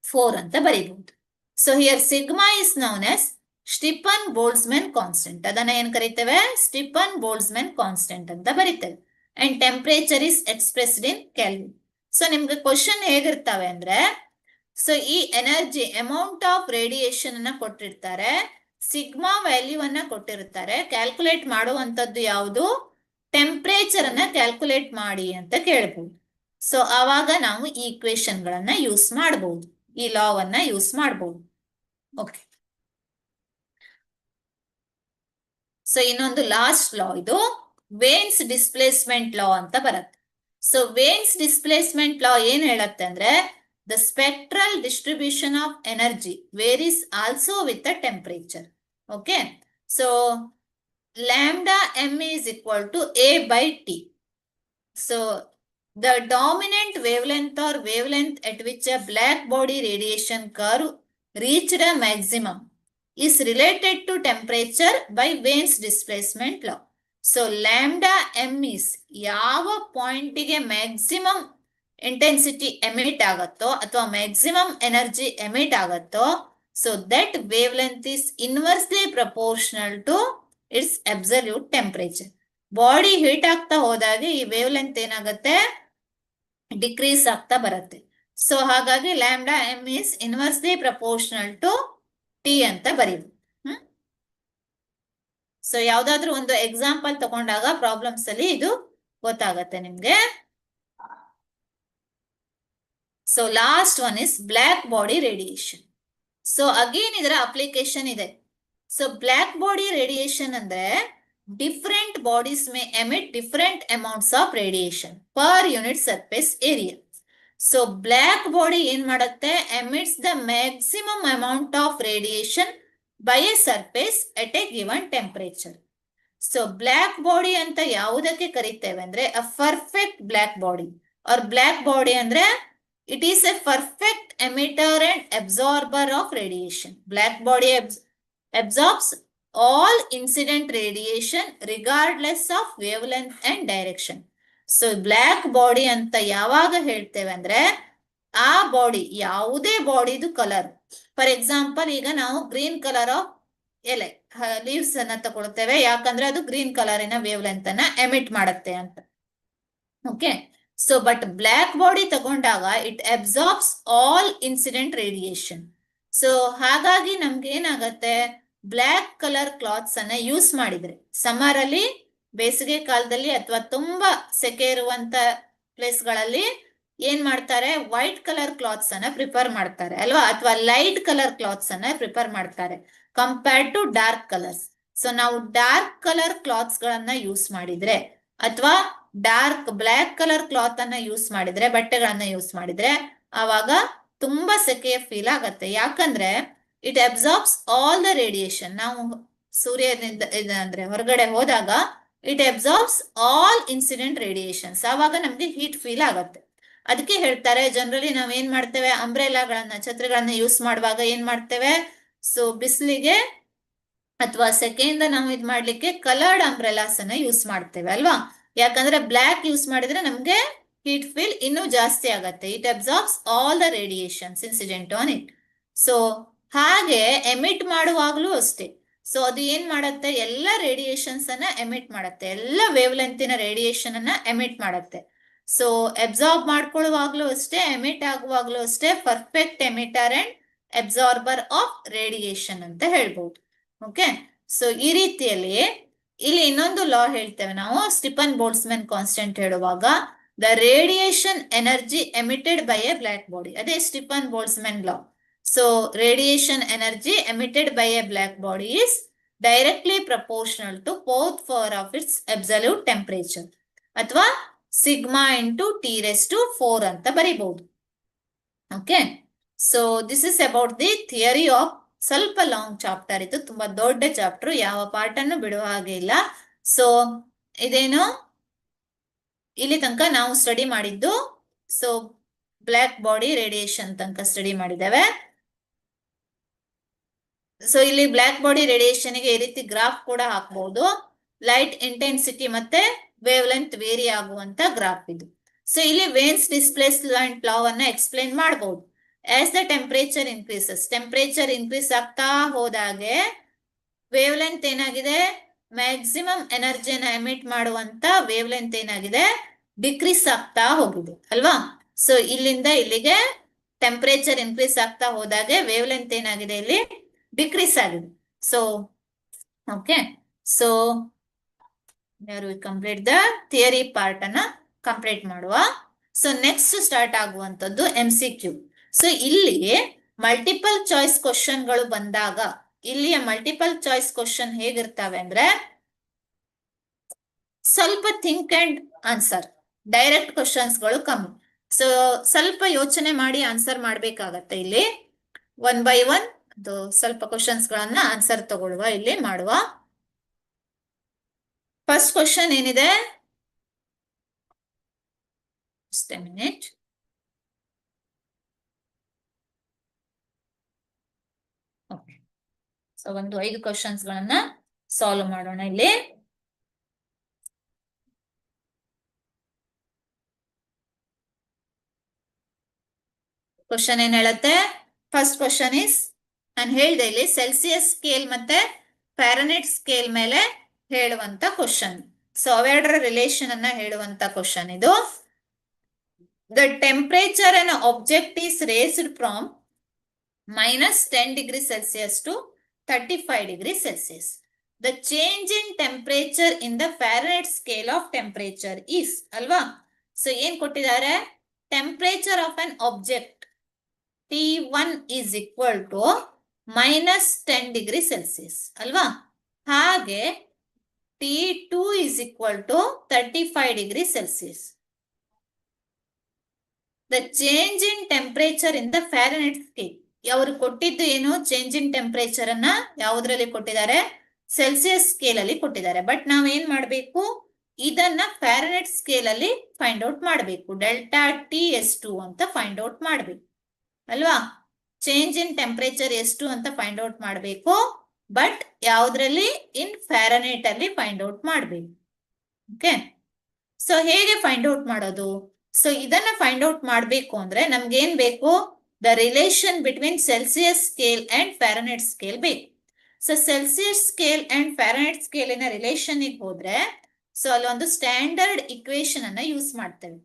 4 ಅಂತ ಬರೀಬಹುದು. So here sigma is known as Stefan Boltzmann constant. ಅದನ್ನ ಏನ್ ಕರಿತೇವೆ? Stefan Boltzmann constant ಅಂತ ಬರೀತೇವೆ. And temperature is expressed in kelvin. So ನಿಮ್ಗೆ question ಹೇಗಿರ್ತಾವೆ ಅಂದ್ರೆ, ಸೊ ಈ ಎನರ್ಜಿ ಅಮೌಂಟ್ ಆಫ್ ರೇಡಿಯೇಷನ್ ಅನ್ನ ಕೊಟ್ಟಿರ್ತಾರೆ, ಸಿಗ್ಮಾ ವ್ಯಾಲ್ಯೂ ಅನ್ನ ಕೊಟ್ಟಿರ್ತಾರೆ, ಕ್ಯಾಲ್ಕುಲೇಟ್ ಮಾಡುವಂತದ್ದು ಯಾವುದು? ಟೆಂಪರೇಚರ್ ಅನ್ನ ಕ್ಯಾಲ್ಕುಲೇಟ್ ಮಾಡಿ ಅಂತ ಕೇಳಬಹುದು. ಸೊ ಆವಾಗ ನಾವು ಈ ಈಕ್ವೇಶನ್ ಗಳನ್ನ ಯೂಸ್ ಮಾಡಬಹುದು, ಈ ಲಾವನ್ನ ಯೂಸ್ ಮಾಡಬಹುದು. ಓಕೆ, ಸೊ ಇನ್ನೊಂದು ಲಾಸ್ಟ್ ಲಾ, ಇದು ವೇನ್ಸ್ ಡಿಸ್ಪ್ಲೇಸ್ಮೆಂಟ್ ಲಾ ಅಂತ ಬರುತ್ತೆ. ಸೊ ವೇನ್ಸ್ ಡಿಸ್ಪ್ಲೇಸ್ಮೆಂಟ್ ಲಾ ಏನ್ ಹೇಳುತ್ತೆ ಅಂದ್ರೆ, the spectral distribution of energy varies also with the temperature. Okay, so lambda m is equal to A by T. So the dominant wavelength or wavelength at which a black body radiation curve reached a maximum is related to temperature by Wien's displacement law. So lambda m is ಯಾವ ಪಾಯಿಂಟಿಗೆ maximum intensity emit ಆಗತ್ತೋ ಅಥವಾ maximum energy emit ಆಗತ್ತೋ, so that wave length is inversely proportional to its absolute temperature. Body heat ಆಗ್ತಾ ಹೋದಾಗೆ ಈ wave length ಏನಾಗುತ್ತೆ? Decrease ಆಗ್ತಾ ಬರುತ್ತೆ. ಸೊ ಹಾಗಾಗಿ lambda m is inversely proportional to T ಅಂತ ಬರೀದು. ಸೊ ಯಾವ್ದಾದ್ರು ಒಂದು ಎಕ್ಸಾಂಪಲ್ ತಗೊಂಡಾಗ ಪ್ರಾಬ್ಲಮ್ಸ್ ಅಲ್ಲಿ ಇದು ಗೊತ್ತಾಗತ್ತೆ ನಿಮ್ಗೆ. So last one is black body radiation. So again ಇದರ ಅಪ್ಲಿಕೇಶನ್ ಇದೆ. ಸೊ ಬ್ಲ್ಯಾಕ್ ಬಾಡಿ ರೇಡಿಯೇಷನ್ ಅಂದ್ರೆ different bodies may emit different amounts of radiation per unit surface area. So black body ಏನ್ ಮಾಡುತ್ತೆ? Emits the maximum amount of radiation by a surface at a given temperature. So black body ಅಂತ ಯಾವುದಕ್ಕೆ ಕರಿತೇವೆ ಅಂದ್ರೆ, a perfect black body or black body ಅಂದ್ರೆ it is a perfect emitter and absorber of radiation. Black body absorbs all incident radiation regardless of wavelength and direction. So black body ಅಂತ ಯಾವಾಗ ಹೇಳ್ತೇವೆ ಅಂದ್ರೆ, ಆ ಬಾಡಿ ಯಾವುದೇ ಬಾಡಿದು colour, for example ಈಗ ನಾವು green colour of ಎಲೆ ಲೀವ್ಸ್ ಅನ್ನ ತಗೊಳ್ತೇವೆ, ಯಾಕಂದ್ರೆ ಅದು ಗ್ರೀನ್ ಕಲರಿನ ವೇವ್ ಲೆಂತ್ ಅನ್ನ ಎಮಿಟ್ ಮಾಡುತ್ತೆ ಅಂತ. Okay, so but black body ತಗೊಂಡಾಗ it absorbs all incident radiation. So ಹಾಗಾಗಿ ನಮ್ಗೆ ಏನಾಗತ್ತೆ? ಬ್ಲ್ಯಾಕ್ ಕಲರ್ ಕ್ಲಾತ್ಸ್ ಅನ್ನ ಯೂಸ್ ಮಾಡಿದ್ರೆ ಸಮ್ಮರ್ ಅಲ್ಲಿ, ಬೇಸಿಗೆ ಕಾಲದಲ್ಲಿ ಅಥವಾ ತುಂಬಾ ಸೆಕೆ ಇರುವಂತ ಪ್ಲೇಸ್ ಗಳಲ್ಲಿ ಏನ್ ಮಾಡ್ತಾರೆ? ವೈಟ್ ಕಲರ್ ಕ್ಲಾತ್ಸ್ ಅನ್ನ ಪ್ರಿಫರ್ ಮಾಡ್ತಾರೆ ಅಲ್ವಾ, ಅಥವಾ ಲೈಟ್ ಕಲರ್ ಕ್ಲಾತ್ಸ್ ಅನ್ನ ಪ್ರಿಫರ್ ಮಾಡ್ತಾರೆ compared to dark colours. So ನಾವು ಡಾರ್ಕ್ ಕಲರ್ ಕ್ಲಾತ್ಸ್ ಗಳನ್ನ ಯೂಸ್ ಮಾಡಿದ್ರೆ ಅಥವಾ ಡಾರ್ಕ್ ಬ್ಲ್ಯಾಕ್ ಕಲರ್ ಕ್ಲಾತ್ ಅನ್ನ ಯೂಸ್ ಮಾಡಿದ್ರೆ, ಬಟ್ಟೆಗಳನ್ನ ಯೂಸ್ ಮಾಡಿದ್ರೆ, ಆವಾಗ ತುಂಬಾ ಸೆಕೆಯ ಫೀಲ್ ಆಗತ್ತೆ. ಯಾಕಂದ್ರೆ it absorbs all the radiation. ನಾವು ಸೂರ್ಯನಿಂದ ಅಂದ್ರೆ ಹೊರಗಡೆ ಹೋದಾಗ it absorbs all incident radiations, ಆವಾಗ ನಮ್ಗೆ ಹೀಟ್ ಫೀಲ್ ಆಗತ್ತೆ. ಅದಕ್ಕೆ ಹೇಳ್ತಾರೆ ಜನರಲಿ ನಾವ್ ಏನ್ ಮಾಡ್ತೇವೆ? ಅಂಬ್ರೆಲಾಗಳನ್ನ, ಛತ್ರಿಗಳನ್ನ ಯೂಸ್ ಮಾಡುವಾಗ ಏನ್ ಮಾಡ್ತೇವೆ? ಸೊ ಬಿಸಿಲಿಗೆ ಅಥವಾ ಸೆಕೆಯಿಂದ ನಾವು ಇದ್ ಮಾಡ್ಲಿಕ್ಕೆ ಕಲರ್ಡ್ ಅಂಬ್ರೆಲಾಸ್ ಅನ್ನ ಯೂಸ್ ಮಾಡ್ತೇವೆ ಅಲ್ವಾ. ಯಾಕಂದ್ರೆ ಬ್ಲ್ಯಾಕ್ ಯೂಸ್ ಮಾಡಿದ್ರೆ ನಮ್ಗೆ heat fill ಇನ್ನೂ ಜಾಸ್ತಿ ಆಗತ್ತೆ. It absorbs all the radiations incident on it. So ಹಾಗೆ ಎಮಿಟ್ ಮಾಡುವಾಗ್ಲೂ ಅಷ್ಟೇ. ಸೊ ಅದು ಏನ್ ಮಾಡತ್ತೆ, ಎಲ್ಲ ರೇಡಿಯೇಷನ್ಸ್ ಅನ್ನ ಎಮಿಟ್ ಮಾಡತ್ತೆ, ಎಲ್ಲ ವೇವ್ ಲೆಂತಿನ ರೇಡಿಯೇಷನ್ ಅನ್ನ ಎಮಿಟ್ ಮಾಡತ್ತೆ. ಸೊ ಅಬ್ಸಾರ್ಬ್ ಮಾಡ್ಕೊಳ್ಳುವಾಗ್ಲೂ ಅಷ್ಟೇ, ಎಮಿಟ್ ಆಗುವಾಗ್ಲೂ ಅಷ್ಟೇ, perfect emitter and absorber of radiation ಅಂತ ಹೇಳ್ಬಹುದು. ಓಕೆ, ಸೊ ಈ ರೀತಿಯಲ್ಲಿ ಇಲ್ಲಿ ಇನ್ನೊಂದು ಲಾ ಹೇಳ್ತೇವೆ ನಾವು, ಸ್ಟಿಫನ್ ಬೋಲ್ಟ್ಜ್ಮನ್ ಕಾನ್ಸ್ಟೆಂಟ್ ಹೇಳುವಾಗ, the radiation energy emitted by a black body, ಅದೇ Stefan Boltzmann law. So radiation energy emitted by a black body is directly proportional to both power of its absolute temperature, ಅಥವಾ sigma into T raise to 4 ಅಂತ ಬರೀಬಹುದು. Okay, so this is about the theory of, ಸ್ವಲ್ಪ long chapter ಇದು, ತುಂಬಾ ದೊಡ್ಡ chapter, ಯಾವ part ಅನ್ನು ಬಿಡುವ ಹಾಗೆ ಇಲ್ಲ. ಸೊ ಇದೇನು ಇಲ್ಲಿ ತನಕ ನಾವು ಸ್ಟಡಿ ಮಾಡಿದ್ದು, ಸೊ ಬ್ಲಾಕ್ ಬಾಡಿ ರೇಡಿಯೇಷನ್ ತನಕ ಸ್ಟಡಿ ಮಾಡಿದ್ದೇವೆ. ಸೊ ಇಲ್ಲಿ ಬ್ಲಾಕ್ ಬಾಡಿ ರೇಡಿಯೇಷನ್ ಗೆ ಈ ರೀತಿ ಗ್ರಾಫ್ ಕೂಡ ಹಾಕಬಹುದು, ಲೈಟ್ ಇಂಟೆನ್ಸಿಟಿ ಮತ್ತೆ ವೇವ್ ಲೆಂತ್ ವೇರಿ ಆಗುವಂತ ಗ್ರಾಫ್ ಇದು. ಸೊ ಇಲ್ಲಿ ವೇನ್ಸ್ ಡಿಸ್ಪ್ಲೇಸ್ಮೆಂಟ್ ಲಾ ಅನ್ನ ಎಕ್ಸ್ಪ್ಲೇನ್ ಮಾಡಬಹುದು. As the temperature increases, temperature increase ಆಗ್ತಾ ಹೋದಾಗೆ ವೇವ್ ಲೆಂತ್ ಏನಾಗಿದೆ, ಮ್ಯಾಕ್ಸಿಮಮ್ ಎನರ್ಜಿನ ಎಮಿಟ್ ಮಾಡುವಂತ ವೇವ್ ಲೆಂತ್ ಏನಾಗಿದೆ, ಡಿಕ್ರೀಸ್ ಆಗ್ತಾ ಹೋಗಿದೆ ಅಲ್ವಾ. ಸೊ ಇಲ್ಲಿಂದ ಇಲ್ಲಿಗೆ ಟೆಂಪರೇಚರ್ ಇನ್ಕ್ರೀಸ್ ಆಗ್ತಾ ಹೋದಾಗೆ ವೇವ್ ಲೆಂತ್ ಏನಾಗಿದೆ, ಇಲ್ಲಿ ಡಿಕ್ರೀಸ್ ಆಗಿದೆ. So okay, so complete the theory part ಅನ್ನ ಕಂಪ್ಲೀಟ್ ಮಾಡುವ. ಸೊ ನೆಕ್ಸ್ಟ್ ಸ್ಟಾರ್ಟ್ ಆಗುವಂತದ್ದು MCQ. ಸೊ ಇಲ್ಲಿ ಮಲ್ಟಿಪಲ್ ಚಾಯ್ಸ್ ಕ್ವಶನ್ ಗಳು ಬಂದಾಗ, ಇಲ್ಲಿಯ ಮಲ್ಟಿಪಲ್ ಚಾಯ್ಸ್ ಕ್ವಶನ್ ಹೇಗಿರ್ತವೆ ಅಂದ್ರೆ, ಸ್ವಲ್ಪ think and answer, direct questions ಗಳು ಕಮ್ಮಿ. ಸೊ ಸ್ವಲ್ಪ ಯೋಚನೆ ಮಾಡಿ ಆನ್ಸರ್ ಮಾಡ್ಬೇಕಾಗತ್ತೆ. ಇಲ್ಲಿ 1 by 1 ಸ್ವಲ್ಪ ಕ್ವಶನ್ಸ್ ಗಳನ್ನ ಆನ್ಸರ್ ತಗೊಳ್ಳುವ, ಇಲ್ಲಿ ಮಾಡುವ. ಫಸ್ಟ್ ಕ್ವಶನ್ ಏನಿದೆ, just a minute. Okay, so ಒಂದು 5 ಕ್ವಶನ್ಸ್ ಗಳನ್ನ ಸಾಲ್ವ್ ಮಾಡೋಣ. ಇಲ್ಲಿ ಕ್ವಶನ್ ಏನ್ ಹೇಳುತ್ತೆ, ಫಸ್ಟ್ ಕ್ವಶನ್ ಇಸ್, ನಾನು ಹೇಳ್ದೆ ಇಲ್ಲಿ ಸೆಲ್ಸಿಯಸ್ ಸ್ಕೇಲ್ ಮತ್ತೆ ಫ್ಯಾರನೈಟ್ ಸ್ಕೇಲ್ ಮೇಲೆ ಹೇಳುವಂತ ಕ್ವಶನ್. ಸೊ ಅವೆರಡರ ರಿಲೇಷನ್ ಅನ್ನ ಹೇಳುವಂತ ಕ್ವಶನ್ ಇದು. The temperature an object is raised from -10 degrees Celsius to 35 degrees Celsius. The change in temperature in the Fahrenheit scale of temperature is, ಅಲ್ವಾ. So ಏನ್ ಕೊಟ್ಟಿದ್ದಾರೆ, temperature of an object T1 is equal to -10 degrees Celsius ಅಲ್ವಾ. ಹಾಗೆ T2 is equal to 35 degrees Celsius. The change in temperature in the Fahrenheit scale, ಅವರು ಕೊಟ್ಟಿದ್ದು ಏನು, change in temperature ಅನ್ನ ಯಾವುದ್ರಲ್ಲಿ ಕೊಟ್ಟಿದ್ದಾರೆ, ಸೆಲ್ಸಿಯಸ್ ಸ್ಕೇಲ್ ಅಲ್ಲಿ ಕೊಟ್ಟಿದ್ದಾರೆ. ಬಟ್ ನಾವ್ ಏನ್ ಮಾಡ್ಬೇಕು, ಇದನ್ನ ಫ್ಯಾರನೈಟ್ ಸ್ಕೇಲ್ ಅಲ್ಲಿ ಫೈಂಡ್ ಔಟ್ ಮಾಡ್ಬೇಕು. ಡೆಲ್ಟಾ ಟಿ ಎಷ್ಟು ಅಂತ ಫೈಂಡ್ ಔಟ್ ಮಾಡ್ಬೇಕು ಅಲ್ವಾ. ಚೇಂಜ್ ಇನ್ ಟೆಂಪರೇಚರ್ ಎಷ್ಟು ಅಂತ ಫೈಂಡ್ ಔಟ್ ಮಾಡ್ಬೇಕು, ಬಟ್ ಯಾವ್ದ್ರಲ್ಲಿ, ಇನ್ ಫ್ಯಾರನೈಟ್ ಅಲ್ಲಿ ಫೈಂಡ್ ಔಟ್ ಮಾಡ್ಬೇಕು. ಓಕೆ, ಸೊ ಹೇಗೆ ಫೈಂಡ್ ಔಟ್ ಮಾಡೋದು, ಸೊ ಇದನ್ನ ಫೈಂಡ್ ಔಟ್ ಮಾಡ್ಬೇಕು ಅಂದ್ರೆ ನಮ್ಗೆ ಏನ್ ಬೇಕು, the relation between Celsius scale and Fahrenheit scale ಬೇಕು. So Celsius scale and Fahrenheit ಸ್ಕೇಲಿನ ರಿಲೇಷನ್ ಹೋದ್ರೆ, ಸೊ ಅಲ್ಲೊಂದು ಸ್ಟ್ಯಾಂಡರ್ಡ್ ಇಕ್ವೇಶನ್ ಅನ್ನ ಯೂಸ್ ಮಾಡ್ತೇವೆ.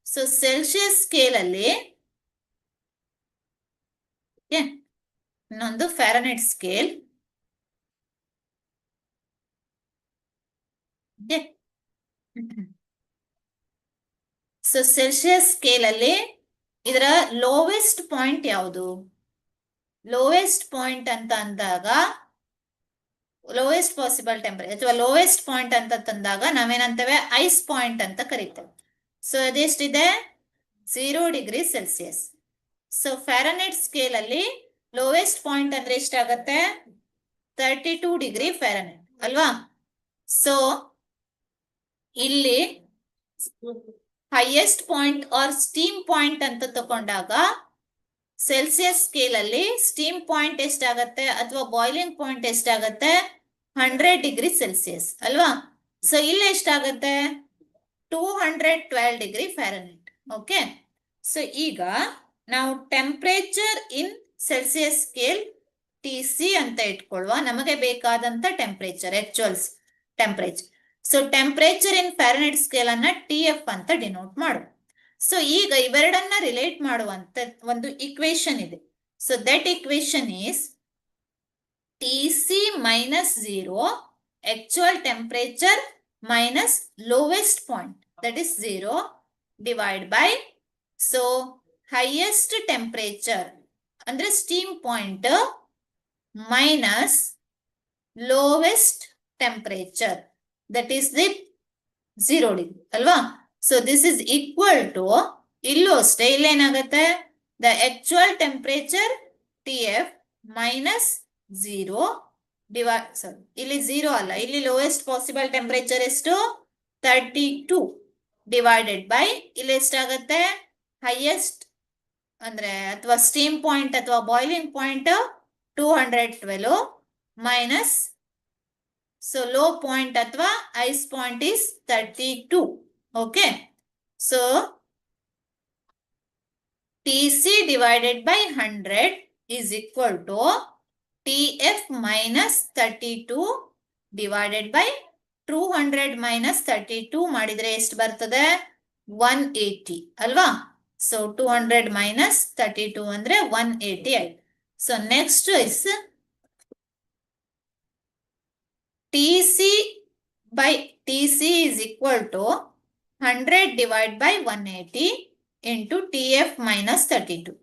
ಸೊ ಸೆಲ್ಸಿಯಸ್ ಸ್ಕೇಲ್ ಅಲ್ಲಿ, ಇನ್ನೊಂದು Fahrenheit scale, so Celsius scale ಅಲ್ಲಿ ಇದರ ಲೋವೆಸ್ಟ್ ಪಾಯಿಂಟ್ ಯಾವುದು, ಲೋವೆಸ್ಟ್ ಪಾಯಿಂಟ್ ಅಂತ ಅಂದಾಗ, ಲೋವೆಸ್ಟ್ ಪಾಸಿಬಲ್ ಟೆಂಪರೇಚರ್ ಅಥವಾ ಲೋವೆಸ್ಟ್ ಪಾಯಿಂಟ್ ಅಂತ ತಂದಾಗ ನಾವೇನಂತೇವೆ, ಐಸ್ ಪಾಯಿಂಟ್ ಅಂತ ಕರಿತೇವೆ. ಸೊ ಅದೆಷ್ಟಿದೆ, 0 degrees Celsius. So Fahrenheit scale ಅಲ್ಲಿ ಲೋವೆಸ್ಟ್ ಪಾಯಿಂಟ್ ಅಂದ್ರೆ ಎಷ್ಟಾಗತ್ತೆ, 32 degree ಫ್ಯಾರನೈಟ್ ಅಲ್ವಾ. ಸೊ ಇಲ್ಲಿ highest point or steam point ಅಂತ ತಗೊಂಡಾಗ, ಸೆಲ್ಸಿಯಸ್ ಸ್ಕೇಲ್ ಅಲ್ಲಿ ಸ್ಟೀಮ್ ಪಾಯಿಂಟ್ ಎಷ್ಟಾಗತ್ತೆ ಅಥವಾ ಬಾಯ್ಲಿಂಗ್ ಪಾಯಿಂಟ್ ಎಷ್ಟಾಗತ್ತೆ, 100 degrees Celsius ಅಲ್ವಾ. ಸೊ ಇಲ್ಲಿ ಎಷ್ಟಾಗತ್ತೆ, 212 degree ಫ್ಯಾರನೈಟ್ ಓಕೆ. ಸೊ ಈಗ ನಾವು temperature in Celsius scale TC ಅಂತ ಇಟ್ಕೊಳ್ಳುವ. ನಮಗೆ ಬೇಕಾದಂತ temperature actual temperature. So temperature in Fahrenheit scale ಅನ್ನ TF ಅಂತ ಡಿನೋಟ್ ಮಾಡು. ಸೊ ಈಗ ಇವೆರಡನ್ನ ರಿಲೇಟ್ ಮಾಡುವಂತ ಒಂದು ಇಕ್ವೇಶನ್ ಇದೆ. So that equation is TC minus 0 actual temperature minus lowest point, that is 0, divided by so highest temperature andre steam point minus lowest temperature, that is the 0 degree alva. So this is equal to illu ಅಷ್ಟೇ ಇಲ್ಲೇನಾಗುತ್ತೆ the actual temperature TF minus 0 divide, sorry, ಇಲ್ಲಿ 0 ಅಲ್ಲ, ಇಲ್ಲಿ lowest possible temperature ಎಷ್ಟು 32 divided by ಇಲ್ಲಿ ಎಷ್ಟಾಗುತ್ತೆ highest ಅಂದ್ರೆ ಅಥವಾ steam point ಅಥವಾ boiling point 212 minus so low point ಅಥವಾ ice point is 32. Okay, so TC divided by 100 is equal to TF minus 32 divided by 200 minus 32 ಮಾಡಿದ್ರೆ ಎಷ್ಟು ಬರ್ತದೆ 180 ಅಲ್ವಾ. ಸೊ 200 minus 32 ಅಂದ್ರೆ 180 ಆಯ್ತು. So next is TC by TC is equal to 100 divided by 180 into TF minus 32.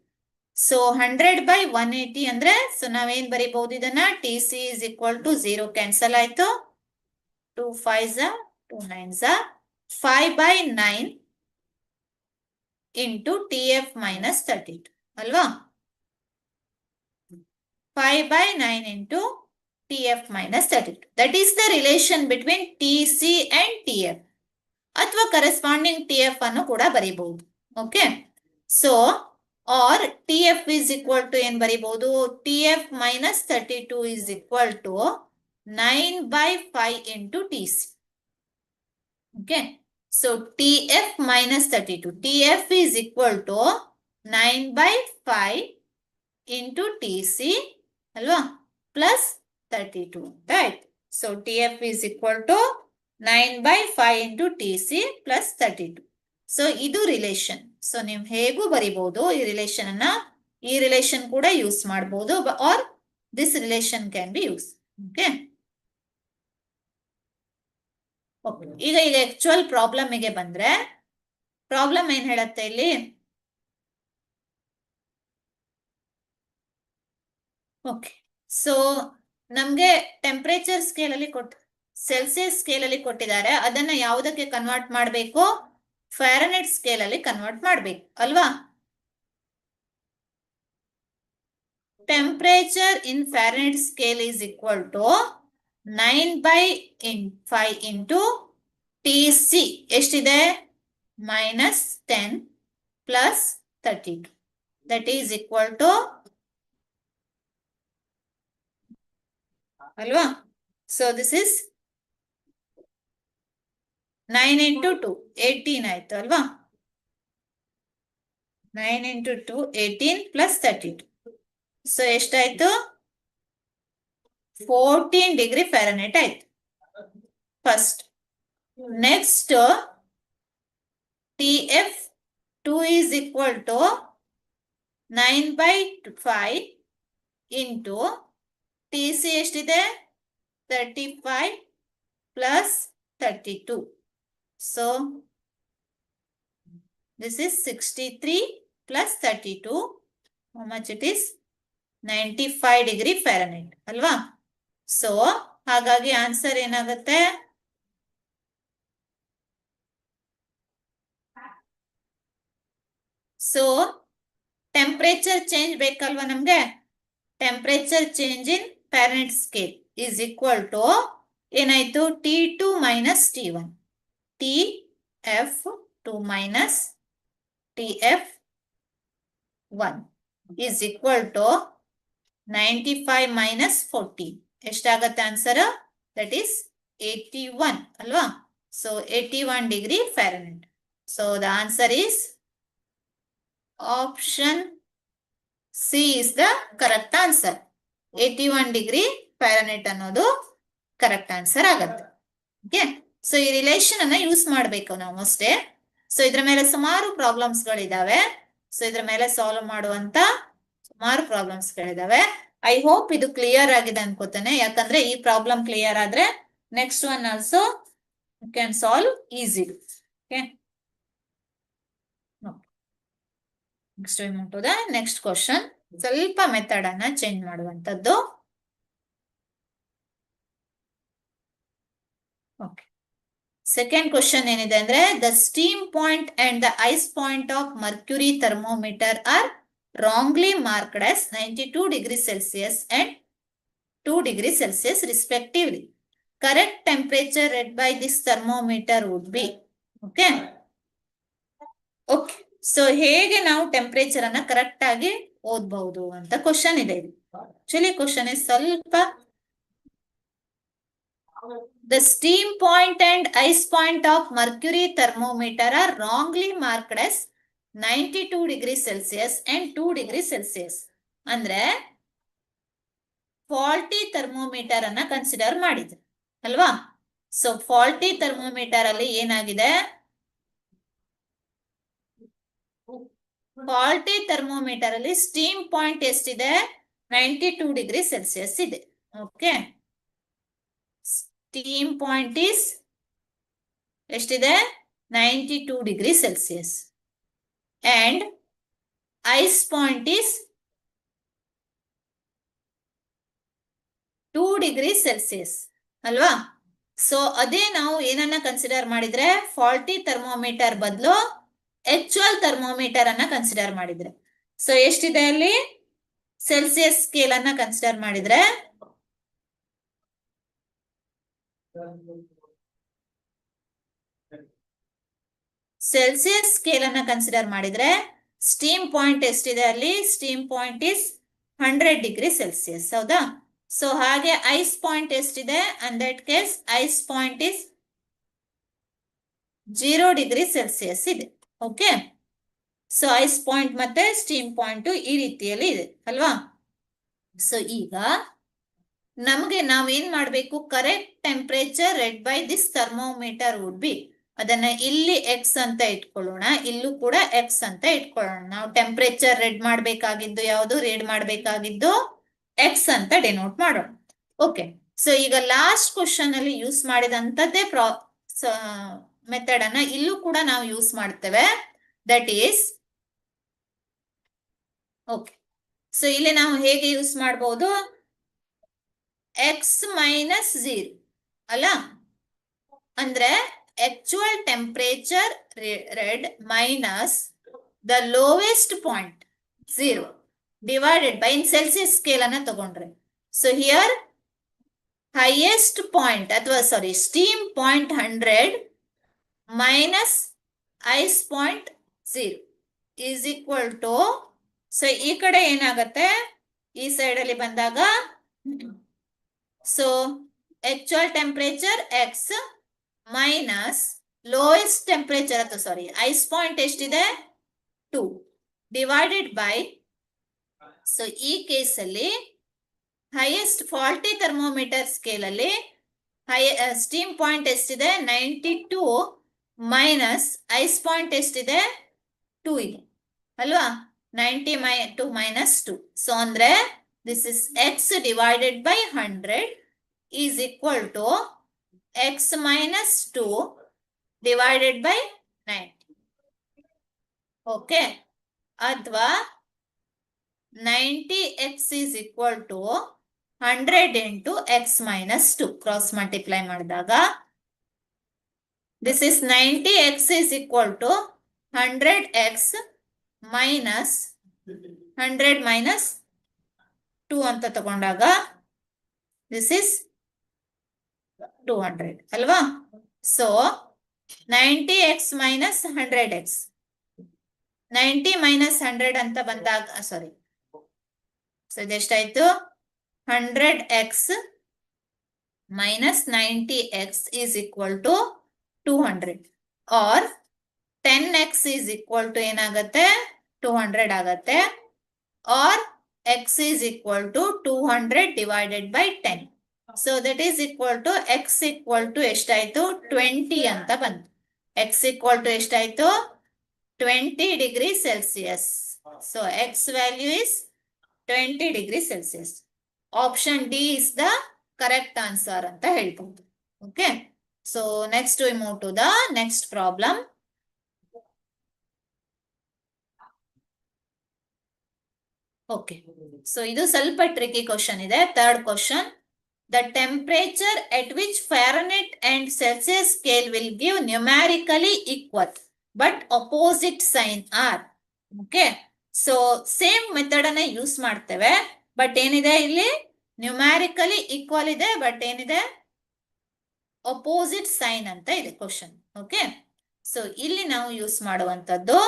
So 100 by 180 ಅಂದ್ರೆ so ನಾವೇನ್ ಬರೀಬಹುದು ಇದನ್ನ TC is equal to 0 cancel ಆಯ್ತು. 2 5s 2 9s 5 by 9 into TF minus 32 ಅಲ್ವಾ. 5 by 9 into TF minus 32. That is the relation between TC and TF. ಅಥವಾ corresponding TF ಅನ್ನು ಕೂಡ ಬರೀಬಹುದು. Okay, so or TF is equal to ಏನ್ ಬರೀಬಹುದು TF minus 32 is equal to 9 by 5 into TC. Okay, so TF minus 32, TF is equal to 9 by 5 into TC ಅಲ್ವಾ plus 32, right? So TF is equal to 9 by 5 into TC plus 32. So ಇದು relation. So ನೀವು ಹೇಗೂ ಬರಿಬಹುದು ಈ relation ಅನ್ನ, ಈ relation ಕೂಡ use ಮಾಡಬಹುದು or this relation can be use. Okay, ಈಗ ಆಕ್ಚುಯಲ್ ಪ್ರಾಬ್ಲಮ್ಗೆ ಬಂದ್ರೆ ಪ್ರಾಬ್ಲಮ್ ಏನ್ ಹೇಳತ್ತೆ ಇಲ್ಲಿ, ಓಕೆ, ಸೊ ನಮ್ಗೆ ಟೆಂಪರೇಚರ್ ಸ್ಕೇಲ್ ಅಲ್ಲಿ ಸೆಲ್ಸಿಯಸ್ ಸ್ಕೇಲ್ ಅಲ್ಲಿ ಕೊಟ್ಟಿದ್ದಾರೆ. ಅದನ್ನ ಯಾವುದಕ್ಕೆ ಕನ್ವರ್ಟ್ ಮಾಡಬೇಕು, ಫ್ಯಾರನೈಟ್ ಸ್ಕೇಲ್ ಅಲ್ಲಿ ಕನ್ವರ್ಟ್ ಮಾಡ್ಬೇಕು ಅಲ್ವಾ. Temperature in Fahrenheit scale is equal to 9 by 5 into TC ಎಷ್ಟಿದೆ -10 plus 32, that is equal to ಅಲ್ವಾ. ಸೊ ದಿಸ್ ಇಸ್ 9 into 2 18 ಆಯ್ತು ಅಲ್ವಾ. 9 into 2 18 plus 32. ಸೊ ಎಷ್ಟಾಯ್ತು 14 ಡಿಗ್ರಿ ಫ್ಯಾರನೈಟ್ ಆಯ್ತು first. Next TF 2 is equal to 9 by 5 into TC ಎಷ್ಟಿದೆ 35 plus 32. So this is 63 plus 32. How much it is? 95 degree Fahrenheit ಅಲ್ವಾ. So ಹಾಗಾಗಿ answer ಏನಾಗುತ್ತೆ, so temperature change ಬೇಕಲ್ವಾ ನಮ್ಗೆ. Temperature change in Fahrenheit scale is equal to ಏನಾಯ್ತು T2 minus T1, TF2 minus TF1 is equal to 95 minus 40. ಎಷ್ಟಾಗತ್ತೆ answer, that is 81 ಅಲ್ವಾ. So 81 degree Fahrenheit. So the answer is option C is the correct answer. 81 degree Fahrenheit ಅನ್ನೋದು correct answer ಆಗತ್ತೆ. Okay, so ಈ relation ಅನ್ನ use ಮಾಡ್ಬೇಕು ನಾವು ಅಷ್ಟೇ. So ಇದ್ರ ಮೇಲೆ ಸುಮಾರು ಪ್ರಾಬ್ಲಮ್ಸ್ ಗಳಿದಾವೆ. ಸೊ ಇದ್ರ ಮೇಲೆ ಸಾಲ್ವ್ ಮಾಡುವಂತ ಸುಮಾರು ಪ್ರಾಬ್ಲಮ್ಸ್ ಗಳಿದಾವೆ. ಐ ಹೋಪ್ ಇದು ಕ್ಲಿಯರ್ ಆಗಿದೆ ಅನ್ಕೋತೇನೆ. ಯಾಕಂದ್ರೆ ಈ ಪ್ರಾಬ್ಲಮ್ ಕ್ಲಿಯರ್ ಆದ್ರೆ next one also can solve easy. Okay, next to the next question. ಸ್ವಲ್ಪ ಮೆಥಡ್ ಅನ್ನ ಚೇಂಜ್ ಮಾಡುವಂತದ್ದು. ಓಕೆ, ಸೆಕೆಂಡ್ ಕ್ವಶನ್ ಏನಿದೆ ಅಂದ್ರೆ the steam point and the ice point of mercury thermometer are wrongly marked as 92 degrees Celsius and 2 degrees Celsius respectively. Correct temperature read by this thermometer would be. Okay. Okay. So ಹೇಗೆ ನಾವು temperature ಅನ್ನ correct ಆಗಿ ಓದಬಹುದು ಅಂತ question ಇದೆ. Actually question ಸ್ವಲ್ಪ the steam point and ice point of mercury thermometer are wrongly marked as 92 degrees Celsius and 2 degrees Celsius. ಅಂದ್ರೆ faulty thermometer ಅನ್ನ ಕನ್ಸಿಡರ್ ಮಾಡಿದ್ರು ಅಲ್ವಾ? ಸೊ ಫಾಲ್ಟಿ ಥರ್ಮೋಮೀಟರ್ ಅಲ್ಲಿ ಏನಾಗಿದೆ, ಫಾಲ್ಟಿ ಥರ್ಮೋಮೀಟರ್ ಅಲ್ಲಿ ಸ್ಟೀಮ್ ಪಾಯಿಂಟ್ ಎಷ್ಟಿದೆ? 92 ಡಿಗ್ರಿ ಸೆಲ್ಸಿಯಸ್ ಇದೆ. ಓಕೆ, ಸ್ಟೀಮ್ ಪಾಯಿಂಟ್ ಇಸ್ ಎಷ್ಟಿದೆ? 92 degree Celsius and ice point is 2 degree Celsius ಅಲ್ವಾ? ಸೊ ಅದೇ ನಾವು ಏನನ್ನ ಕನ್ಸಿಡರ್ ಮಾಡಿದ್ರೆ, ಫಾಲ್ಟಿ ಥರ್ಮೋಮೀಟರ್ ಬದಲು ಆಕ್ಚುಯಲ್ ಥರ್ಮೋಮೀಟರ್ ಅನ್ನ ಕನ್ಸಿಡರ್ ಮಾಡಿದ್ರೆ, ಸೊ ಎಷ್ಟಿದೆ ಅಲ್ಲಿ? ಸೆಲ್ಸಿಯಸ್ ಸ್ಕೇಲ್ ಅನ್ನ ಕನ್ಸಿಡರ್ ಮಾಡಿದ್ರೆ ಸೆಲ್ಸಿಯಸ್ ಸ್ಕೇಲ್ ಅನ್ನ ಕನ್ಸಿಡರ್ ಮಾಡಿದ್ರೆ ಸ್ಟೀಮ್ ಪಾಯಿಂಟ್ ಎಷ್ಟಿದೆ ಅಲ್ಲಿ? Steam point is 100 degree Celsius. ಹೌದಾ? ಸೊ ಹಾಗೆ ಐಸ್ ಪಾಯಿಂಟ್ ಎಷ್ಟಿದೆ? In that case ice point is 0 degree Celsius ಇದೆ. ಓಕೆ, ಸೊ ಐಸ್ ಪಾಯಿಂಟ್ ಮತ್ತೆ ಸ್ಟೀಮ್ ಪಾಯಿಂಟ್ ಈ ರೀತಿಯಲ್ಲಿ ಇದೆ ಅಲ್ವಾ? ಸೊ ಈಗ ನಮ್ಗೆ ನಾವೇನ್ ಮಾಡ್ಬೇಕು? Correct temperature red by this thermometer would be. ಅದನ್ನ ಇಲ್ಲಿ ಎಕ್ಸ್ ಅಂತ ಇಟ್ಕೊಳ್ಳೋಣ, ಇಲ್ಲೂ ಕೂಡ ಎಕ್ಸ್ ಅಂತ ಇಟ್ಕೊಳ್ಳೋಣ. ನಾವು ಟೆಂಪರೇಚರ್ ರೆಡ್ ಮಾಡ್ಬೇಕಾಗಿದ್ದು ಯಾವುದು? ರೆಡ್ ಮಾಡ್ಬೇಕಾಗಿದ್ದು ಎಕ್ಸ್ ಅಂತ ಡಿನೋಟ್ ಮಾಡೋಣ. ಓಕೆ, ಸೊ ಈಗ ಲಾಸ್ಟ್ ಕ್ವಶನ್ ಅಲ್ಲಿ ಯೂಸ್ ಮಾಡಿದಂತದ್ದೇ ಮೆಥಡ್ ಅನ್ನ ಇಲ್ಲೂ ಕೂಡ ನಾವು ಯೂಸ್ ಮಾಡ್ತೇವೆ. ದಟ್ ಈಸ್ ಓಕೆ, ಸೊ ಇಲ್ಲಿ ನಾವು ಹೇಗೆ ಯೂಸ್ ಮಾಡಬಹುದು? ಎಕ್ಸ್ ಮೈನಸ್ 0 ಅಲ್ಲ, ಅಂದ್ರೆ actual temperature read minus the lowest point 0 divided by in Celsius scale ಅನ್ನ ತಗೊಂಡ್ರೆ. ಸೊ ಹಿಯರ್ ಹೈಯೆಸ್ಟ್ ಪಾಯಿಂಟ್ ಅಥವಾ sorry steam point 100 minus ice point 0 is equal to, so ಈ ಕಡೆ ಏನಾಗತ್ತೆ? ಈ ಸೈಡ್ ಅಲ್ಲಿ ಬಂದಾಗ so actual temperature x minus lowest temperature ಅಥವಾ ಸಾರಿ ಐಸ್ ಪಾಯಿಂಟ್ ಎಷ್ಟಿದೆ? 2 ಡಿವೈಡೆಡ್ ಬೈ, ಸೊ ಈ ಕೇಸ್ ಅಲ್ಲಿ ಹೈಯೆಸ್ಟ್ ಫಾಲ್ಟಿ ಥರ್ಮೋಮೀಟರ್ ಸ್ಕೇಲ್ ಅಲ್ಲಿ ಸ್ಟೀಮ್ ಪಾಯಿಂಟ್ ಎಷ್ಟಿದೆ? 92 ಮೈನಸ್ ಐಸ್ ಪಾಯಿಂಟ್ ಎಷ್ಟಿದೆ? 2 ಇದೆ ಅಲ್ವಾ? 92 ಮೈನಸ್ 2. ಸೊ ಅಂದ್ರೆ this is x divided by 100 is equal to x minus 2 divided by 90. Okay, ಅಥವಾ 90x is equal to 100 into x minus 2 cross multiply ಮಾಡಿದಾಗ this is 90x is equal to 100x minus 100 minus 2 ಅಂತ ತಗೊಂಡಾಗ this is 200 ಅಲ್ವಾ? So 90x minus 100x, 90 minus 100 ಅಂತ ಬಂದಾಗ sorry, so ಇದೆಷ್ಟಾಯ್ತು? 100x minus 90x is equal to 200 or 10x is equal to ಏನಾಗತ್ತೆ? 200 ಆಗತ್ತೆ. Or x is equal to 200 divided by 10. So that is equal to x equal to ಎಷ್ಟಾಯ್ತು 20 ಅಂತ ಬಂತು. x equal to ಎಷ್ಟಾಯ್ತು 20 degree Celsius. So x value is 20 degree Celsius. Option D is the correct answer ಅಂತ ಹೇಳ್ಬೋದು. Okay. So next we move to the next problem. Okay. So ಇದು ಸ್ವಲ್ಪ tricky question ಇದೆ. Third question. The temperature at which Fahrenheit and Celsius scale will give numerically equal but opposite sign are. Okay. So same method ಅನ್ನ use ಮಾಡ್ತೇವೆ. But ಏನಿದೆ ಇಲ್ಲಿ ನ್ಯೂಮ್ಯಾರಿಕಲಿ equal ಇದೆ, but ಏನಿದೆ opposite sign ಅಂತ ಇದೆ ಕ್ವಶನ್. ಓಕೆ. ಸೊ ಇಲ್ಲಿ ನಾವು ಯೂಸ್ ಮಾಡುವಂತದ್ದು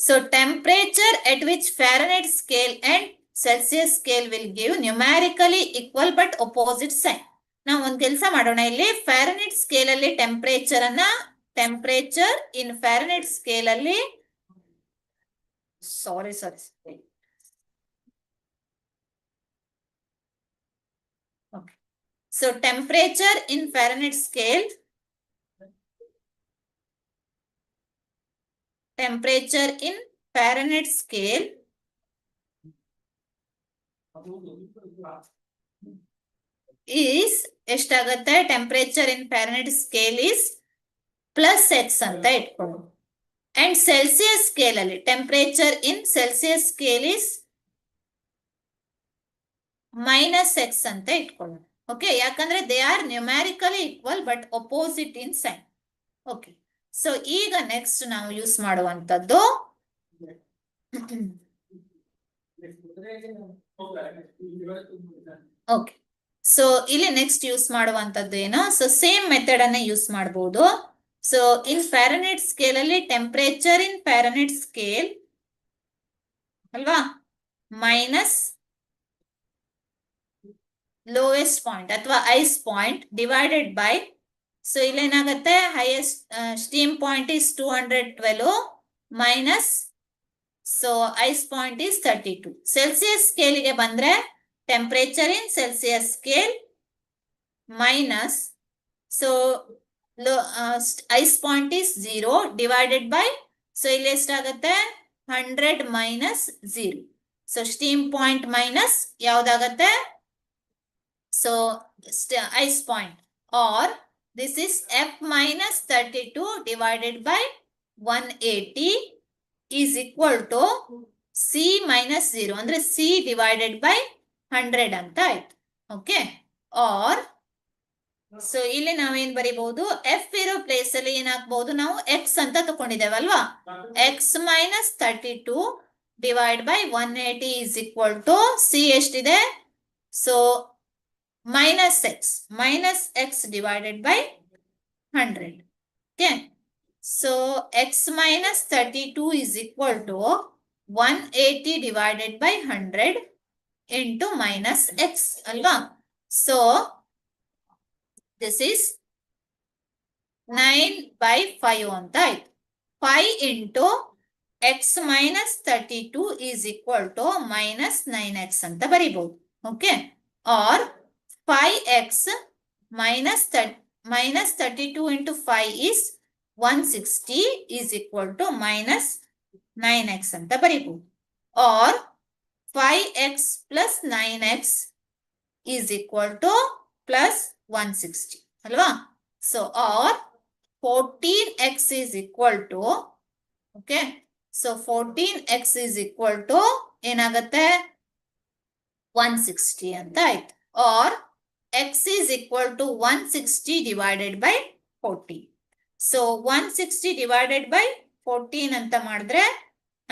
so temperature at which Fahrenheit scale and Celsius scale will give numerically equal but opposite sign. ನಾವು ಒಂದು ಕೆಲಸ ಮಾಡೋಣ. ಇಲ್ಲಿ ಫ್ಯಾರನೈಟ್ ಸ್ಕೇಲ್ ಅಲ್ಲಿ ಟೆಂಪರೇಚರ್ ಇನ್ ಫ್ಯಾರನೈಟ್ ಸ್ಕೇಲ್ ಅಲ್ಲಿ sorry okay. So temperature in Fahrenheit scale temperature in Fahrenheit scale is ಎಷ್ಟಾಗುತ್ತೆ temperature in Fahrenheit scale is plus x ಅಂತ ಇಟ್ಕೊಳ್ಳಿ. ಅಂಡ್ ಸೆಲ್ಸಿಯಸ್ ಸ್ಕೇಲ್ ಅಲ್ಲಿ temperature in Celsius scale is minus x ಅಂತ ಇಟ್ಕೊಳ್ಳಿ. Okay. ಯಾಕಂದ್ರೆ they are numerically equal but opposite in sign. Okay. So ಈಗ next ನಾವು use ಮಾಡುವಂತದ್ದು ಓಕೆ. ಸೊ ಇಲ್ಲಿ ನೆಕ್ಸ್ಟ್ ಯೂಸ್ ಮಾಡುವಂತದ್ದು ಏನು, ಸೊ ಸೇಮ್ ಮೆಥಡ್ ಅನ್ನ ಯೂಸ್ ಮಾಡಬಹುದು. ಸೊ ಇನ್ ಫ್ಯಾರನೈಟ್ ಸ್ಕೇಲ್ ಅಲ್ಲಿ ಟೆಂಪರೇಚರ್ ಇನ್ ಫ್ಯಾರನೈಟ್ ಸ್ಕೇಲ್ ಅಲ್ವಾ ಮೈನಸ್ ಲೋಯೆಸ್ಟ್ ಪಾಯಿಂಟ್ ಅಥವಾ ice point divided by, so ಇಲ್ಲೇನಾಗತ್ತೆ highest steam point is 212 minus so ice point is 32. Celsius ಸ್ಕೇಲ್ಗೆ ಬಂದ್ರೆ temperature in Celsius scale minus so ice point is 0 divided by, so ಇಲ್ಲಿ ಎಷ್ಟಾಗತ್ತೆ 100 minus 0. So steam point minus ಯಾವ್ದಾಗತ್ತೆ, so ice point, or this is F minus 32 divided by 180 is equal to C minus 0. ಅಂದ್ರೆ C divided by 100 ಅಂತ ಆಯ್ತು. Okay. R so ಇಲ್ಲಿ ನಾವೇನ್ ಬರೀಬಹುದು, F ಇರೋ place ಅಲ್ಲಿ ಏನ್ ಹಾಕ್ಬಹುದು ನಾವು x ಅಂತ ತಗೊಂಡಿದ್ದೇವಲ್ವಾ, x minus 32 divided by 180 is equal to C ಎಷ್ಟಿದೆ, so minus x divided by 100. Okay. So x minus 32 is equal to 180 divided by 100 into minus x. Alva. So this is 9 by 5 ಅಂತ ಆಯ್ತು. 5 into x minus 32 is equal to minus 9x ಅಂತ ಬರೀಬಹುದು. Okay. Or 5x minus 32 into 5 is 160 is equal to minus 9x ಅಂತ ಬರೀಬಹುದು. Or 5x plus 9x is equal to plus 160 ಅಲ್ವಾ. So or 14x is equal to, okay, so 14x is equal to ಏನಾಗತ್ತೆ 160 ಅಂತ ಆಯ್ತು. Or x is equal to 160 divided by 14. So 160 divided by 14 ಅಂತ ಮಾಡಿದ್ರೆ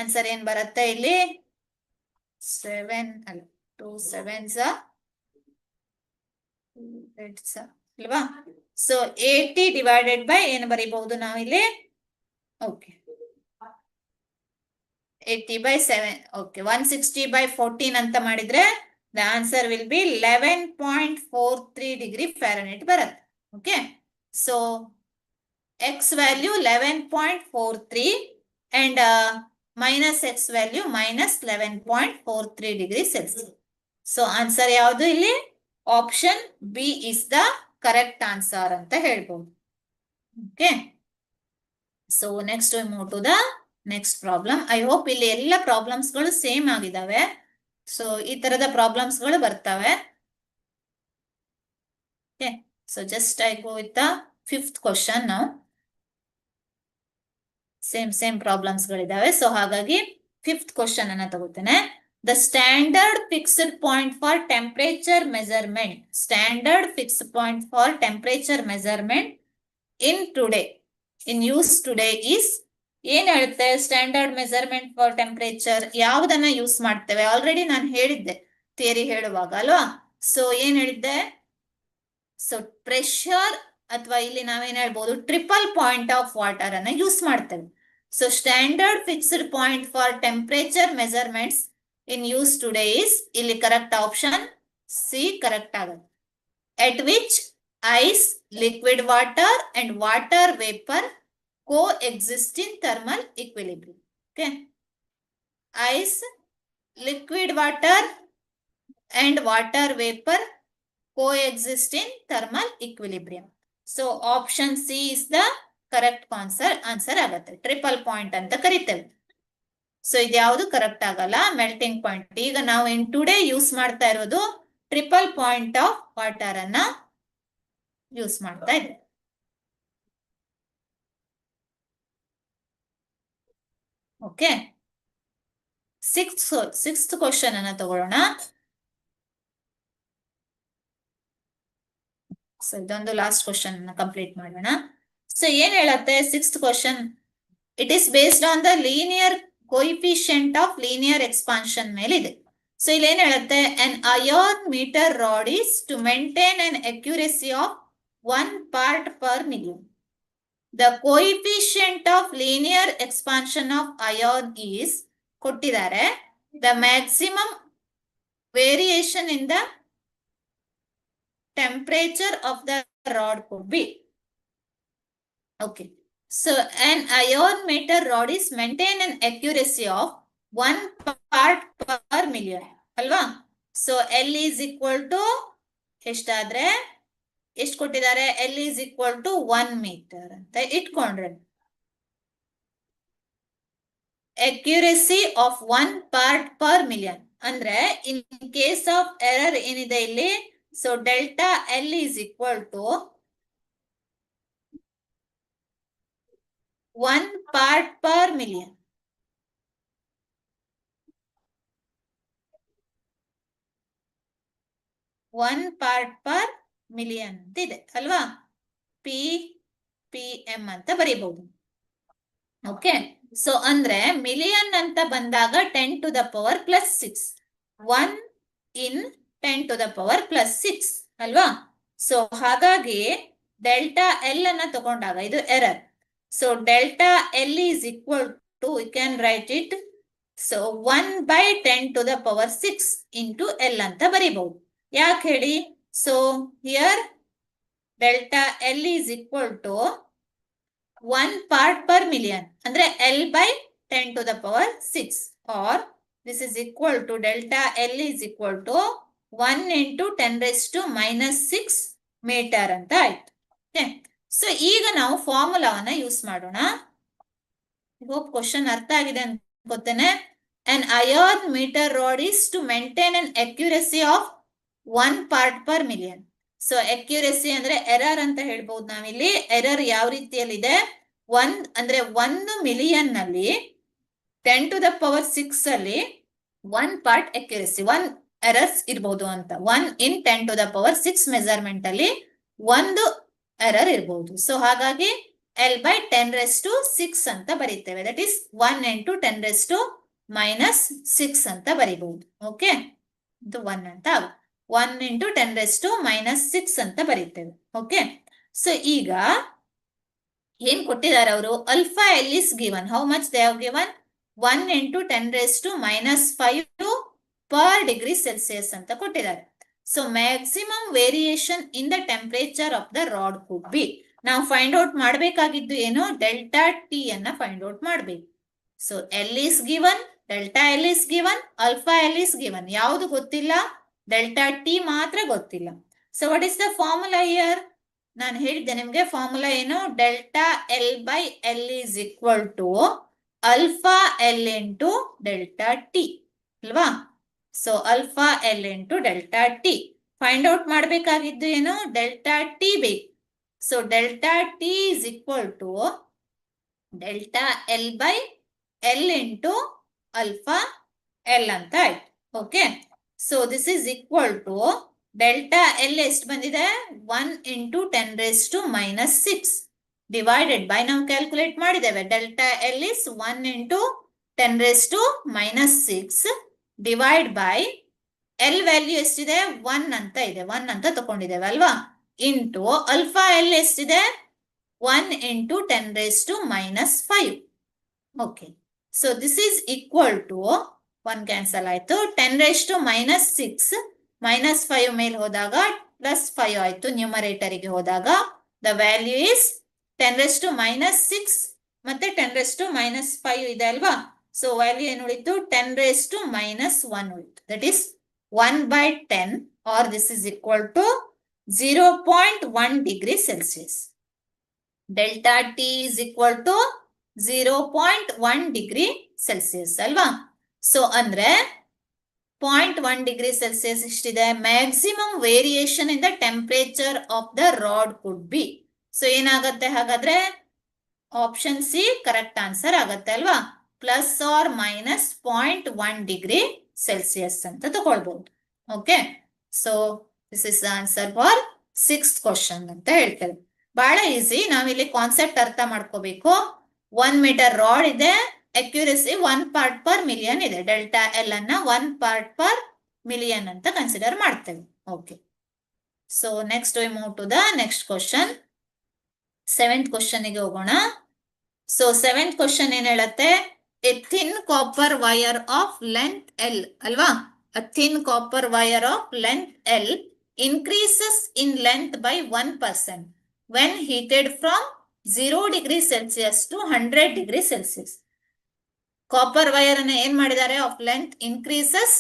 answer ಏನ್ ಬರುತ್ತೆ ಇಲ್ಲಿ 2 7s ಅಲ್ವಾ. ಸೊ 80 divided by ಏನು ಬರೀಬಹುದು ನಾವಿಲ್ಲಿ, ಓಕೆ 80 by 7. ಓಕೆ. 160 by 14 ಅಂತ ಮಾಡಿದ್ರೆ the answer will be 11.43 degree Fahrenheit ಬರುತ್ತೆ. Okay. So x value 11.43 and minus x value minus 11.43 degree Celsius. So answer ಯಾವುದು ಇಲ್ಲಿ? Option B is the correct answer ಅಂತ ಹೇಳ್ಬೋದು. Okay, so next move to the next problem. I hope ಇಲ್ಲಿ ಎಲ್ಲ problems ಗಳು same ಆಗಿದಾವೆ. So ಈ ತರದ ಪ್ರಾಬ್ಲಮ್ಸ್ ಗಳು ಬರ್ತವೆ. Okay, so just I go with the fifth question. ನಾವು ಸೇಮ್ ಪ್ರಾಬ್ಲಮ್ಸ್ ಗಳಿದಾವೆ. ಸೊ ಹಾಗಾಗಿ ಫಿಫ್ತ್ ಕ್ವಶನ್ ಅನ್ನ ತಗೋತೇನೆ. The standard fixed point for temperature measurement, standard fixed point for temperature measurement in today, in use today is, ಏನ್ ಹೇಳುತ್ತೆ? Standard measurement for temperature ಯಾವುದನ್ನ use ಮಾಡ್ತೇವೆ? Already ನಾನು ಹೇಳಿದ್ದೆ ಥಿಯರಿ ಹೇಳುವಾಗ ಅಲ್ವಾ. ಸೊ ಏನ್ ಹೇಳಿದ್ದೆ? ಸೊ ಪ್ರೆಷರ್ ಅಥವಾ ಇಲ್ಲಿ ನಾವೇನ್ ಹೇಳ್ಬೋದು, ಟ್ರಿಪಲ್ ಪಾಯಿಂಟ್ ಆಫ್ ವಾಟರ್ ಅನ್ನ ಯೂಸ್ ಮಾಡ್ತೇವೆ. So standard fixed point for temperature measurements in use today is, ಇಲ್ಲಿ ಕರೆಕ್ಟ್ ಆಪ್ಷನ್ ಸಿ ಕರೆಕ್ಟ್ ಆಗುತ್ತೆ. At which ice, liquid water and water vapour coexist in thermal equilibrium. Okay, ice, liquid water and water vapor coexist in thermal equilibrium. So option C is the correct answer ಆಗುತ್ತೆ. Triple point ಅಂತ ಕರಿತೇವೆ. So ಇದು ಯಾವುದು correct ಆಗಲ್ಲ, melting point. ಈಗ ನಾವು in today use ಮಾಡ್ತಾ ಇರೋದು ಟ್ರಿಪಲ್ ಪಾಯಿಂಟ್ ಆಫ್ ವಾಟರ್ ಅನ್ನ ಯೂಸ್ ಮಾಡ್ತಾ ಇದ್ದೇವೆ. ಓಕೆ, ಸಿಕ್ಸ್ತ್ ಕ್ವಶನ್ ಅನ್ನ ತಗೊಳ್ಳೋಣ. ಸೊ ಇದೊಂದು ಲಾಸ್ಟ್ ಕ್ವಶನ್ ಅನ್ನ ಕಂಪ್ಲೀಟ್ ಮಾಡೋಣ. ಸೊ ಏನ್ ಹೇಳತ್ತೆ sixth question? It is based on the linear coefficient of linear expansion ಮೇಲೆ ಇದೆ. ಸೊ ಇಲ್ಲಿ ಏನ್ ಹೇಳುತ್ತೆ? an iron meter rod is to maintain an accuracy of 1 part per million. The coefficient of linear expansion of iron is ಕೊಟ್ಟಿದ್ದಾರೆ. The maximum variation in the temperature of the rod could be. Okay, so an iron meter rod is maintain an accuracy of 1 part per million ಅಲ್ವಾ. So L is equal to ಎಷ್ಟಾದ್ರೆ ಎಷ್ಟು ಕೊಟ್ಟಿದ್ದಾರೆ? L is equal to 1 meter ಅಂತ ಇಟ್ಕೊಂಡ್ರೆ, accuracy of 1 part per million ಅಂದ್ರೆ in case of error ಏನಿದೆ ಇಲ್ಲಿ, so delta L is equal to 1 part per million. One part per million ಅಂತ ಇದೆ ಅಲ್ವಾ. PPM ಅಂತ ಬರೀಬಹುದು. ಓಕೆ, ಸೊ ಅಂದ್ರೆ ಮಿಲಿಯನ್ ಅಂತ ಬಂದಾಗ 10 to the power plus 6, 1 in 10 to the power plus 6 ಅಲ್ವಾ. ಸೊ ಹಾಗಾಗಿ ಡೆಲ್ಟಾ L ಅನ್ನ ತಗೊಂಡಾಗ ಇದು error. So delta L is equal to, we can write it, so 1 by 10 to the power 6 into L ಅಂತ ಬರೀಬಹುದು. ಯಾಕೆ ಹೇಳಿ? So here delta L is equal to 1 part per million ಅಂದ್ರೆ L by 10 to the power 6, or this is equal to delta L is equal to 1 into 10 raised to minus 6 meter ಅಂತ ಆಯ್ತು. So ಈಗ ನಾವು ಫಾರ್ಮುಲಾವನ್ನ use ಮಾಡೋಣ. Hope question ಅರ್ಥ ಆಗಿದೆ ಅನ್ಕೋತೇನೆ. an iron meter rod is to maintain an accuracy of 1 part per million. So accuracy ಅಂದ್ರೆ error ಅಂತ ಹೇಳ್ಬಹುದು ನಾವಿಲ್ಲಿ. ಎರರ್ ಯಾವ ರೀತಿಯಲ್ಲಿದೆ? 1 ಅಂದ್ರೆ 1 ಮಿಲಿಯನ್ ನಲ್ಲಿ 10 to the power 6 ಅಲ್ಲಿ 1 part accuracy, 1 ಎರರ್ಸ್ ಇರಬಹುದು ಅಂತ. 1 in 10 to the power 6 measurement ಅಲ್ಲಿ 1 ಎರರ್ ಇರಬಹುದು. ಸೊ ಹಾಗಾಗಿ L by 10 raised to 6 ಅಂತ ಬರೀತೇವೆ. That is 1 into 10 raised to minus 6 ಅಂತ ಬರೀಬಹುದು. ಓಕೆ, ಇದು 1 ಅಂತ ಆಗುತ್ತೆ. 1 into 10 raised to minus 6 ಅಂತ ಬರೀತೇವೆ. ಓಕೆ, ಸೊ ಈಗ ಏನ್ ಕೊಟ್ಟಿದ್ದಾರೆ ಅವರು? Alpha L is given. How much they have given? 1 into 10 raised to minus 5 per degree Celsius ಅಂತ ಕೊಟ್ಟಿದ್ದಾರೆ. So maximum variation in the temperature of the rod could be. ನಾವು find out ಮಾಡಬೇಕಾಗಿದ್ದು ಏನು, delta T ಅನ್ನ find out ಮಾಡಬೇಕು. So L is given, delta L is given, alpha L is given. ಯಾವುದು ಗೊತ್ತಿಲ್ಲ, delta T ಮಾತ್ರ ಗೊತ್ತಿಲ್ಲ. So what is the formula here? ನಾನು ಹೇಳಿದ್ದೆ ನಿಮ್ಗೆ ಫಾರ್ಮುಲಾ ಏನು, delta L by L is equal to alpha L into delta T ಅಲ್ವಾ? So alpha L into delta T. Find out ಮಾಡಬೇಕಾಗಿದ್ದು ಏನು, ಡೆಲ್ಟಾ ಟಿ ಬೇಕು. So delta T is equal to delta L by L into alpha L ಅಂತ ಆಯ್ತು. Okay, so this is equal to delta L ಎಷ್ಟು ಬಂದಿದೆ, 1 into 10⁻⁻6 divided by, ನಾವು calculate ಮಾಡಿದ್ದೇವೆ, delta L is 1 into 10⁻⁻6 divide by L value ಎಷ್ಟಿದೆ, 1 ಅಂತ ಇದೆ, 1 ಅಂತ ತಗೊಂಡಿದ್ದೇವೆ ಅಲ್ವಾ, ಇಂಟು ಅಲ್ಫಾ ಎಲ್ ಎಷ್ಟಿದೆ, 1 into 10⁻⁻5. Okay, so this is equal to 1 cancel ಆಯ್ತು, 10⁻⁻6 -5 ಮೇಲೆ ಹೋದಾಗ +5 ಆಯ್ತು, ನ್ಯೂಮರೇಟರಿಗೆ ಹೋದಾಗ ದ ವ್ಯಾಲ್ಯೂ ಇಸ್ 10⁻⁻6 ಮತ್ತೆ 10⁻⁻5 ಇದೆ ಅಲ್ವಾ. ಸೊ ವ್ಯಾಲ್ಯೂ ಏನು ಉಳಿತು, 10⁻⁻1 ಉಳಿತು. That is 1/10, or this is equal to 0.1 degree Celsius. Delta T is equal to 0.1 degree Celsius ಅಲ್ವಾ. ಸೊ ಅಂದ್ರೆ 0.1 degree Celsius ಎಷ್ಟಿದೆ, maximum variation in the temperature of the rod could B. So ಏನಾಗುತ್ತೆ ಹಾಗಾದ್ರೆ, option C correct answer ಆಗತ್ತೆ ಅಲ್ವಾ, ±0.1 degree Celsius ಅಂತ ತಗೊಳ್ಬಹುದು. Okay, so this is answer for 6th question ಅಂತ ಹೇಳ್ತೇವೆ. ಬಹಳ ಈಸಿ. ನಾವಿಲ್ಲಿ ಕಾನ್ಸೆಪ್ಟ್ ಅರ್ಥ ಮಾಡ್ಕೋಬೇಕು. 1 ಮೀಟರ್ ರಾಡ್ ಇದೆ, ಅಕ್ಯುರಸಿ 1 ಪಾರ್ಟ್ ಪರ್ ಮಿಲಿಯನ್ ಇದೆ. ಡೆಲ್ಟಾ ಎಲ್ ಅನ್ನ 1 ಪಾರ್ಟ್ ಪರ್ ಮಿಲಿಯನ್ ಅಂತ ಕನ್ಸಿಡರ್ ಮಾಡ್ತೇವೆ. Okay, so next we move to the next question. 7th question ಗೆ ಹೋಗೋಣ. ಸೊ 7th ಕ್ವಶನ್ ಏನ್ ಹೇಳುತ್ತೆ, a thin copper wire of length L ಅಲ್ವಾ. A thin copper wire of length L increases in length by 1% when heated from 0 degree Celsius to 100 degree Celsius. Copper wire ಅನ್ನು ಏನ್ ಮಾಡಿದ್ದಾರೆ, of length increases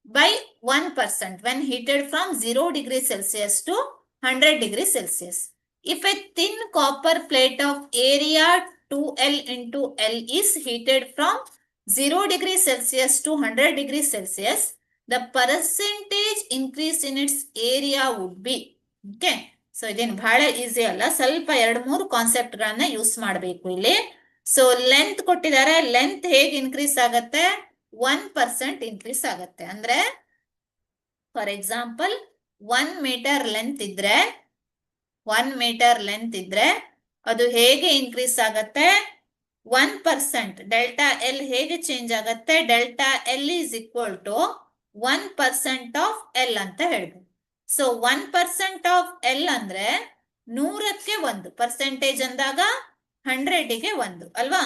by 1% when heated from 0 degree Celsius to 100 degree Celsius. If a thin copper plate of area 2L into L is heated from 0 degree Celsius to 100 degree Celsius, the percentage increase in its area would be. Okay, so ಇದೇನು ಬಹಳ easy ಅಲ್ಲ, ಸ್ವಲ್ಪ 2-3 concept ಗಳನ್ನ use ಮಾಡಬೇಕು ಇಲ್ಲಿ. So length ಕೊಟ್ಟಿದ್ದಾರೆ, length ಹೇಗೆ increase ಆಗತ್ತೆ, 1% ಇನ್ಕ್ರೀಸ್ ಆಗತ್ತೆ. ಅಂದ್ರೆ ಫಾರ್ ಎಕ್ಸಾಂಪಲ್ 1 ಮೀಟರ್ ಲೆಂತ್ ಇದ್ರೆ, 1 ಮೀಟರ್ ಲೆಂತ್ ಇದ್ರೆ ಅದು ಹೇಗೆ ಇನ್ಕ್ರೀಸ್ ಆಗತ್ತೆ, 1%. ಡೆಲ್ಟಾ ಎಲ್ ಹೇಗೆ ಚೇಂಜ್ ಆಗತ್ತೆ, delta L is equal to 1% of L ಅಂತ ಹೇಳ್ಬೋದು. ಸೊ 1% ಆಫ್ ಎಲ್ ಅಂದ್ರೆ 100ಕ್ಕೆ 1, ಪರ್ಸೆಂಟೇಜ್ ಅಂದಾಗ 100ಗೆ 1 ಅಲ್ವಾ.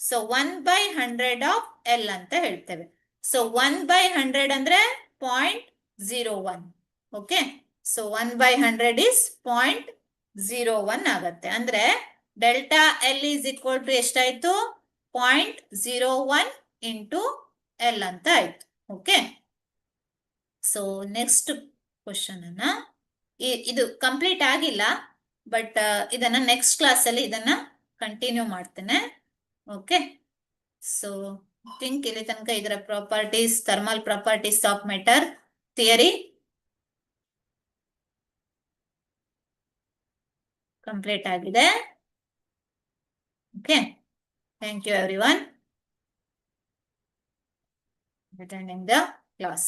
ಸೊ 1/100 ಆಫ್ ಎಲ್ ಅಂತ ಹೇಳ್ತೇವೆ. ಸೊ 1/100 ಅಂದ್ರೆ 0.01. ಓಕೆ, ಸೊ 1/100 ಇಸ್ 0.01 ಆಗತ್ತೆ. ಅಂದ್ರೆ delta L is equal to ಎಷ್ಟಾಯ್ತು, 0.01 ಇಂಟು ಎಲ್ ಅಂತ ಆಯ್ತು. ಓಕೆ, ಸೊ ನೆಕ್ಸ್ಟ್ ಕ್ವಶನ್ ಅನ್ನ, ಇದು ಕಂಪ್ಲೀಟ್ ಆಗಿಲ್ಲ, ಬಟ್ ಇದನ್ನ ನೆಕ್ಸ್ಟ್ ಕ್ಲಾಸ್ ಅಲ್ಲಿ ಇದನ್ನ ಕಂಟಿನ್ಯೂ ಮಾಡ್ತೇನೆ. ಓಕೆ, ಸೊ ಥಿಂಕ್ ಇಲ್ಲಿ ತನಕ ಇದರ properties, thermal properties of matter theory complete ಆಗಿದೆ. Okay, thank you everyone attending the class.